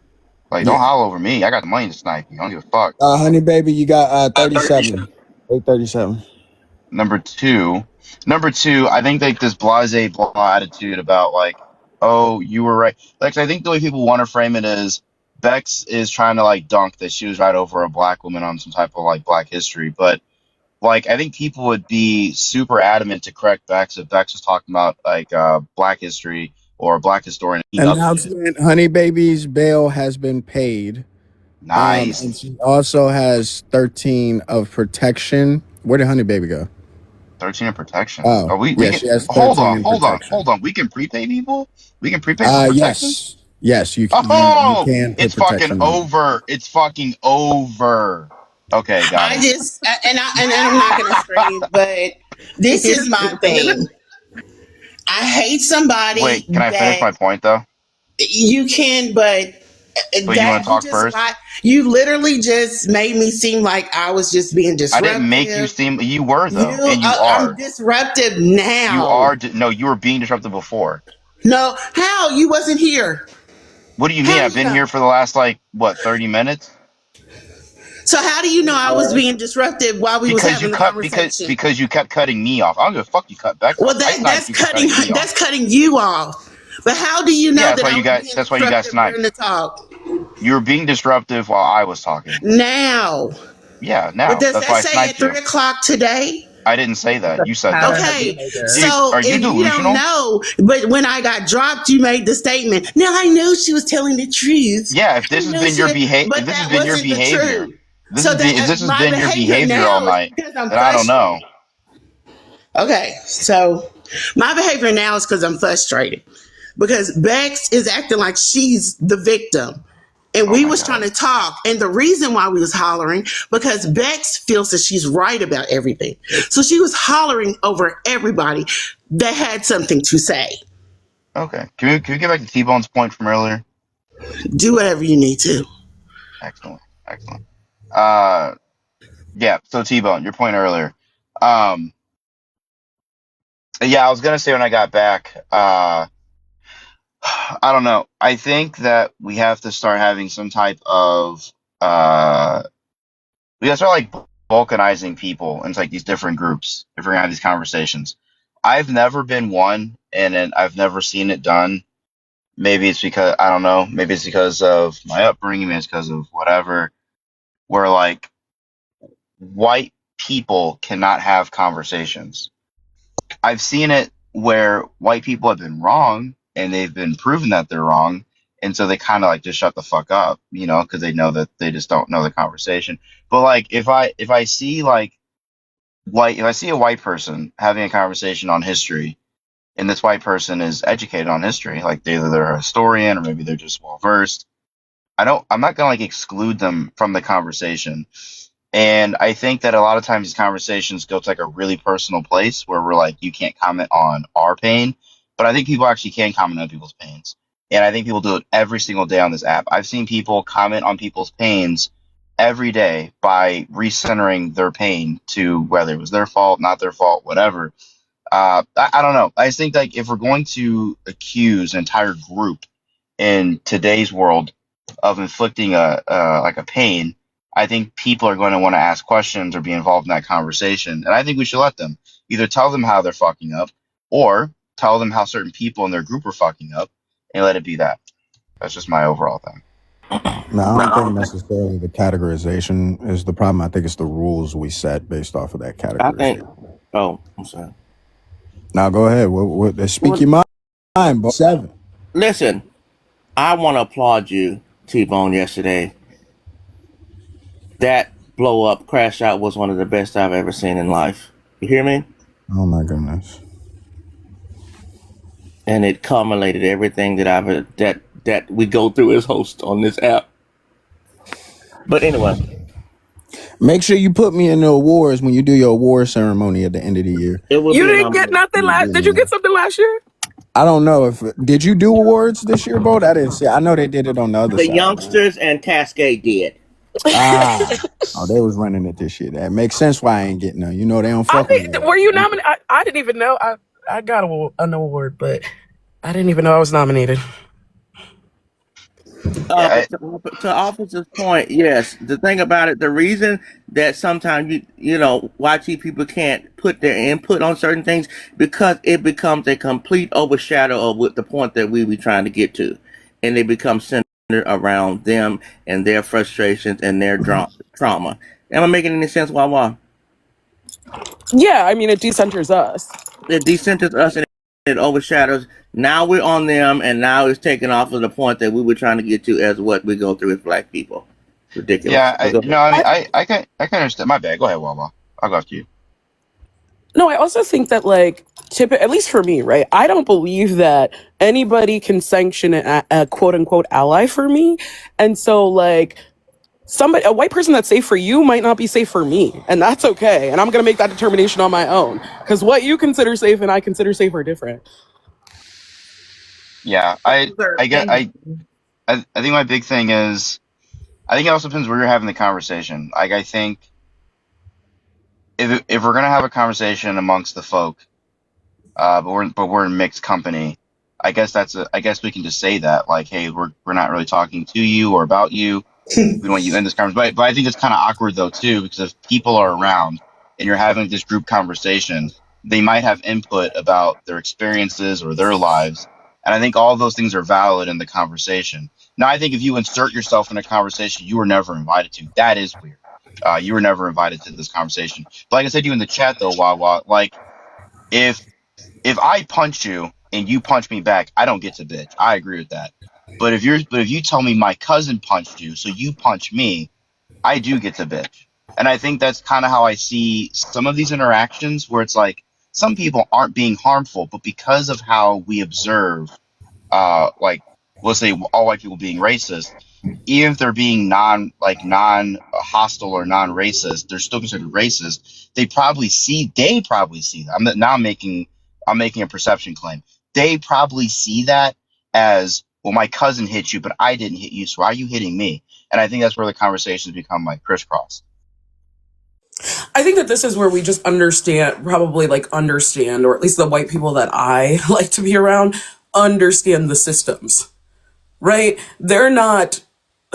Like, don't yeah, holler over me. I got the money to snipe you. I don't give a fuck. Honey Baby, you got 37, 837. Number two, I think like this blase blah attitude about like, oh, you were right. Like, I think the way people want to frame it is Bex is trying to like dunk that she was right over a black woman on some type of like black history, but like I think people would be super adamant to correct Bex if Bex was talking about like black history or a black historian. He doesn't shit. Announcement: Honey Baby's bail has been paid. And Nice. she also has 13 of protection. Where did Honey Baby go? 13 of protection. Oh, Oh, we yeah, can she has hold 13 on, in protection. We can prepay people. We can prepay for protection. Yes, yes, you Oh, can put it's fucking protection on. over. It's fucking over. Okay, got I it. just and I'm not gonna scream, but this is Here's my the thing. thing. I hate somebody Wait, can I finish that my point though? you can, but But you want that to you talk just first? like you literally just made me seem like I was just being I didn't make you disruptive. seem. You were though, and you I'm are. disruptive You now. are. No, you were being disruptive before. No, how you wasn't here? What do you mean? How I've you been know? here for the last like what 30 minutes? So how do you know I was being disruptive while we was Because you having the cut conversation? because you kept cutting me off. I don't give a fuck. You cut Bex Well, off. I sniped you for cutting me off. that's cutting you off. But how do you Yeah, know that's that why I you was got. being That's why you got disruptive during sniped. the talk? You were being disruptive while I was talking. Now, Yeah, but now does that's that why I say at sniped you. 3 o'clock today? I didn't say that. You said that. Pattern of Okay, behavior. Dude, so are you if you don't delusional? know, but when I got dropped, you made the statement. Now I knew she was telling the truth. Yeah, if I this has knew been she, your behavior, if but this has that been your wasn't the behavior, truth. So if that this has my been your behavior behavior all now is night, because I'm then I don't know. frustrated. Okay, so my behavior now is because I'm frustrated because Bex is acting like she's the victim. And Oh we my was trying god. to talk, and the reason why we was hollering because Bex feels that she's right about everything. So she was hollering over everybody that had something to say. Okay, can we get back to T-Bone's point from earlier? Do whatever you need to. Excellent, excellent. Uh, yeah. So T-Bone, your point earlier. Um, yeah, I was gonna say when I got back. I don't know. I think that we have to start having some type of we gotta start like balkanizing people into like these different groups if we're gonna have these conversations. I've never been one, and I've never seen it done. Maybe it's because I don't know. Maybe it's because of my upbringing. Maybe it's because of whatever. Where like white people cannot have conversations. I've seen it where white people have been wrong and they've been proven that they're wrong, and so they kind of like just shut the fuck up, because they know that they just don't know the conversation. But like if I see like if I see a white person having a conversation on history, and this white person is educated on history, like either they're a historian or maybe they're just well versed, I'm not gonna like exclude them from the conversation. And I think that a lot of times these conversations go to like a really personal place where we're like, you can't comment on our pain, but I think people actually can comment on people's pains. And I think people do it every single day on this app. I've seen people comment on people's pains every day by recentering their pain to whether it was their fault, not their fault, whatever. I don't know. I just think like if we're going to accuse an entire group in today's world of inflicting a pain, I think people are going to want to ask questions or be involved in that conversation, and I think we should let them either tell them how they're fucking up or tell them how certain people in their group are fucking up, and let it be that. That's just my overall thing. No, I don't think necessarily the categorization is the problem. I think it's the rules we set based off of that I think. categorization. Oh, I'm sorry. Now go ahead. Speak Well, your mind, but 7. listen, I want to applaud you, T Bone. Yesterday, that blow up crash out was one of the best I've ever seen in life. You hear me? Oh my goodness. And it culminated everything that that we go through as hosts on this app. But anyway, Make sure you put me in the awards when you do your award ceremony at the end of the year. it will You be a didn't get nomination. nothing last. Did you get something last year? I don't know if did you do awards this year, Bo? I didn't see. I know they did it on the other The side. youngsters and Cascade did. Ah, oh, they was running it this year. That makes sense why I ain't getting none. You know they don't I fuck with me. think, were you nominated? I didn't even know. I got an award, but I didn't even know I was nominated. Yeah, But to Officer's point, yes. The thing about it, the reason that sometimes YT people can't put their input on certain things because it becomes a complete overshadow of what the point that we be trying to get to, and they become centered around them and their frustrations and their trauma. Am I making any sense, Wawa? Yeah, I mean, it decenters us. It decenters us and it overshadows. Now we're on them, and now it's taken off of the point that we were trying to get to as what we go through as Black people. Ridiculous. yeah. But go ahead. I mean, I can understand. My bad. Go ahead, Wawa. I'll go after you. No, I also think that, like, at least for me, right? I don't believe that anybody can sanction a quote unquote ally for me. And so, like, a white person that's safe for you might not be safe for me. And that's okay. And I'm going to make that determination on my own. Because what you consider safe and I consider safe are different. Yeah, I get I think my big thing is I think it also depends where you're having the conversation. Like I think if we're gonna have a conversation amongst the folk, but we're in mixed company, I guess we can just say that like, hey, we're not really talking to you or about you. We don't want you in this conversation. But I think it's kind of awkward though too because if people are around and you're having this group conversation, they might have input about their experiences or their lives, and I think all those things are valid in the conversation. Now, I think if you insert yourself in a conversation you were never invited to, that is weird. You were never invited to this conversation. But like I said to you in the chat though, Wawa, like if if I punch you and you punch me back, I don't get to bitch. I agree with that. But if you tell me my cousin punched you, so you punch me, I do get to bitch. And I think that's kind of how I see some of these interactions where it's like some people aren't being harmful, but because of how we observe, like let's say all white people being racist, even if they're being non hostile or non racist, they're still considered racist. They probably see that. I'm making a perception claim. They probably see that as well. My cousin hit you, but I didn't hit you, so why are you hitting me? And I think that's where the conversations become like crisscross. I think that this is where we just understand, or at least the white people that I like to be around, understand the systems, right? They're not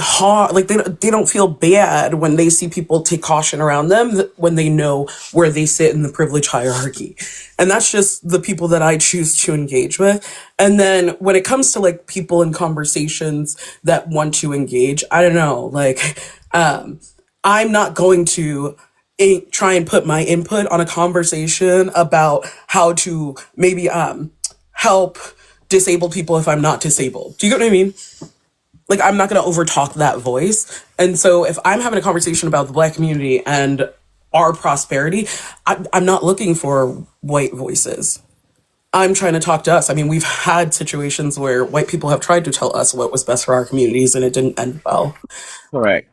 hard, like they don't feel bad when they see people take caution around them when they know where they sit in the privilege hierarchy. And that's just the people that I choose to engage with. And then when it comes to like people in conversations that want to engage, I don't know, like I'm not going to try and put my input on a conversation about how to maybe help disabled people if I'm not disabled. Do you get what I mean? Like, I'm not going to overtalk that voice. And so if I'm having a conversation about the Black community and our prosperity, I'm not looking for white voices. I'm trying to talk to us. I mean, we've had situations where white people have tried to tell us what was best for our communities and it didn't end well. Correct.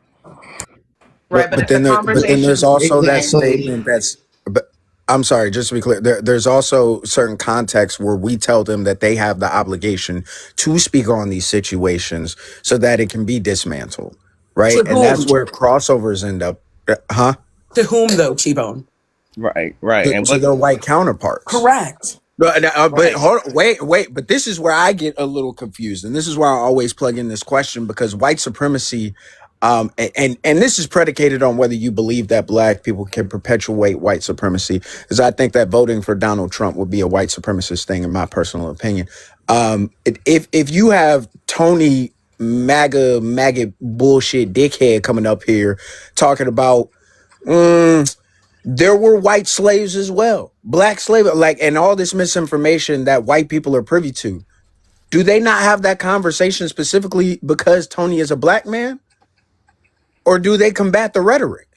Right, but if the But then there's conversation, also that Exactly. statement that's. But I'm sorry, just to be clear, there's also certain contexts where we tell them that they have the obligation to speak on these situations so that it can be dismantled, right? To And that's whom? where crossovers end up. Huh? To whom, though, T-Bone? Right. And to what? their white counterparts. Correct. But Right. hold on, wait. But this is where I get a little confused, and this is why I always plug in this question because white supremacy, and this is predicated on whether you believe that black people can perpetuate white supremacy. Because I think that voting for Donald Trump would be a white supremacist thing, in my personal opinion. If you have Tony MAGA bullshit dickhead coming up here talking about. There were white slaves as well, black slave, like, and all this misinformation that white people are privy to. Do they not have that conversation specifically because Tony is a black man, or do they combat the rhetoric?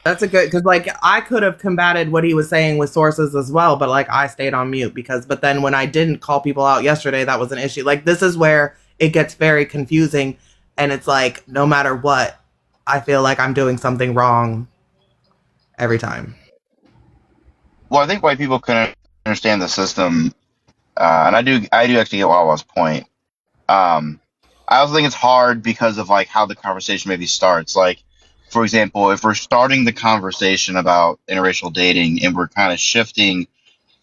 That's a good, because like I could have combated what he was saying with sources as well, but like I stayed on mute but then when I didn't call people out yesterday, that was an issue. Like this is where it gets very confusing, and it's like no matter what, I feel like I'm doing something wrong every time. Well, I think white people can understand the system, and I do actually get Wawa's point. Um, I also think it's hard because of like how the conversation maybe starts. Like, for example, if we're starting the conversation about interracial dating and we're kind of shifting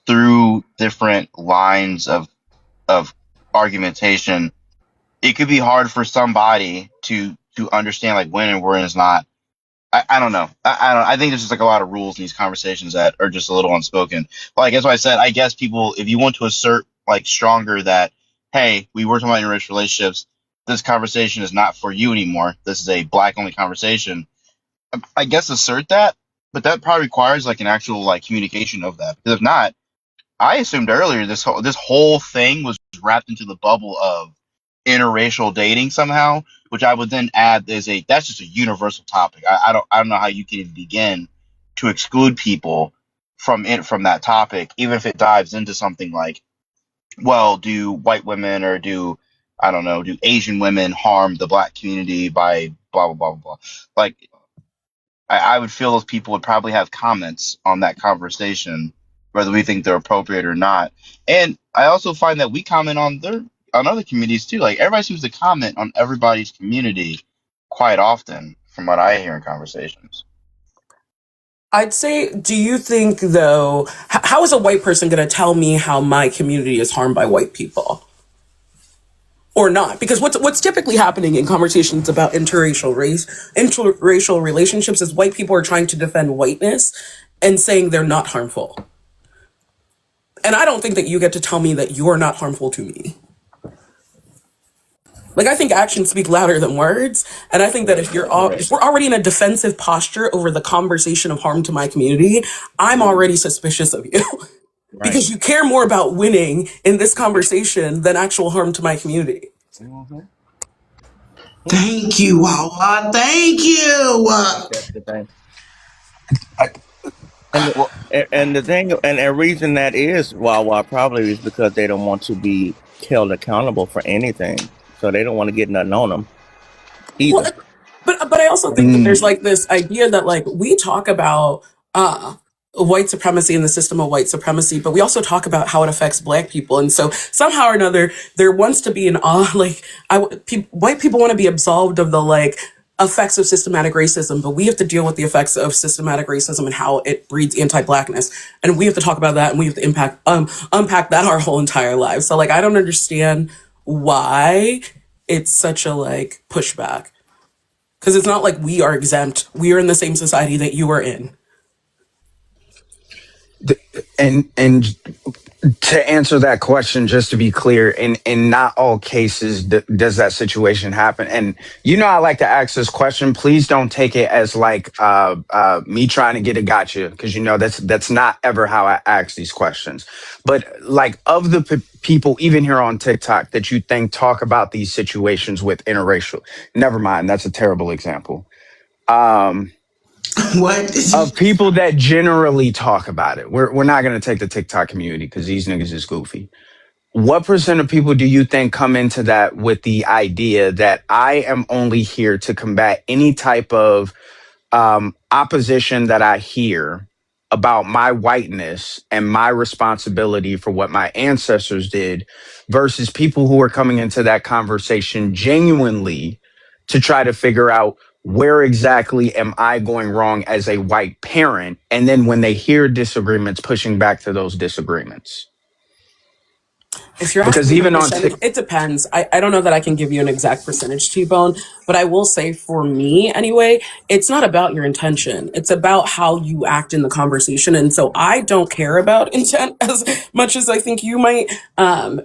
through different lines of argumentation, it could be hard for somebody to understand like when and where is not. I don't know. I don't. I think there's just like a lot of rules in these conversations that are just a little unspoken. Like that's why I said. I guess people, if you want to assert like stronger that, hey, we were talking about interracial relationships. This conversation is not for you anymore. This is a black only conversation. I guess assert that, but that probably requires like an actual like communication of that. Because if not, I assumed earlier this whole thing was wrapped into the bubble of interracial dating somehow, which I would then add is that's just a universal topic. I don't know how you can even begin to exclude people from that topic, even if it dives into something like, well, do white women or do I don't know, do Asian women harm the black community by blah blah blah blah blah. Like I would feel those people would probably have comments on that conversation, whether we think they're appropriate or not. And I also find that we comment on other communities too. Like everybody seems to comment on everybody's community quite often, from what I hear in conversations. I'd say, do you think, though, how is a white person going to tell me how my community is harmed by white people? Or not? Because what's typically happening in conversations about interracial relationships is white people are trying to defend whiteness and saying they're not harmful. And I don't think that you get to tell me that you're not harmful to me. Like, I think actions speak louder than words. And I think that if we're already in a defensive posture over the conversation of harm to my community, I'm already suspicious of you. Right. Because you care more about winning in this conversation than actual harm to my community. Mm-hmm. Thank you, Wawa. Thank you. That's the thing. I, And Well, and the thing and the reason that is Wawa probably is because they don't want to be held accountable for anything, so they don't want to get nothing on them Well, either. but I also think that there's like this idea that like we talk about white supremacy and the system of white supremacy, but we also talk about how it affects black people. And so somehow or another, there wants to be an like white people want to be absolved of the like effects of systematic racism, but we have to deal with the effects of systematic racism and how it breeds anti-blackness, and we have to talk about that, and we have to unpack that our whole entire lives. So like I don't understand why it's such a like pushback. Because it's not like we are exempt. We are in the same society that you are in. and to answer that question, just to be clear, in not all cases does that situation happen. And I like to ask this question. Please don't take it as like me trying to get a gotcha, because that's not ever how I ask these questions. But like of the people, even here on TikTok, that you think talk about these situations with interracial, never mind, that's a terrible example. What? Of people that generally talk about it. We're not going to take the TikTok community because these niggas is goofy. What percent of people do you think come into that with the idea that I am only here to combat any type of opposition that I hear about my whiteness and my responsibility for what my ancestors did, versus people who are coming into that conversation genuinely to try to figure out where exactly am I going wrong as a white parent? And then when they hear disagreements, pushing back to those disagreements. If you're Because asking the even on percentage, it depends. I don't know that I can give you an exact percentage, T-Bone, but I will say for me anyway, it's not about your intention. It's about how you act in the conversation. And so I don't care about intent as much as I think you might,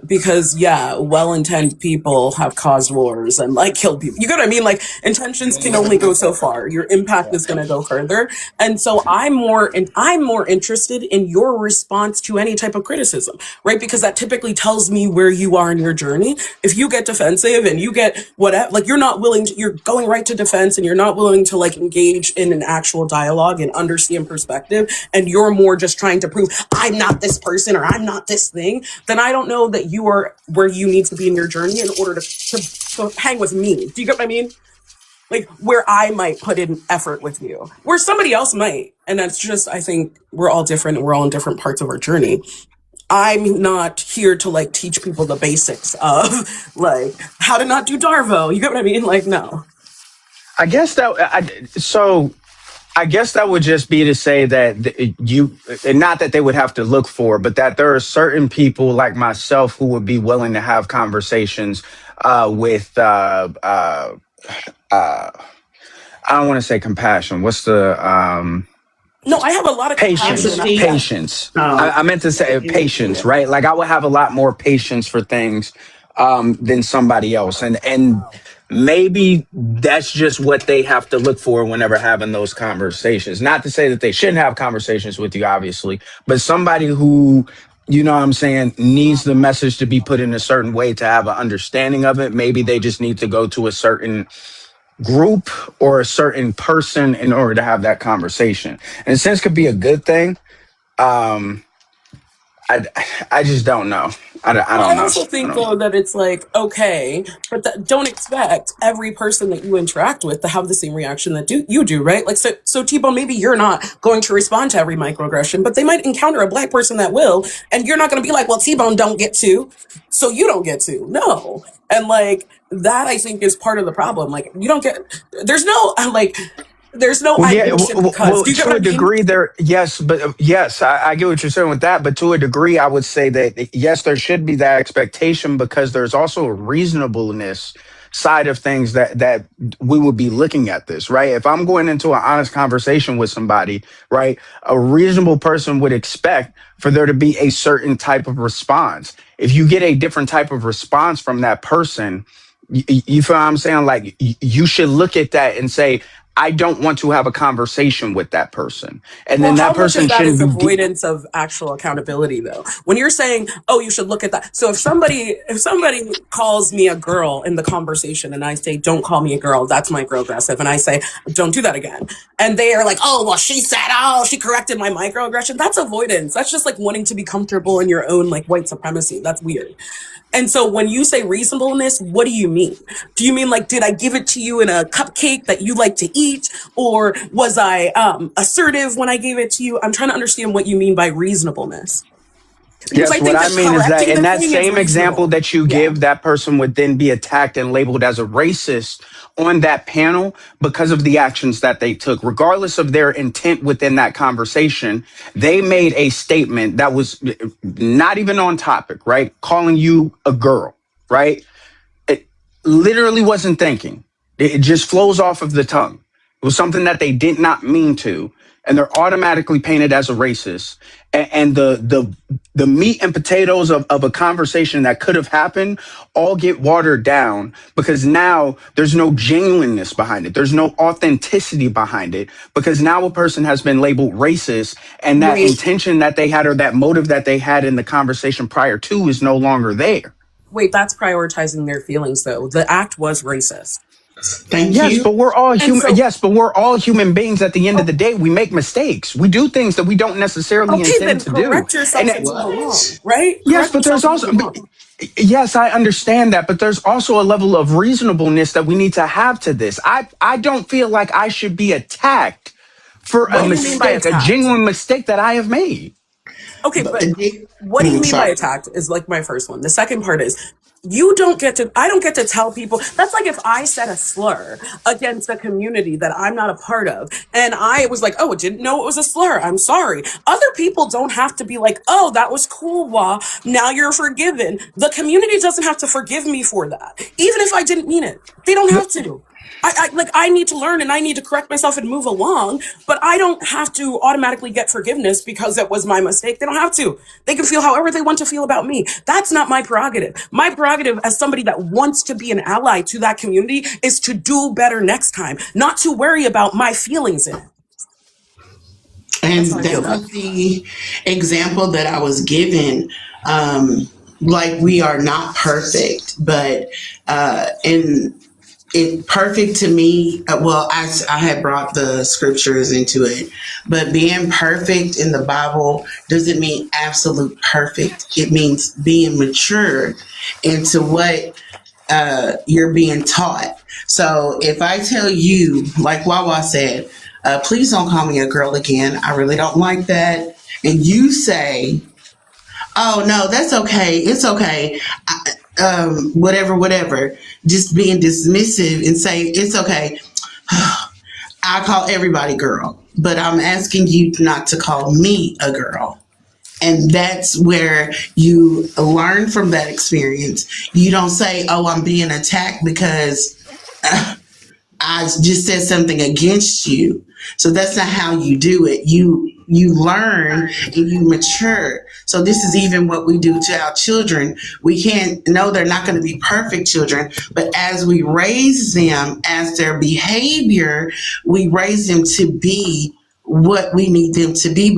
because yeah, well-intended people have caused wars and like killed people. You get what I mean? Like intentions can only go so far. Your impact is going to go further. And so I'm more interested in your response to any type of criticism, right? Because that typically tells me where you are in your journey. If you get defensive and you get whatever, like you're not willing to, you're going right to defense and you're not willing to like engage in an actual dialogue and understand perspective, and you're more just trying to prove I'm not this person or I'm not this thing, then I don't know that you are where you need to be in your journey in order to hang with me. Do you get what I mean? Like where I might put in effort with you, where somebody else might. And that's just, I think we're all different and we're all in different parts of our journey. I'm not here to like teach people the basics of like how to not do Darvo. You get what I mean? Like, no. I guess that so I guess that would just be to say that you, and not that they would have to look for, but that there are certain people like myself who would be willing to have conversations with I don't want to say compassion. What's the No, I have a lot of compassion. patience? Empathy. Yeah. Patience. I meant to say patience, right? Like I would have a lot more patience for things than somebody else, and maybe that's just what they have to look for whenever having those conversations. Not to say that they shouldn't have conversations with you, obviously, but somebody who, you know what I'm saying, needs the message to be put in a certain way to have an understanding of it. Maybe they just need to go to a certain group or a certain person in order to have that conversation. And in a sense could be a good thing. Um, I, I just don't know. I Well, don't I know. also I think don't know. though that it's like okay, but don't expect every person that you interact with to have the same reaction that you do, right? Like so T-Bone, maybe you're not going to respond to every microaggression, but they might encounter a black person that will, and you're not going to be like, well, T-Bone don't get to, so you don't get to. No, and like that, I think is part of the problem. Like you don't get. There's no like. There's no Well, I yeah. wish it because. Well, Do you get to what a I mean? degree, there. Yes, but yes, I get what you're saying with that. But to a degree, I would say that yes, there should be that expectation because there's also a reasonableness side of things that we would be looking at this, right? If I'm going into an honest conversation with somebody, right, a reasonable person would expect for there to be a certain type of response. If you get a different type of response from that person, you feel what I'm saying? Like you should look at that and say, I don't want to have a conversation with that person. And Well, then how that much of person that shouldn't is be. avoidance of actual accountability though? When you're saying, "Oh, you should look at that." So if somebody calls me a girl in the conversation and I say, "Don't call me a girl. That's microaggressive." And I say, "Don't do that again." And they are like, "Oh, well, she said, oh, she corrected my microaggression." That's avoidance. That's just like wanting to be comfortable in your own like white supremacy. That's weird. And so when you say reasonableness, what do you mean? Do you mean like, did I give it to you in a cupcake that you like to eat? Or was I assertive when I gave it to you? I'm trying to understand what you mean by reasonableness. Because I Yes, what think I that mean is that correcting in the that thing is same example reasonable. that you Yeah. give, that person would then be attacked and labeled as a racist on that panel because of the actions that they took. Regardless of their intent within that conversation, they made a statement that was not even on topic, right? Calling you a girl, right? It literally wasn't thinking. It just flows off of the tongue. It was something that they did not mean to, and they're automatically painted as a racist. And the meat and potatoes of a conversation that could have happened all get watered down because now there's no genuineness behind it. There's no authenticity behind it because now a person has been labeled racist, and that Wait, intention that they had or that motive that they had in the conversation prior to is no longer there. wait, that's prioritizing their feelings though. The act was racist. Thank Yes, you. but we're all And human. so, Yes, but we're all human beings. At the end of the day, we make mistakes. We do things that we don't necessarily okay, intend then to do. correct And yourself if you go wrong, What? right? yes, Correct but yourself there's if you also, go wrong. yes, I understand that, but there's also a level of reasonableness that we need to have to this. I don't feel like I should be attacked for a What do you mean by mistake, a attacked? genuine mistake that I have made. Okay, But but what do you mean by sorry. attacked is like my first one. The second part is I don't get to tell people. That's like if I said a slur against a community that I'm not a part of, and I was like, oh, I didn't know it was a slur, I'm sorry. Other people don't have to be like, oh, that was cool, Wah, now you're forgiven. The community doesn't have to forgive me for that, even if I didn't mean it. They don't have to. I need to learn and I need to correct myself and move along, but I don't have to automatically get forgiveness because it was my mistake. They don't have to. They can feel however they want to feel about me. That's not my prerogative. My prerogative as somebody that wants to be an ally to that community is to do better next time, not to worry about my feelings in it. And That's how I feel that about it. was the example that I was given. Like we are not perfect, but in it perfect to me. I had brought the scriptures into it, but being perfect in the Bible doesn't mean absolute perfect. It means being mature into what you're being taught. So if I tell you, like Wawa said, please don't call me a girl again. I really don't like that. And you say, oh no, that's okay. It's okay. Whatever, whatever. Just being dismissive and say it's okay. I call everybody girl, but I'm asking you not to call me a girl. And that's where you learn from that experience. You don't say, oh, I'm being attacked because I just said something against you. So that's not how you do it. You learn and you mature. So this is even what we do to our children. We can't know they're not going to be perfect children, but as we raise them, as their behavior, we raise them to be what we need them to be